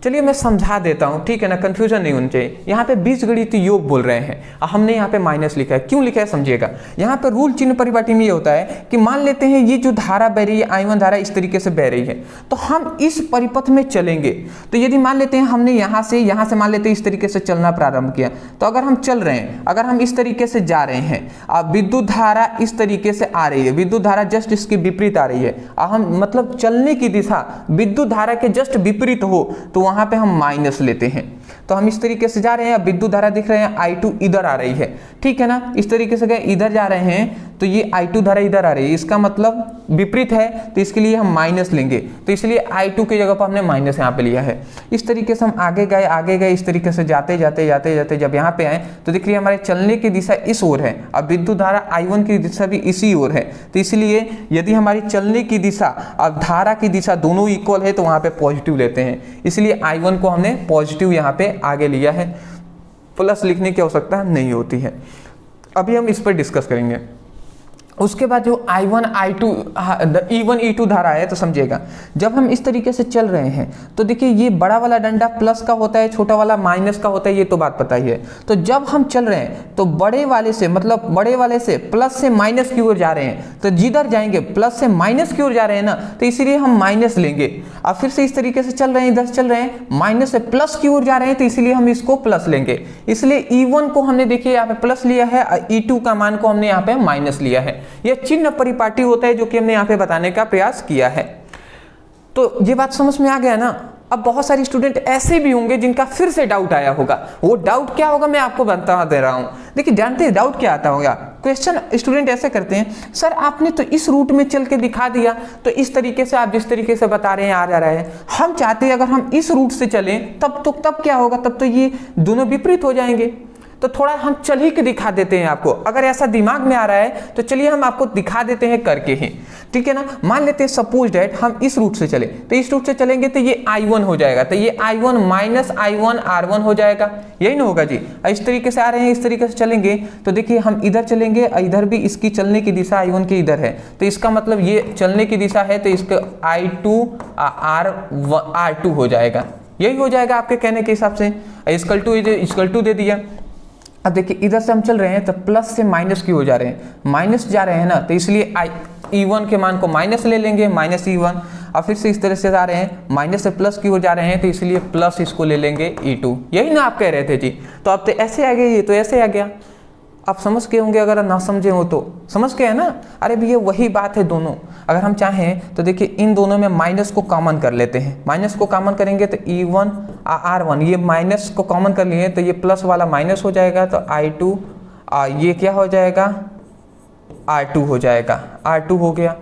चलिए मैं समझा देता हूँ, ठीक है ना, कंफ्यूजन नहीं होनी चाहिए। यहाँ पे बीजगणितीय योग बोल रहे हैं, हमने यहाँ पे माइनस लिखा है, क्यों लिखा है समझिएगा। यहाँ पे रूल चिन्ह परिपाटी में ये होता है कि मान लेते हैं ये जो धारा बह रही है, I1 धारा इस तरीके से बह रही है, तो हम इस परिपथ में चलेंगे। तो यदि मान लेते हैं हमने यहाँ से मान लेते हैं इस तरीके से चलना प्रारंभ किया, तो अगर हम चल रहे हैं, अगर हम इस तरीके से जा रहे हैं, अब विद्युत धारा इस तरीके से आ रही है, विद्युत धारा जस्ट इसके विपरीत आ रही है, हम मतलब चलने की दिशा विद्युत धारा के जस्ट विपरीत हो तो वहां पे हम माइनस लेते हैं। तो हम इस तरीके से जा रहे हैं, अब विद्युत धारा दिख रहे हैं I2 इधर आ रही है, ठीक है ना, इस तरीके से गए इधर जा रहे हैं, तो ये I2 धारा इधर आ रही है, इसका मतलब विपरीत है, तो इसके लिए हम माइनस लेंगे, तो इसलिए I2 की जगह पर हमने माइनस यहाँ पे लिया है। इस तरीके से हम आगे गए, इस तरीके से जाते जाते जब यहाँ पे आए तो दिख रही है हमारे चलने की दिशा इस ओर है, अब विद्युत धारा I1 की दिशा भी इसी ओर है, तो इसलिए यदि हमारी चलने की दिशा अब धारा की दिशा दोनों इक्वल है तो वहाँ पे पॉजिटिव लेते हैं, इसलिए I1 को हमने पॉजिटिव यहाँ पे आगे लिया है, प्लस लिखने की आवश्यकता नहीं होती है। अभी हम इस पर डिस्कस करेंगे। उसके बाद जो I1 I2 E1 E2 धारा है, तो समझिएगा जब हम इस तरीके से चल रहे हैं तो देखिए ये बड़ा वाला डंडा प्लस का होता है, छोटा वाला माइनस का होता है, ये तो बात पता ही है। तो जब हम चल रहे हैं तो बड़े वाले से प्लस से माइनस की ओर जा रहे हैं, तो जिधर जाएंगे प्लस से माइनस की ओर जा रहे हैं ना, तो इसीलिए हम माइनस लेंगे। अब फिर से इस तरीके से चल रहे हैं, इधर चल रहे हैं, माइनस से प्लस की ओर जा रहे हैं, तो इसलिए हम इसको प्लस लेंगे। इसलिए E1 को हमने देखिए यहाँ पे प्लस लिया है, E2 का मान को हमने यहाँ पे माइनस लिया है। यह चिन्ह परिपाटी होता है जो कि हमने यहाँ पे बताने का प्रयास किया है। तो ये बात समझ में आ गया ना। अब बहुत सारे स्टूडेंट ऐसे भी होंगे जिनका फिर से डाउट आया होगा। वो डाउट क्या होगा मैं आपको बता दे रहा हूँ। देखिए जानते हैं डाउट क्या आता होगा। क्वेश्चन स्टूडेंट ऐसे करते हैं, सर आपने तो इस रूट में चल के दिखा दिया, तो इस तरीके से आप जिस तरीके से बता रहे हैं आ जा रहा है, हम चाहते हैं अगर हम इस रूट से चलें तब क्या होगा, तब तो ये दोनों विपरीत हो जाएंगे। तो थोड़ा हम चल ही के दिखा देते हैं आपको। अगर ऐसा दिमाग में आ रहा है तो चलिए हम आपको दिखा देते हैं करके ही, ठीक है ना। मान लेते हैं सपोज डैट हम इस रूट से चले, तो इस रूट से चलेंगे तो ये I1 हो जाएगा, तो ये I1 माइनस I1 R1 हो जाएगा, यही ना होगा जी। इस तरीके से आ रहे हैं, इस तरीके से चलेंगे तो देखिए हम इधर चलेंगे, इधर भी इसकी चलने की दिशा I1 के इधर है, तो इसका मतलब ये चलने की दिशा है, तो इसका I2 R2 हो जाएगा, यही हो जाएगा आपके कहने के हिसाब से। इक्वल टू दे दिया। अब देखिए इधर से हम चल रहे हैं तो प्लस से माइनस क्यों हो जा रहे हैं, माइनस जा रहे हैं ना, तो इसलिए E1 के मान को माइनस ले लेंगे, माइनस E1। और फिर से इस तरह से जा रहे हैं, माइनस से प्लस की ओर जा रहे हैं, तो इसलिए प्लस इसको ले लेंगे E2। यही ना आप कह रहे थे जी। तो अब तो ऐसे आ गया, ये तो ऐसे आ गया। आप समझ के होंगे, अगर ना समझे हो तो समझ के है ना। अरे भैया वही बात है दोनों। अगर हम चाहें तो देखिए इन दोनों में माइनस को कॉमन कर लेते हैं। माइनस को कॉमन करेंगे तो E1 R1, ये माइनस को कॉमन कर लिए तो ये प्लस वाला माइनस हो जाएगा, तो I2 ये क्या हो जाएगा, R2 हो जाएगा, R2 हो गया।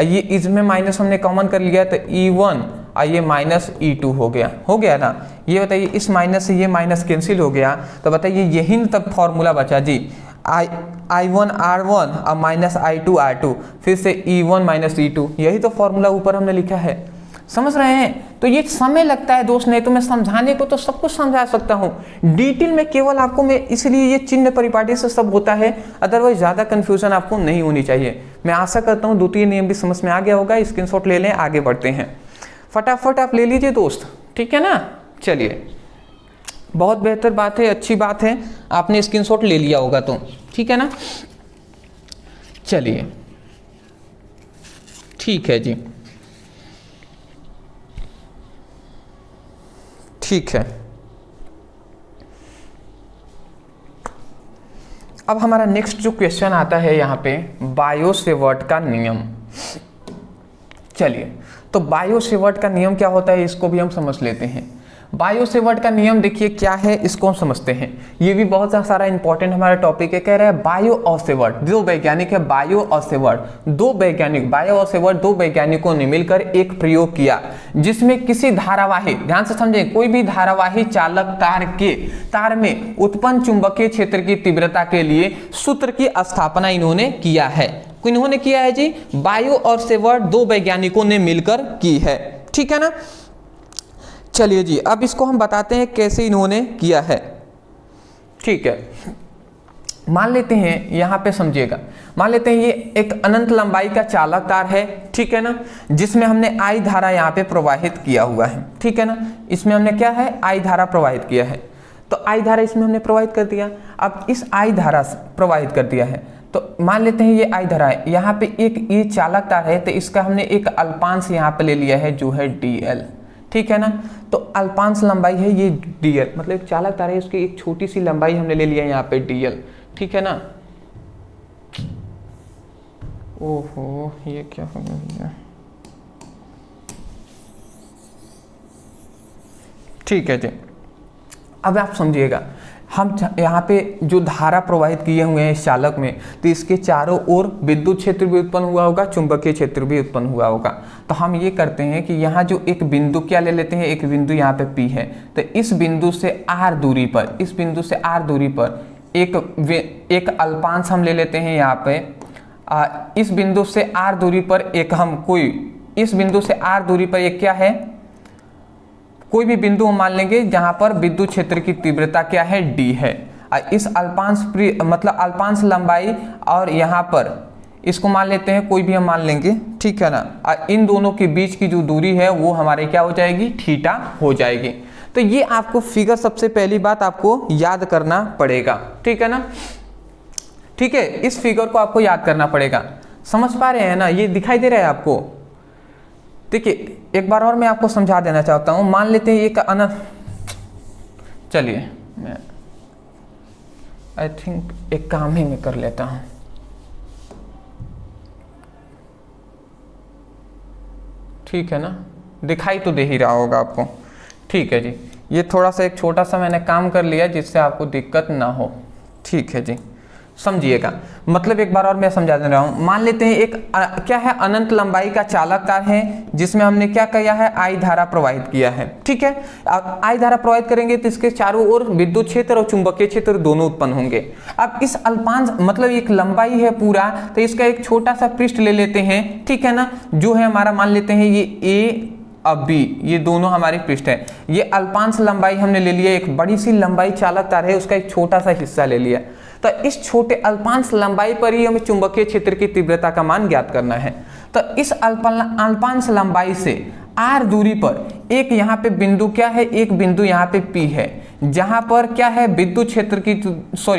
ये इसमें माइनस हमने कॉमन कर लिया तो E1 ये माइनस E2 हो गया ना। ये बताइए इस माइनस से ये माइनस कैंसिल हो गया, तो बताइए यही न तब फॉर्मूला बचा जी, I1 R1 और माइनस I2 R2, फिर से E1 माइनस E2, यही तो फॉर्मूला ऊपर हमने लिखा है। समझ रहे हैं। तो ये समय लगता है दोस्त, नहीं तो मैं समझाने को तो सब कुछ समझा सकता हूँ, डिटेल में केवल आपको मैं, इसलिए ये चिन्ह परिपाटी से सब होता है, अदरवाइज ज़्यादा कन्फ्यूजन आपको नहीं होनी चाहिए। मैं आशा करता हूँ द्वितीय नियम भी समझ में आ गया होगा। स्क्रीनशॉट ले लें, आगे बढ़ते हैं। फटाफट आप ले लीजिए दोस्त, ठीक है ना। चलिए बहुत बेहतर बात है, अच्छी बात है, आपने स्क्रीनशॉट ले लिया होगा तो ठीक है ना। चलिए ठीक है जी, ठीक है। अब हमारा नेक्स्ट जो क्वेश्चन आता है यहाँ पे, बायो-सेवर्ट का नियम। चलिए तो बायो-सेवर्ट का नियम क्या होता है इसको भी हम समझ लेते हैं। बायो-सेवर्ट का नियम देखिए क्या है, इसको हम समझते हैं। ये भी बहुत सारा इंपॉर्टेंट हमारा टॉपिक है। कह रहा है बायो और सेवर्ट, दो वैज्ञानिक है, बायो और सेवर्ट, बायो और सेवर्ट दो वैज्ञानिकों ने मिलकर एक प्रयोग किया जिसमें किसी धारावाही, ध्यान से समझे, कोई भी धारावाही चालक तार में उत्पन्न चुंबकीय क्षेत्र की तीव्रता के लिए सूत्र की स्थापना इन्होंने किया है। इन्होंने किया है जी, बायो और सेवर्ट दो वैज्ञानिकों ने मिलकर की है, ठीक है ना। चलिए जी अब इसको हम बताते हैं कैसे इन्होंने किया है, ठीक है। मान लेते हैं यहाँ पे समझिएगा, मान लेते हैं ये एक अनंत लंबाई का चालक तार है, ठीक है ना, जिसमें हमने आई धारा यहाँ पे प्रवाहित किया हुआ है, ठीक है ना। इसमें हमने क्या है, आई धारा प्रवाहित किया है, तो आई धारा इसमें हमने प्रवाहित कर दिया। अब इस आई धारा प्रवाहित कर दिया है, तो मान लेते हैं ये आई धारा है, यहाँ पे एक ये चालक तार है, तो इसका हमने एक अल्पांश यहाँ पे ले लिया है जो है DL, ठीक है ना। तो अल्पांश लंबाई है ये DL, मतलब एक चालक तार है, उसकी एक छोटी सी लंबाई हमने ले लिया है यहाँ पे DL, ठीक है ना। ओहो ये क्या हो गया, ठीक है जी। अब आप समझिएगा, हम यहाँ पे जो धारा प्रवाहित किए हुए हैं इस चालक में, तो इसके चारों ओर विद्युत क्षेत्र भी उत्पन्न हुआ होगा, चुंबकीय क्षेत्र भी उत्पन्न हुआ होगा। तो हम ये करते हैं कि यहाँ जो एक बिंदु क्या ले लेते हैं, एक बिंदु यहाँ पे P है, तो इस बिंदु से R दूरी पर, इस बिंदु से R दूरी पर एक अल्पांश हम ले लेते हैं यहाँ पे। इस बिंदु से R दूरी पर एक हम इस बिंदु से R दूरी पर एक क्या है, कोई भी बिंदु हम मान लेंगे जहां पर विद्युत क्षेत्र की तीव्रता क्या है, D है। इस अल्पांश मतलब अल्पांश लंबाई और यहाँ पर इसको मान लेते हैं, कोई भी हम मान लेंगे, ठीक है ना। इन दोनों के बीच की जो दूरी है वो हमारे क्या हो जाएगी, थीटा हो जाएगी। तो ये आपको फिगर सबसे पहली बात आपको याद करना पड़ेगा, ठीक है ना। ठीक है, इस फिगर को आपको याद करना पड़ेगा। समझ पा रहे हैं ना, ये दिखाई दे रहा है आपको। देखिए एक बार और मैं आपको समझा देना चाहता हूं। मान लेते हैं एक चलिए मैं आई थिंक एक काम ही मैं कर लेता हूं। ठीक है ना, दिखाई तो दे ही रहा होगा आपको। ठीक है जी, ये थोड़ा सा एक छोटा सा मैंने काम कर लिया जिससे आपको दिक्कत ना हो। ठीक है जी, समझिएगा। मतलब एक बार और मैं समझा दे रहा हूं। मान लेते हैं एक क्या है, अनंत लंबाई का चालक तार है जिसमें हमने क्या किया है, आई धारा प्रवाहित किया है। ठीक है, आई धारा प्रवाहित करेंगे तो इसके चारों ओर विद्युत क्षेत्र और चुंबकीय क्षेत्र दोनों उत्पन्न होंगे। अब इस अल्पांश मतलब एक लंबाई है पूरा, तो इसका एक छोटा सा पृष्ठ ले लेते हैं, ठीक है ना, जो है हमारा मान लेते हैं ये ए अब बी, ये दोनों हमारे पृष्ठ है। ये अल्पांश लंबाई हमने ले लिया, एक बड़ी सी लंबाई चालक तार है उसका एक छोटा सा हिस्सा ले लिया। तो इस छोटे अल्पांश लंबाई पर ही हमें चुंबकीय क्षेत्र की तीव्रता का मान ज्ञात करना है। तो इस अल्पांश लंबाई से r दूरी पर एक यहाँ पे बिंदु क्या है, एक बिंदु यहाँ पे P है, जहां पर क्या है, विद्युत क्षेत्र की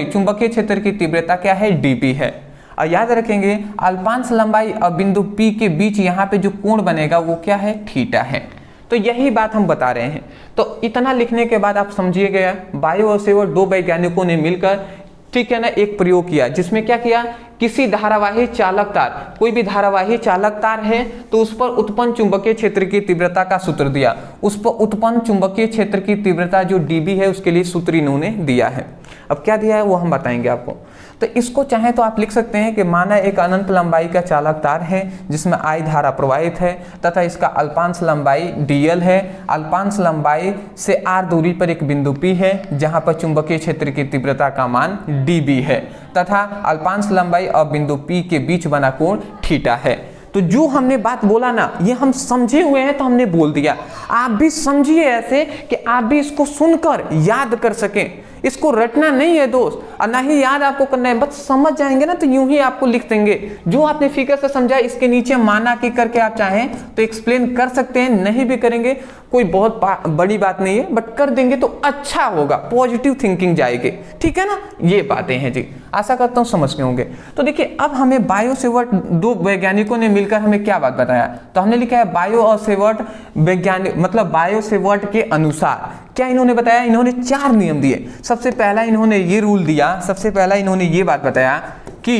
चुंबकीय क्षेत्र की तीव्रता क्या है, dP है। और याद रखेंगे अल्पांश लंबाई और बिंदु P के बीच यहाँ पे जो कोण बनेगा वो क्या है, थीटा है। तो यही बात हम बता रहे हैं। तो इतना लिखने के बाद आप समझिए गया, बायो और सेवर्ट दो वैज्ञानिकों ने मिलकर, ठीक है ना, एक प्रयोग किया जिसमें क्या किया, किसी धारावाही चालक तार, कोई भी धारावाही चालक तार है तो उस पर उत्पन्न चुंबकीय क्षेत्र की तीव्रता का सूत्र दिया। उस पर उत्पन्न चुंबकीय क्षेत्र की तीव्रता जो dB है उसके लिए सूत्र इन्होंने दिया है। अब क्या दिया है वो हम बताएंगे आपको। तो इसको चाहे तो आप लिख सकते हैं कि माना एक अनंत लंबाई का चालक तार है जिसमें I धारा प्रवाहित है तथा इसका अल्पांश लंबाई dl है। अल्पांश लंबाई से r दूरी पर एक बिंदु P है जहां पर चुंबकीय क्षेत्र की तीव्रता का मान dB है तथा अल्पांश लंबाई और बिंदु P के बीच बना कोण थीटा है। तो जो हमने बात बोला ना, ये हम समझे हुए हैं तो हमने बोल दिया। आप भी समझिए ऐसे कि आप भी इसको सुनकर याद कर सकें। इसको रटना नहीं है दोस्त, और ना ही याद आपको करना है, बस समझ जाएंगे ना तो यूं ही आपको लिख देंगे। जो आपने फिगर से समझा इसके नीचे माना कि करके आप चाहें तो एक्सप्लेन कर सकते हैं, नहीं भी करेंगे कोई बहुत बड़ी बात नहीं है, बट कर देंगे तो अच्छा होगा, पॉजिटिव थिंकिंग जाएगी। ठीक है ना, ये बातें हैं जी, आशा करता हूँ समझ गए होंगे। तो देखिए अब हमें बायो सेवर्ट दो वैज्ञानिकों ने मिलकर हमें क्या बात बताया, तो हमने लिखा है बायो और सेवर्ट वैज्ञानिक मतलब बायो सेवर्ट के अनुसार क्या इन्होंने बताया, इन्होंने 4 नियम दिए। सबसे पहला इन्होंने ये रूल दिया, सबसे पहला इन्होंने ये बात बताया कि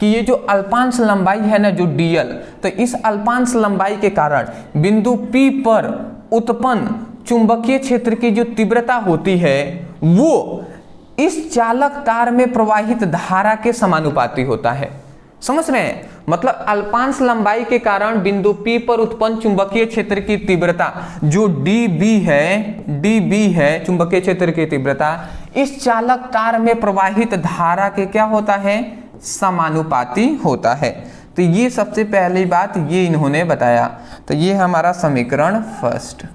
ये जो अल्पांश लंबाई है ना जो dl, तो इस अल्पांश लंबाई के कारण बिंदु P पर उत्पन्न चुंबकीय क्षेत्र की जो तीव्रता होती है वो इस चालक तार में प्रवाहित धारा के समानुपाती होता है। समझ रहे हैं, मतलब अल्पांश लंबाई के कारण बिंदु P पर उत्पन्न चुंबकीय क्षेत्र की तीव्रता जो dB है चुंबकीय क्षेत्र की तीव्रता इस चालक तार में प्रवाहित धारा के क्या होता है, समानुपाती होता है। तो ये सबसे पहली बात ये इन्होंने बताया। तो ये हमारा समीकरण फर्स्ट,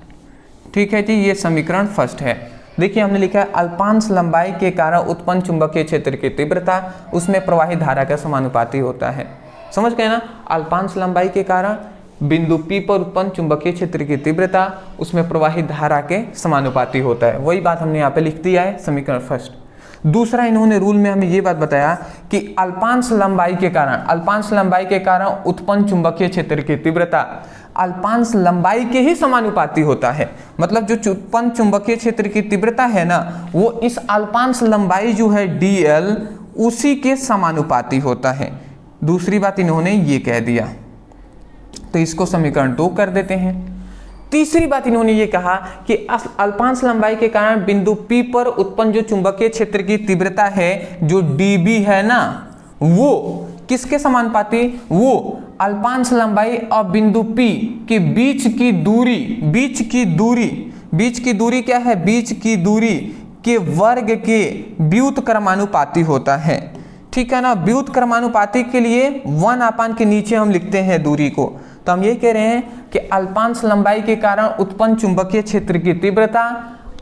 ठीक है जी, ये समीकरण फर्स्ट है। देखिए हमने लिखा है अल्पांश लंबाई के कारण उत्पन्न चुंबकीय क्षेत्र की तीव्रता उसमें प्रवाहित धारा का समानुपाती होता है। समझ गए ना, अल्पांश लंबाई के कारण बिंदु P पर उत्पन्न चुंबकीय क्षेत्र की तीव्रता उसमें प्रवाहित धारा के समानुपाती होता है। वही बात हमने यहाँ पे लिख दिया है, समीकरण फर्स्ट। दूसरा इन्होंने रूल में हमें ये बात बताया कि अल्पांश लंबाई के कारण उत्पन्न चुंबकीय क्षेत्र की तीव्रता अल्पांश लंबाई के ही समानुपाती होता है। मतलब जो उत्पन्न चुंबकीय क्षेत्र की तीव्रता है ना वो इस अल्पांश लंबाई जो है dl उसी के समानुपाती होता है। दूसरी बात इन्होंने ये कह दिया, तो इसको समीकरण 2 कर देते हैं। तीसरी बात इन्होंने ये कहा कि अल्पांश लंबाई के कारण बिंदु P पर उत्पन्न जो चुंबकीय क्षेत्र की तीव्रता है जो dB है ना वो किसके समानुपाती, वो अल्पांश लंबाई और बिंदु P के बीच की दूरी क्या है, बीच की दूरी के वर्ग के व्युत्क्रमानुपाती होता है। ठीक है ना, व्युत्क्रमानुपाती के लिए 1 के नीचे हम लिखते हैं दूरी को। तो हम ये कह रहे हैं कि अल्पांश लंबाई के कारण उत्पन्न चुंबकीय क्षेत्र की तीव्रता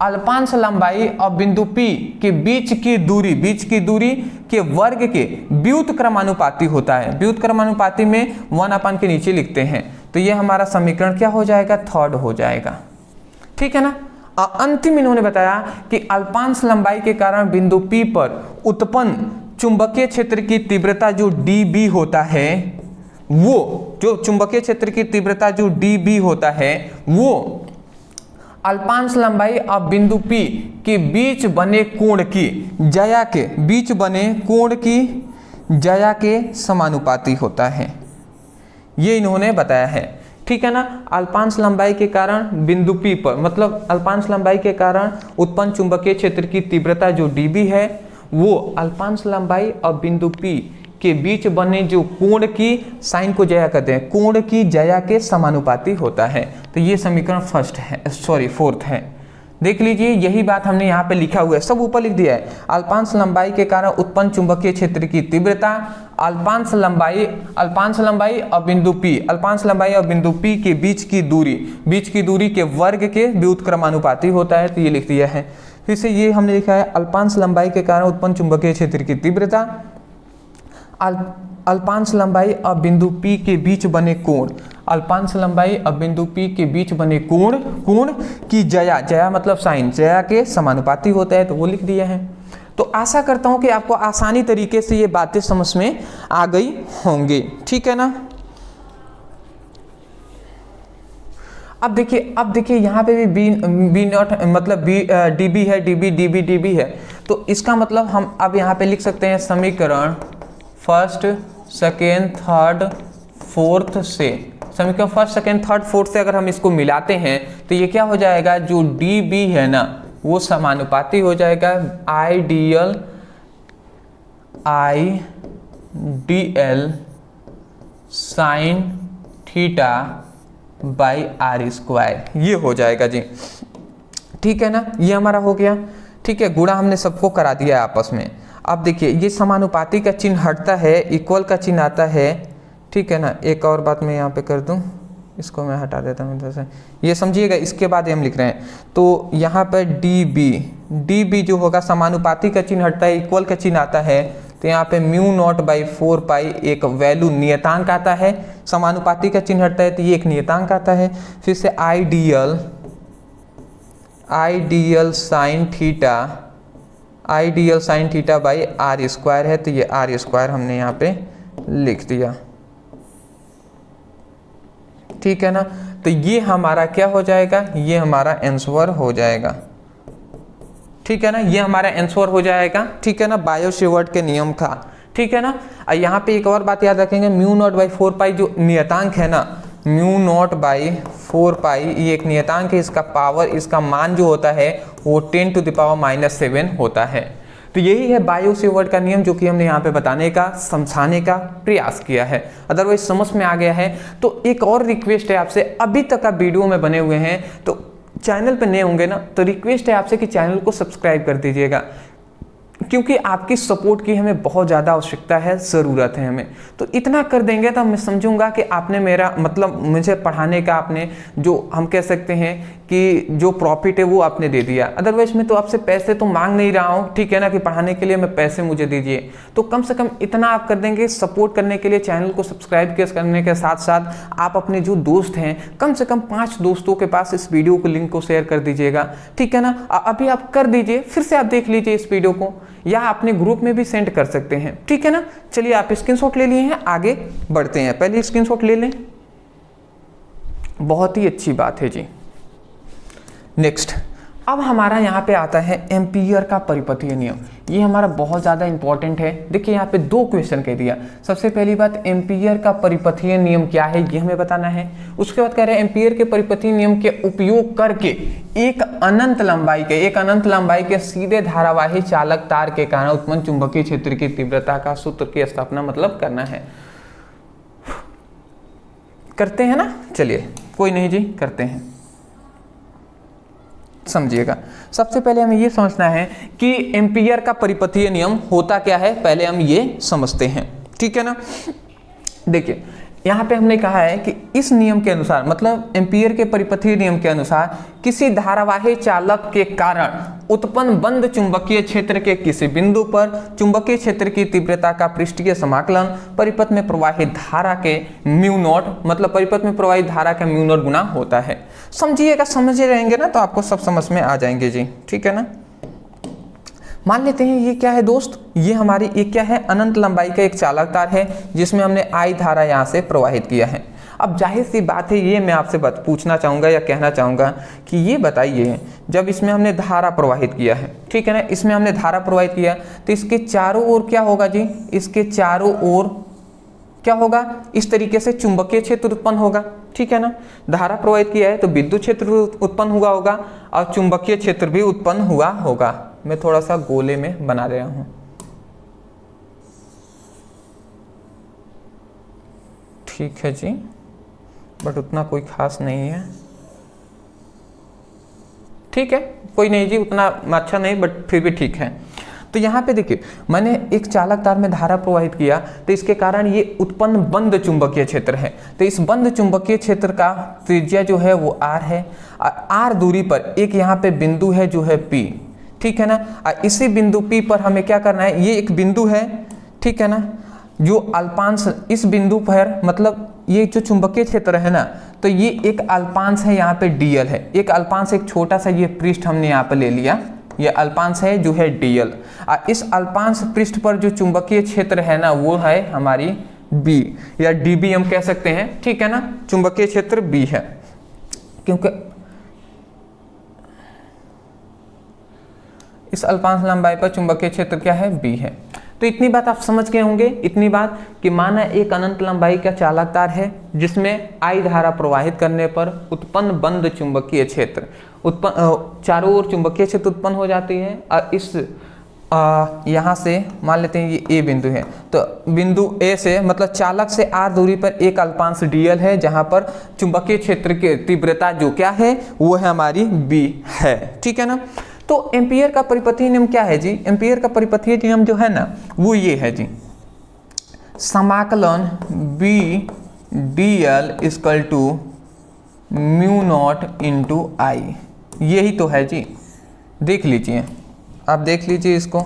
अल्पांश लंबाई और बिंदु P के बीच की दूरी के वर्ग के व्युत्क्रमानुपाती होता है। व्युत्क्रमानुपाती में 1 के नीचे लिखते हैं। तो ये हमारा समीकरण क्या हो जाएगा, थर्ड हो जाएगा। ठीक है ना। अंतिम इन्होंने बताया कि अल्पांश लंबाई के कारण बिंदु P पर उत्पन्न चुंबकीय क्षेत्र की तीव्रता जो dB होता है वो जो चुंबकीय क्षेत्र की तीव्रता जो dB होता है वो अल्पांश लंबाई और बिंदु P के बीच बने कोण की ज्या के समानुपाती होता है। ये इन्होंने बताया है। ठीक है ना। अल्पांश लंबाई के कारण बिंदु P पर, मतलब अल्पांश लंबाई के कारण उत्पन्न चुंबकीय क्षेत्र की तीव्रता जो dB है वो अल्पांश लंबाई और बिंदु P के बीच बने जो कोण की साइन को ज्या कहते हैं, कोण की ज्या के समानुपाती होता है। तो ये समीकरण फोर्थ है। देख लीजिए, यही बात हमने यहाँ पे लिखा हुआ है, सब ऊपर लिख दिया है। अल्पांश लंबाई के कारण उत्पन्न चुंबकीय क्षेत्र की तीव्रता अल्पांश लंबाई और बिंदु P, अल्पांश लंबाई और बिंदु P के बीच की दूरी के वर्ग के व्युत्क्रमानुपाती होता है। तो ये लिख दिया है। फिर से ये हमने लिखा है, अल्पांश लंबाई के कारण उत्पन्न चुंबकीय क्षेत्र की तीव्रता अल्पांश लंबाई और बिंदु P के बीच बने कोण, अल्पांश लंबाई और बिंदु P के बीच बने कोण की ज्या मतलब साइन, ज्या के समानुपाती होता है। तो वो लिख दिया है। तो आशा करता हूं कि आपको आसानी तरीके से ये बातें समझ में आ गई होंगी, ठीक है ना। अब देखिए यहाँ पे भी बी नॉट मतलब dB है, dB है। तो इसका मतलब हम अब यहाँ पे लिख सकते हैं समीकरण फर्स्ट सेकेंड थर्ड फोर्थ से, समीकरण फर्स्ट सेकेंड थर्ड फोर्थ से अगर हम इसको मिलाते हैं तो ये क्या हो जाएगा, जो dB है ना वो समानुपाती हो जाएगा ideal IDL sine theta by r², ये हो जाएगा जी, ठीक है ना। ये हमारा हो गया, ठीक है। गुणा हमने सबको करा दिया है आपस में। अब देखिए ये समानुपाती का चिन्ह हटता है, इक्वल का चिन्ह आता है, ठीक है ना। एक और बात मैं यहाँ पे कर दूँ, इसको मैं हटा देता हूँ इधर से, ये समझिएगा। इसके बाद हम लिख रहे हैं तो यहाँ पर dB जो होगा समानुपाती का चिन्ह हटता है, इक्वल का चिन्ह आता है। तो यहाँ पे μ0/4π एक वैल्यू नियतांक आता है, समानुपाती का चिन्ह हटता है तो ये एक नियतांक आता है। फिर से ideal sine theta by r² है। तो ये r² हमने यहाँ पे लिख दिया, ठीक है ना। तो ये हमारा क्या हो जाएगा, ये हमारा आंसर हो जाएगा, ठीक है ना। ये हमारा आंसर हो जाएगा, ठीक है ना, बायो-सेवर्ट के नियम का, ठीक है ना। यहाँ पे एक और बात याद रखेंगे, μ0/4π जो नियतांक है ना, μ0/4π ये एक नियतांक है, इसका पावर, इसका मान जो होता है वो 10⁻⁷ होता है। तो यही है बायो-सेवर्ट का नियम जो कि हमने यहाँ पे बताने का, समझाने का प्रयास किया है। अदरवाइज समझ में आ गया है तो एक और रिक्वेस्ट है आपसे, अभी तक आप वीडियो में बने हुए हैं तो चैनल पे नए होंगे ना, तो रिक्वेस्ट है आपसे कि चैनल को सब्सक्राइब कर दीजिएगा, क्योंकि आपकी सपोर्ट की हमें बहुत ज़्यादा आवश्यकता है, ज़रूरत है हमें। तो इतना कर देंगे तो मैं समझूंगा कि आपने मेरा मतलब मुझे पढ़ाने का, आपने जो हम कह सकते हैं कि जो प्रॉफिट है वो आपने दे दिया। अदरवाइज मैं तो आपसे पैसे तो मांग नहीं रहा हूँ, ठीक है ना, कि पढ़ाने के लिए मैं पैसे मुझे दीजिए। तो कम से कम इतना आप कर देंगे सपोर्ट करने के लिए, चैनल को सब्सक्राइब करने के साथ साथ आप अपने जो दोस्त हैं कम से कम 5 दोस्तों के पास इस वीडियो को लिंक को शेयर कर दीजिएगा, ठीक है ना। अभी आप कर दीजिए, फिर से आप देख लीजिए इस वीडियो को, या अपने ग्रुप में भी सेंड कर सकते हैं, ठीक है ना। चलिए आप स्क्रीनशॉट ले लिए हैं, आगे बढ़ते हैं। पहले स्क्रीनशॉट ले लें, बहुत ही अच्छी बात है जी। नेक्स्ट, अब हमारा यहाँ पे आता है एम्पियर का परिपथीय नियम। ये हमारा बहुत ज़्यादा इंपॉर्टेंट है। देखिए यहाँ पे 2 क्वेश्चन कह दिया। सबसे पहली बात, एम्पियर का परिपथीय नियम क्या है ये हमें बताना है। उसके बाद कह रहे हैं एम्पियर के परिपथीय नियम के उपयोग करके एक अनंत लंबाई के सीधे धारावाही चालक तार के कारण उत्पन्न चुंबकीय क्षेत्र की तीव्रता का सूत्र की स्थापना मतलब करना है। करते हैं ना, चलिए कोई नहीं जी, करते हैं। समझिएगा, सबसे पहले हमें यह समझना है कि एम्पियर का परिपथीय नियम होता क्या है, पहले हम ये समझते हैं, ठीक है ना। देखिए यहाँ पे हमने कहा है कि इस नियम के अनुसार, मतलब एम्पियर के परिपथीय नियम के अनुसार, किसी धारावाही चालक के कारण उत्पन्न बंद चुंबकीय क्षेत्र के किसी बिंदु पर चुंबकीय क्षेत्र की तीव्रता का पृष्ठीय समाकलन परिपथ में प्रवाहित धारा के μ0, मतलब परिपथ में प्रवाहित धारा का μ0 गुना होता है। समझिएगा, समझे रहेंगे ना तो आपको सब समझ में आ जाएंगे जी, ठीक है ना। मान लेते हैं ये क्या है दोस्त, ये हमारी एक क्या है, अनंत लंबाई का एक चालक तार है जिसमें हमने I धारा यहाँ से प्रवाहित किया है। अब जाहिर सी बात है, ये मैं आपसे पूछना चाहूँगा या कहना चाहूँगा कि ये बताइए, जब इसमें हमने धारा प्रवाहित किया है, ठीक है ना, इसमें हमने धारा प्रवाहित किया तो इसके चारों ओर क्या होगा जी, इसके चारों ओर क्या होगा, इस तरीके से चुंबकीय क्षेत्र उत्पन्न होगा, ठीक है ना। धारा प्रवाहित किया है तो विद्युत क्षेत्र भी उत्पन्न हुआ होगा और चुंबकीय क्षेत्र भी उत्पन्न हुआ होगा। मैं थोड़ा सा गोले में बना रहा हूं, ठीक है जी, बट उतना कोई खास नहीं है, ठीक है, कोई नहीं जी, उतना अच्छा नहीं बट फिर भी ठीक है। तो यहाँ पे देखिए, मैंने एक चालक तार में धारा प्रवाहित किया तो इसके कारण ये उत्पन्न बंद चुंबकीय क्षेत्र है। तो इस बंद चुंबकीय क्षेत्र का त्रिज्या जो है वो r है। r दूरी पर एक यहाँ पे बिंदु है जो है P, ठीक है ना। इसी बिंदु P पर हमें क्या करना है, ये एक बिंदु है, ठीक है ना, जो अल्पांश इस बिंदु पर, मतलब ये जो चुंबकीय क्षेत्र है ना, तो ये एक अल्पांश है यहाँ पे dl है, एक अल्पांश, एक छोटा सा ये पृष्ठ हमने यहाँ पे ले लिया, ये अल्पांश है जो है dl। इस अल्पांश पृष्ठ पर जो चुंबकीय क्षेत्र है ना वो है हमारी b या db हम कह सकते हैं, ठीक है ना, चुंबकीय क्षेत्र b है, क्योंकि इस अल्पांश लंबाई पर चुंबकीय क्षेत्र क्या है, b है। तो इतनी बात आप समझ गए होंगे, इतनी बात कि माना एक अनंत लंबाई का चालक तार है जिसमें I धारा प्रवाहित करने पर उत्पन्न बंद चुंबकीय क्षेत्र उत्पन्न, चारों ओर चुंबकीय क्षेत्र उत्पन्न हो जाती है। और इस यहाँ से मान लेते हैं ये A बिंदु है, तो बिंदु A से मतलब चालक से R दूरी पर एक अल्पांश dl है जहाँ पर चुंबकीय क्षेत्र की तीव्रता जो क्या है वो है हमारी B है, ठीक है ना। तो एम्पियर का परिपथीय नियम क्या है जी, एम्पियर का परिपथीय नियम जो है ना वो ये है जी, समाकलन B dl equal to mu not into I, यही तो है जी। देख लीजिए, आप देख लीजिए, इसको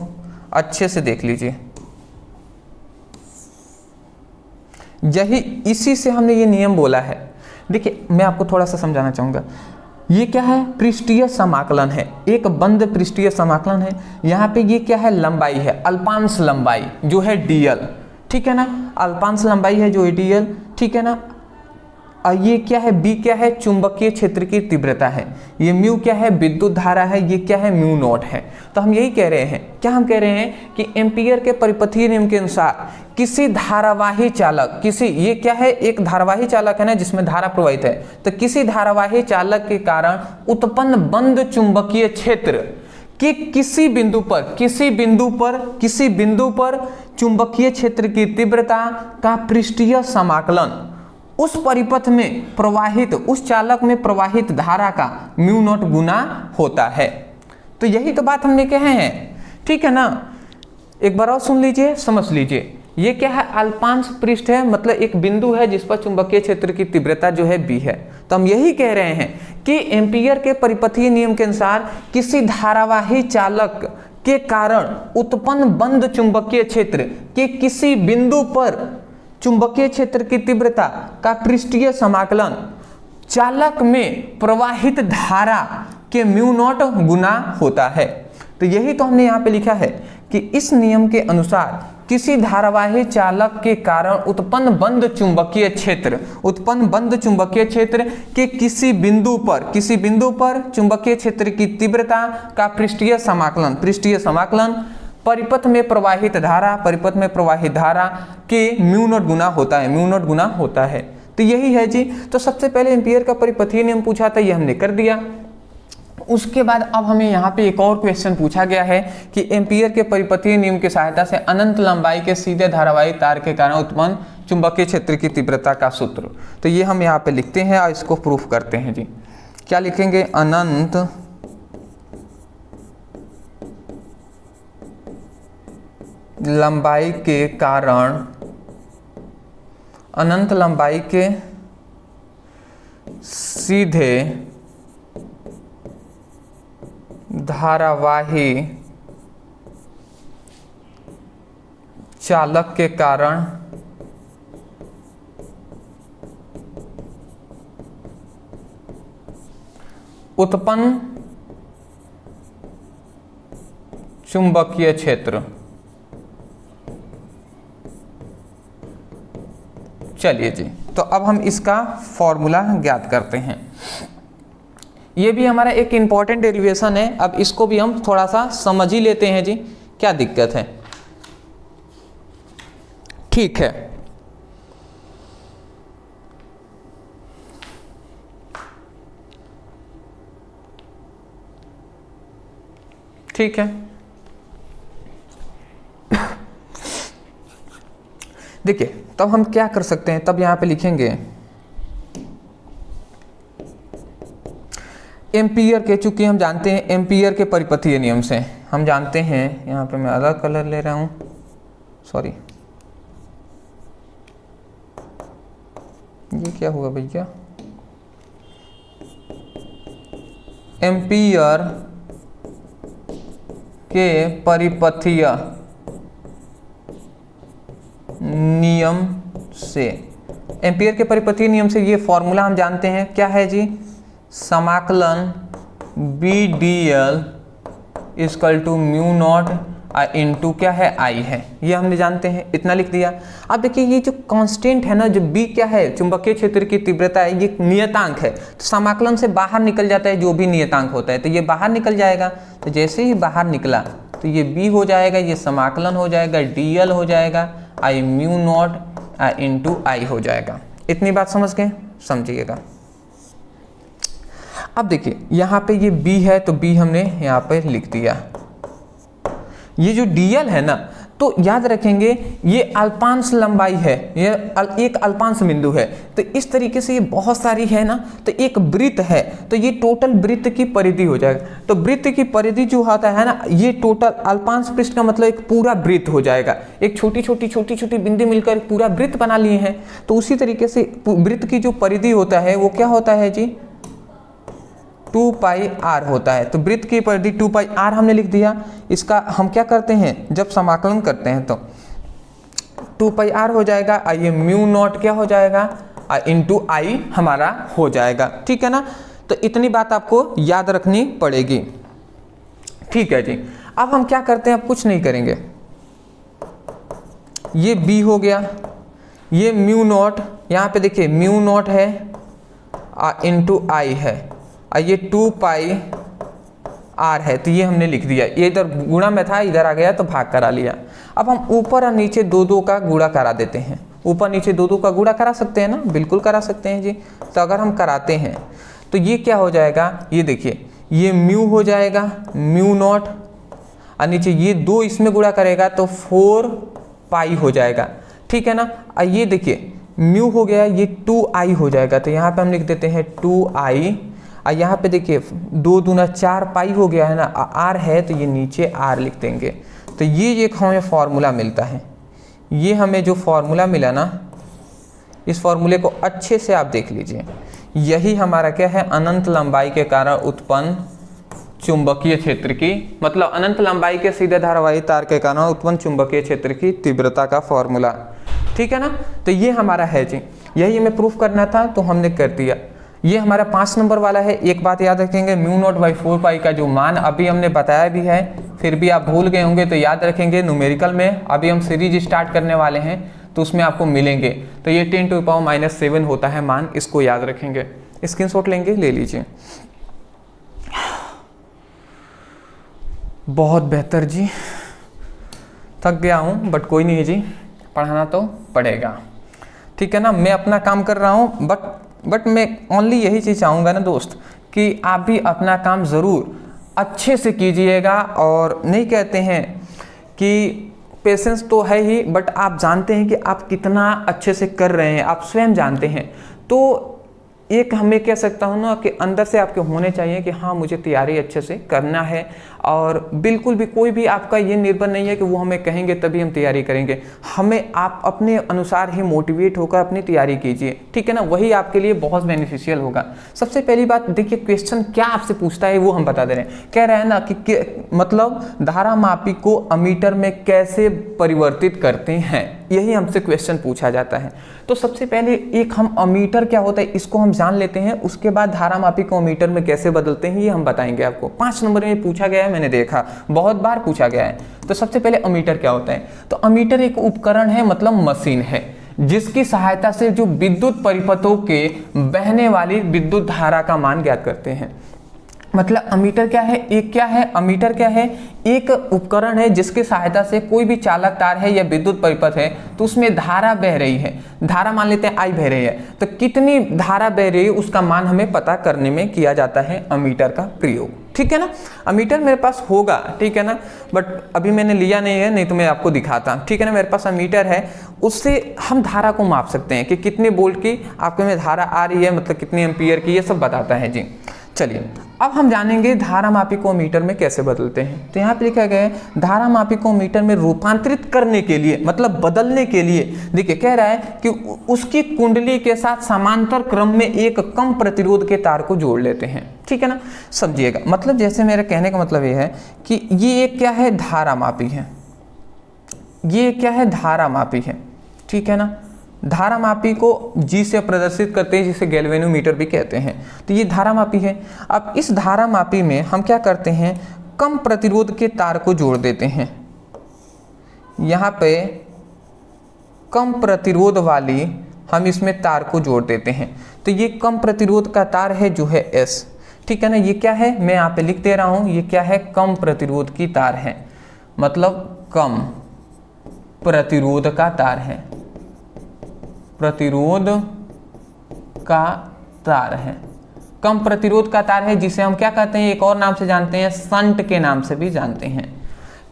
अच्छे से देख लीजिए, यही इसी से हमने ये नियम बोला है। देखिए मैं आपको थोड़ा सा समझाना चाहूँगा, ये क्या है, पृष्ठीय समाकलन है, एक बंद पृष्ठीय समाकलन है। यहाँ पे ये क्या है, लंबाई है, अल्पांश लंबाई जो है dl, ठीक है ना, अल्पांश लंबाई है जो है dl, ठीक है ना। और ये क्या है, b क्या है, चुंबकीय क्षेत्र की तीव्रता है, ये म्यू क्या है, विद्युत धारा है, ये क्या है, म्यू नॉट है। तो हम यही कह रहे हैं, क्या हम कह रहे हैं कि एम्पियर के परिपथीय नियम के अनुसार किसी धारावाही चालक, किसी, ये क्या है, एक धारावाही चालक है ना जिसमें धारा प्रवाहित है, तो किसी धारावाही चालक के कारण उत्पन्न बंद चुंबकीय क्षेत्र कि किसी बिंदु पर चुंबकीय क्षेत्र की तीव्रता का पृष्ठीय समाकलन उस परिपथ में प्रवाहित, उस चालक में प्रवाहित धारा का म्यू नॉट गुना होता है। तो यही तो बात हमने कहे हैं, ठीक है ना। एक बार और सुन लीजिए, समझ लीजिए, ये क्या है, अल्पांश पृष्ठ है, मतलब एक बिंदु है जिस पर चुंबकीय क्षेत्र की तीव्रता जो है b है। तो हम यही कह रहे हैं कि एम्पियर के परिपथीय नियम के अनुसार किसी धारावाही चालक के कारण उत्पन्न बंद चुंबकीय क्षेत्र के किसी बिंदु पर चुंबकीय क्षेत्र की तीव्रता का पृष्ठीय समाकलन चालक में प्रवाहित धारा के म्यू नॉट गुना होता है। तो यही तो हमने यहाँ पे लिखा है कि इस नियम के अनुसार किसी धारावाही चालक के कारण उत्पन्न बंद चुंबकीय क्षेत्र के किसी बिंदु पर चुंबकीय क्षेत्र की तीव्रता का पृष्ठीय समाकलन परिपथ में प्रवाहित धारा के म्यू नॉट गुना होता है, तो यही है जी। तो सबसे पहले एम्पियर का परिपथीय नियम पूछा था, ये हमने कर दिया। उसके बाद अब हमें यहाँ पे एक और क्वेश्चन पूछा गया है कि एम्पियर के परिपथीय नियम की सहायता से अनंत लंबाई के सीधे धारावाही तार के कारण उत्पन्न चुंबकीय क्षेत्र की तीव्रता का सूत्र। तो ये हम यहाँ पे लिखते हैं और इसको प्रूफ करते हैं जी। क्या लिखेंगे, अनंत लंबाई के कारण अनंत लंबाई के सीधे धारावाही चालक के कारण उत्पन्न चुंबकीय क्षेत्र। चलिए जी, तो अब हम इसका फॉर्मूला ज्ञात करते हैं। ये भी हमारा एक इंपॉर्टेंट डेरिवेशन है, अब इसको भी हम थोड़ा सा समझ ही लेते हैं जी, क्या दिक्कत है। ठीक है, ठीक है। देखिए तब हम क्या कर सकते हैं, तब यहां पे लिखेंगे एम्पियर के, चूंकि हम जानते हैं एम्पियर के परिपथीय नियम से हम जानते हैं, यहां पे मैं अलग कलर ले रहा हूं, सॉरी ये क्या हुआ भैया, एम्पियर के परिपथीय नियम से, एम्पियर के परिपथीय नियम से ये फॉर्मूला हम जानते हैं क्या है जी, समाकलन B D L equal to mu not into क्या है आई है, ये हमने जानते हैं, इतना लिख दिया। अब देखिए ये जो कांस्टेंट है ना, जो बी क्या है, चुंबकीय क्षेत्र की तीव्रता है, ये नियतांक है, तो समाकलन से बाहर निकल जाता है जो भी नियतांक होता है, तो ये बाहर निकल जाएगा, तो जैसे ही बाहर निकला तो ये बी हो जाएगा, ये समाकलन हो जाएगा डी एल हो जाएगा, आई म्यू नॉट इंटू आई हो जाएगा। इतनी बात समझ गए, समझिएगा। अब देखिए यहाँ पे ये b है, तो b हमने यहाँ पे लिख दिया। ये जो dl है ना, तो याद रखेंगे ये अल्पांश लंबाई है, ये एक अल्पांश बिंदु है, तो इस तरीके से ये बहुत सारी है ना, तो एक वृत्त है, तो ये टोटल वृत्त की परिधि हो जाएगा। तो वृत्त की परिधि जो होता है ना, ये टोटल अल्पांश पृष्ठ का मतलब एक पूरा वृत्त हो जाएगा, एक छोटी छोटी बिंदु मिलकर पूरा वृत्त बना लिए हैं। तो उसी तरीके से वृत्त की जो परिधि होता है वो क्या होता है जी, 2 पाई आर होता है। तो वृत्त की परिधि 2 पाई आर हमने लिख दिया। इसका हम क्या करते हैं, जब समाकलन करते हैं तो 2 पाई आर हो जाएगा, ये म्यू नॉट क्या हो जाएगा इंटू आई हमारा हो जाएगा, ठीक है ना। तो इतनी बात आपको याद रखनी पड़ेगी, ठीक है जी। अब हम क्या करते हैं, अब कुछ नहीं करेंगे, ये बी हो गया, ये म्यू नॉट, यहाँ पे देखिए म्यू नॉट है इंटू आई है, ये 2 पाई आर है, तो ये हमने लिख दिया। ये इधर गुणा में था, इधर आ गया तो भाग करा लिया। अब हम ऊपर और नीचे दो का गुणा करा देते हैं, ऊपर नीचे दो का गुणा करा सकते हैं ना, बिल्कुल करा सकते हैं जी। तो अगर हम कराते हैं तो ये क्या हो जाएगा, ये देखिए ये म्यू हो जाएगा, म्यू नॉट, और नीचे ये 2 इसमें गुणा करेगा तो 4 पाई हो जाएगा, ठीक है ना। और ये देखिए म्यू हो गया, ये 2i हो जाएगा, तो यहाँ पे हम लिख देते हैं 2i, और यहाँ पे देखिए 2 दूना 4 पाई हो गया है ना, आर है तो ये नीचे आर लिख देंगे। तो ये एक हमें फॉर्मूला मिलता है, ये हमें जो फॉर्मूला मिला ना, इस फॉर्मूले को अच्छे से आप देख लीजिए, यही हमारा क्या है, अनंत लंबाई के कारण उत्पन्न चुंबकीय क्षेत्र की, मतलब अनंत लंबाई के सीधे धारावाही तार के कारण उत्पन्न चुंबकीय क्षेत्र की तीव्रता का फॉर्मूला, ठीक है ना। तो ये हमारा है जी, यही हमें प्रूफ करना था तो हमने कर दिया। ये हमारा 5 नंबर वाला है। एक बात याद रखेंगे, म्यू नॉट बाई 4 पाई का जो मान अभी हमने बताया भी है, फिर भी आप भूल गए होंगे तो याद रखेंगे, न्यूमेरिकल में अभी हम सीरीज स्टार्ट करने वाले हैं तो उसमें आपको मिलेंगे। तो ये 10⁻⁻7 होता है मान, इसको याद रखेंगे, स्क्रीनशॉट लेंगे, ले लीजिए। बहुत बेहतर जी, थक गया हूँ बट कोई नहीं है जी, पढ़ाना तो पड़ेगा, ठीक है ना। मैं अपना काम कर रहा हूँ, बट मैं ओनली यही चीज़ चाहूँगा ना दोस्त, कि आप भी अपना काम ज़रूर अच्छे से कीजिएगा। और नहीं कहते हैं कि पेशेंस तो है ही, बट आप जानते हैं कि आप कितना अच्छे से कर रहे हैं, आप स्वयं जानते हैं। तो एक हमें कह सकता हूँ ना कि अंदर से आपके होने चाहिए कि हाँ मुझे तैयारी अच्छे से करना है, और बिल्कुल भी कोई भी आपका ये निर्भर नहीं है कि वो हमें कहेंगे तभी हम तैयारी करेंगे। हमें आप अपने अनुसार ही मोटिवेट होकर अपनी तैयारी कीजिए, ठीक है ना, वही आपके लिए बहुत बेनिफिशियल होगा। सबसे पहली बात देखिए, क्वेश्चन क्या आपसे पूछता है वो हम बता दे रहे हैं। कह रहे हैं ना कि मतलब धारा मापी को अमीटर में कैसे परिवर्तित करते हैं, यही हमसे क्वेश्चन पूछा जाता है। तो सबसे पहले एक हम अमीटर क्या होता है इसको हम जान लेते हैं, उसके बाद धारा मापी को अमीटर में कैसे बदलते हैं ये हम बताएंगे आपको। 5 नंबर में पूछा गया है, मैंने देखा बहुत बार पूछा गया है। तो सबसे पहले अमीटर क्या होता है, तो अमीटर एक उपकरण है, मतलब मशीन है, जिसकी सहायता से जो विद्युत परिपथों के बहने वाली विद्युत धारा का मान ज्ञात करते हैं। मतलब अमीटर क्या है, एक क्या है, अमीटर क्या है, एक उपकरण है जिसकी सहायता से कोई भी चालक तार है या विद्युत परिपथ है तो उसमें धारा बह रही है, धारा मान लेते हैं आई बह रही है, तो कितनी धारा बह रही है उसका मान हमें पता करने में किया जाता है अमीटर का प्रयोग। ठीक है ना। अमीटर मेरे पास होगा, ठीक है ना, बट अभी मैंने लिया नहीं है, नहीं तो मैं आपको दिखाता, ठीक है ना। मेरे पास अमीटर है, उससे हम धारा को माप सकते हैं कि कितने वोल्ट की आपके में धारा आ रही है, मतलब कितने एम्पियर की, ये सब बताता है जी। चलिए अब हम जानेंगे धारा मापी को मीटर में कैसे बदलते हैं। तो यहाँ पे लिखा गया है धारा मापी को मीटर में रूपांतरित करने के लिए, मतलब बदलने के लिए, देखिए कह रहा है कि उसकी कुंडली के साथ समांतर क्रम में एक कम प्रतिरोध के तार को जोड़ लेते हैं, ठीक है ना। समझिएगा, मतलब जैसे मेरे कहने का मतलब ये है कि ये एक क्या है, धारा मापी है, ये क्या है, धारा मापी है, ठीक है ना। धारा मापी को G से प्रदर्शित करते हैं, जिसे गैल्वेनोमीटर भी कहते हैं। तो ये धारा मापी है। अब इस धारा मापी में हम क्या करते हैं, कम प्रतिरोध के तार को जोड़ देते हैं। यहाँ पे कम प्रतिरोध वाली हम इसमें तार को जोड़ देते हैं। तो ये कम प्रतिरोध का तार है जो है S, ठीक है ना। ये क्या है, मैं यहाँ पे लिख दे रहा हूँ, ये क्या है, कम प्रतिरोध की तार है, मतलब कम प्रतिरोध का तार है, प्रतिरोध का तार है, कम प्रतिरोध का तार है, जिसे हम क्या कहते हैं, एक और नाम से जानते हैं, शंट के नाम से भी जानते हैं,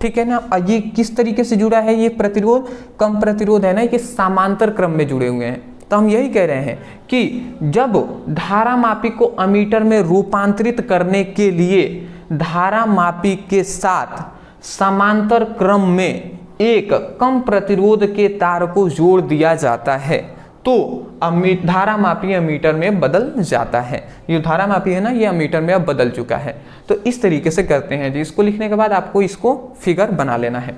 ठीक है ना। और ये किस तरीके से जुड़ा है, ये प्रतिरोध, कम प्रतिरोध है ना, ये समांतर क्रम में जुड़े हुए हैं। तो हम यही कह रहे हैं कि जब धारा मापी को अमीटर में रूपांतरित करने के लिए धारा मापी के साथ समांतर क्रम में एक कम प्रतिरोध के तार को जोड़ दिया जाता है, तो धारा मापी अमीटर में बदल जाता है। ये धारा मापी है ना, ये अमीटर में अब बदल चुका है। तो इस तरीके से करते हैं जी। इसको लिखने के बाद आपको इसको फिगर बना लेना है।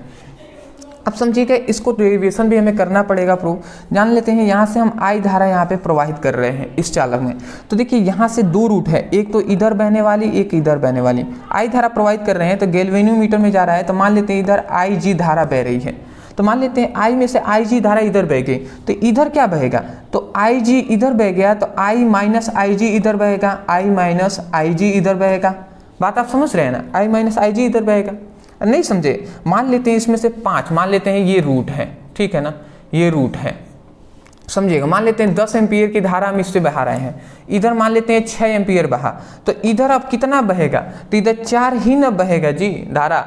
अब समझिएगा, इसको डेरिवेशन भी हमें करना पड़ेगा, प्रूफ जान लेते हैं। यहाँ से हम आई धारा यहाँ पे प्रवाहित कर रहे हैं इस चालक में। तो देखिए यहाँ से दो रूट है, एक तो इधर बहने वाली, एक इधर बहने वाली। आई धारा प्रवाहित कर रहे हैं तो गैल्वेनोमीटर में जा रहा है, तो मान लेते हैं इधर आई जी धारा बह रही है। तो मान लेते हैं आई में से आई जी धारा इधर बह गई, तो इधर क्या बहेगा, तो आई जी इधर बह गया, तो आई माइनस आई जी इधर बहेगा, आई माइनस आई जी इधर बहेगा। बात आप समझ रहे हैं ना, आई माइनस आई जी इधर बहेगा। नहीं समझे, मान लेते हैं इसमें से 5, मान लेते हैं ये रूट है, ठीक है ना, ये रूट है, समझिएगा। मान लेते हैं 10 एम्पियर की धारा हम इससे बहा रहे हैं, इधर मान लेते हैं 6 एम्पियर बहा, तो इधर अब कितना बहेगा, तो इधर 4 ही न बहेगा जी धारा।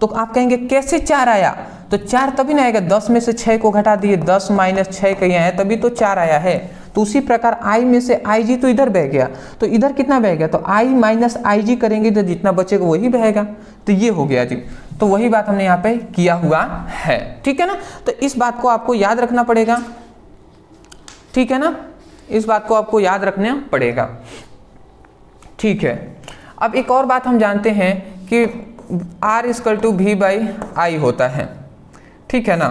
तो आप कहेंगे कैसे 4 आया, तो 4 तभी ना आएगा, 10 में से 6 को घटा दिए, 10 माइनस 6 कहीं है, तभी तो 4 आया है। तो उसी प्रकार आई में से आई जी तो इधर बह गया, तो इधर कितना बहेगा, तो आई माइनस आई जी करेंगे तो जितना बचेगा वही बहेगा। तो ये हो गया जी। तो वही बात हमने यहाँ पे किया हुआ है, ठीक है ना। तो इस बात को आपको याद रखना पड़ेगा, ठीक है ना, इस बात को आपको याद रखना पड़ेगा, ठीक है। अब एक और बात हम जानते हैं कि R = V/I होता है, ठीक है ना।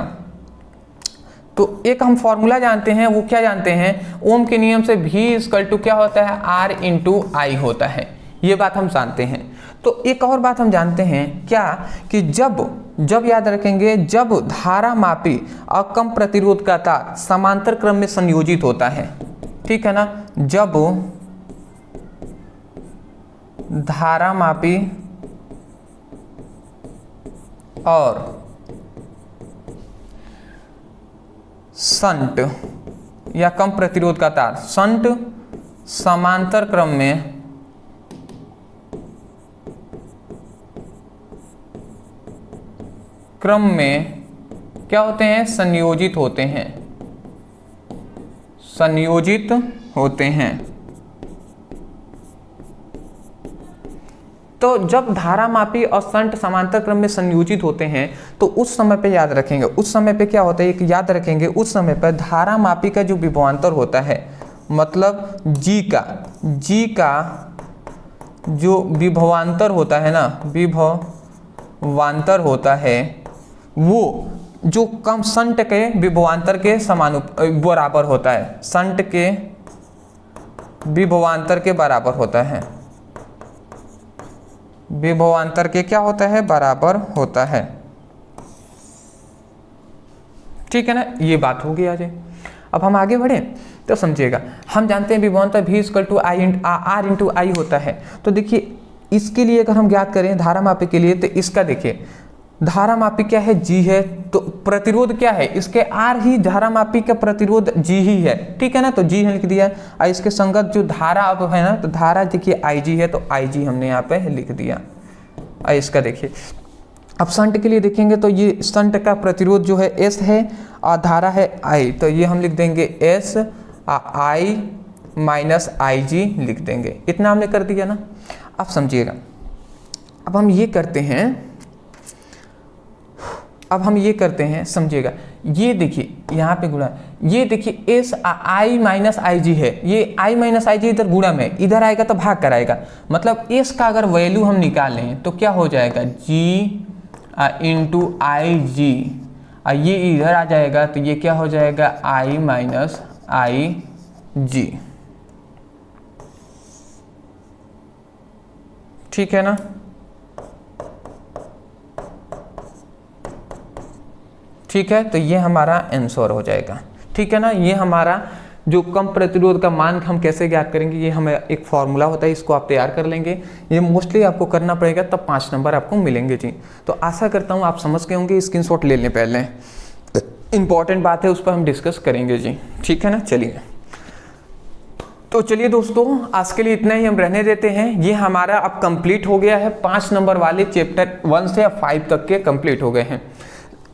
तो एक हम फॉर्मूला जानते हैं, वो क्या जानते हैं, ओम के नियम से V = क्या होता है, R × I होता है, ये बात हम जानते हैं। तो एक और बात हम जानते हैं क्या, कि जब याद रखेंगे, जब धारा मापी और कम प्रतिरोध का तार समांतर क्रम में संयोजित होता है, ठीक है ना, जब धारा मापी और शंट या कम प्रतिरोध का तार शंट समांतर क्रम में क्या होते हैं, संयोजित होते हैं, संयोजित होते हैं। तो जब धारा मापी और शंट समांतर क्रम में संयोजित होते हैं, तो उस समय पे याद रखेंगे, उस समय पे क्या होता है, एक याद रखेंगे, उस समय पर धारा मापी का जो विभवांतर होता है, मतलब जी का जो विभवांतर होता है ना, विभवांतर होता है, वो जो कम शंट के विभवांतर के बराबर होता है, शंट के विभवांतर के बराबर होता है, विभवांतर के क्या होता है, बराबर होता है, ठीक है ना। ये बात होगी आज। अब हम आगे बढ़े तो समझिएगा, हम जानते हैं विभवांतर V = R × I होता है। तो देखिए इसके लिए अगर हम ज्ञात करें धारा मापी के लिए, तो इसका देखिए धारा मापी क्या है, जी है, तो प्रतिरोध क्या है, इसके आर ही धारा मापी का प्रतिरोध जी ही है, ठीक है ना, तो जी है लिख दिया। और इसके संगत जो धारा अब है ना, तो धारा देखिए आई जी है, तो आई जी हमने यहाँ पे लिख दिया। और इसका देखिए अब शंट के लिए देखेंगे तो ये शंट का प्रतिरोध जो है एस है और धारा है आई, तो ये हम लिख देंगे एस आई माइनस आई जी लिख देंगे। इतना हमने कर दिया ना। अब समझिएगा, अब हम ये करते हैं, समझिएगा, ये देखिए यहाँ पे गुणा, ये देखिए एस आई माइनस आई जी है, ये आई माइनस आई जी इधर गुणा में, इधर आएगा तो भाग कर आएगा, मतलब एस का अगर वैल्यू हम निकालें तो क्या हो जाएगा, जी इंटू आई जी, ये इधर आ जाएगा तो ये क्या हो जाएगा, आई माइनस आई जी, ठीक है ना। ठीक है, तो ये हमारा आंसर हो जाएगा, ठीक है ना। ये हमारा जो कम प्रतिरोध का मान हम कैसे ज्ञात करेंगे, ये हमें एक फॉर्मूला होता है, इसको आप तैयार कर लेंगे। ये मोस्टली आपको करना पड़ेगा, तब 5 नंबर आपको मिलेंगे जी। तो आशा करता हूँ आप समझ गए होंगे, स्क्रीनशॉट ले लें पहले, इंपॉर्टेंट बात है, उस पर हम डिस्कस करेंगे जी, ठीक है ना। चलिए, तो चलिए दोस्तों, आज के लिए इतना ही हम रहने देते हैं। ये हमारा अब कंप्लीट हो गया है, 5 नंबर वाले चैप्टर 1 से 5 तक के कंप्लीट हो गए हैं।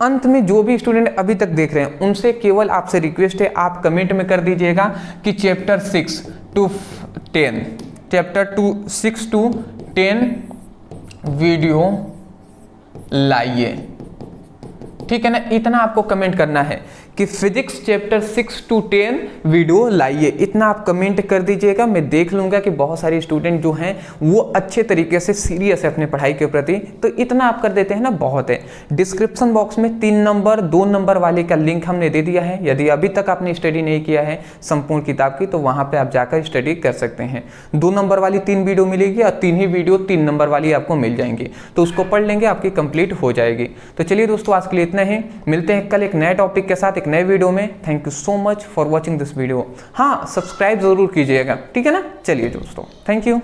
अंत में जो भी स्टूडेंट अभी तक देख रहे हैं उनसे केवल आपसे रिक्वेस्ट है, आप कमेंट में कर दीजिएगा कि चैप्टर 6 to 10 वीडियो लाइए, ठीक है ना। इतना आपको कमेंट करना है कि फिजिक्स चैप्टर 6 to 10 वीडियो लाइए, इतना आप कमेंट कर दीजिएगा। मैं देख लूँगा कि बहुत सारे स्टूडेंट जो हैं वो अच्छे तरीके से सीरियस है अपने पढ़ाई के प्रति, तो इतना आप कर देते हैं ना, बहुत है। डिस्क्रिप्शन बॉक्स में 3 नंबर 2 नंबर वाले का लिंक हमने दे दिया है। यदि अभी तक आपने स्टडी नहीं किया है संपूर्ण किताब की, तो वहाँ पर आप जाकर स्टडी कर सकते हैं। 2 नंबर वाली 3 वीडियो मिलेगी और 3 ही वीडियो 3 नंबर वाली आपको मिल जाएंगी, तो उसको पढ़ लेंगे, आपकी कंप्लीट हो जाएगी। तो चलिए दोस्तों, आज के लिए इतना ही, मिलते हैं कल एक नए टॉपिक के साथ, एक नए वीडियो में। Thank you so much for watching this video. हाँ, सब्सक्राइब जरूर कीजिएगा, ठीक है ना। चलिए दोस्तों, थैंक यू।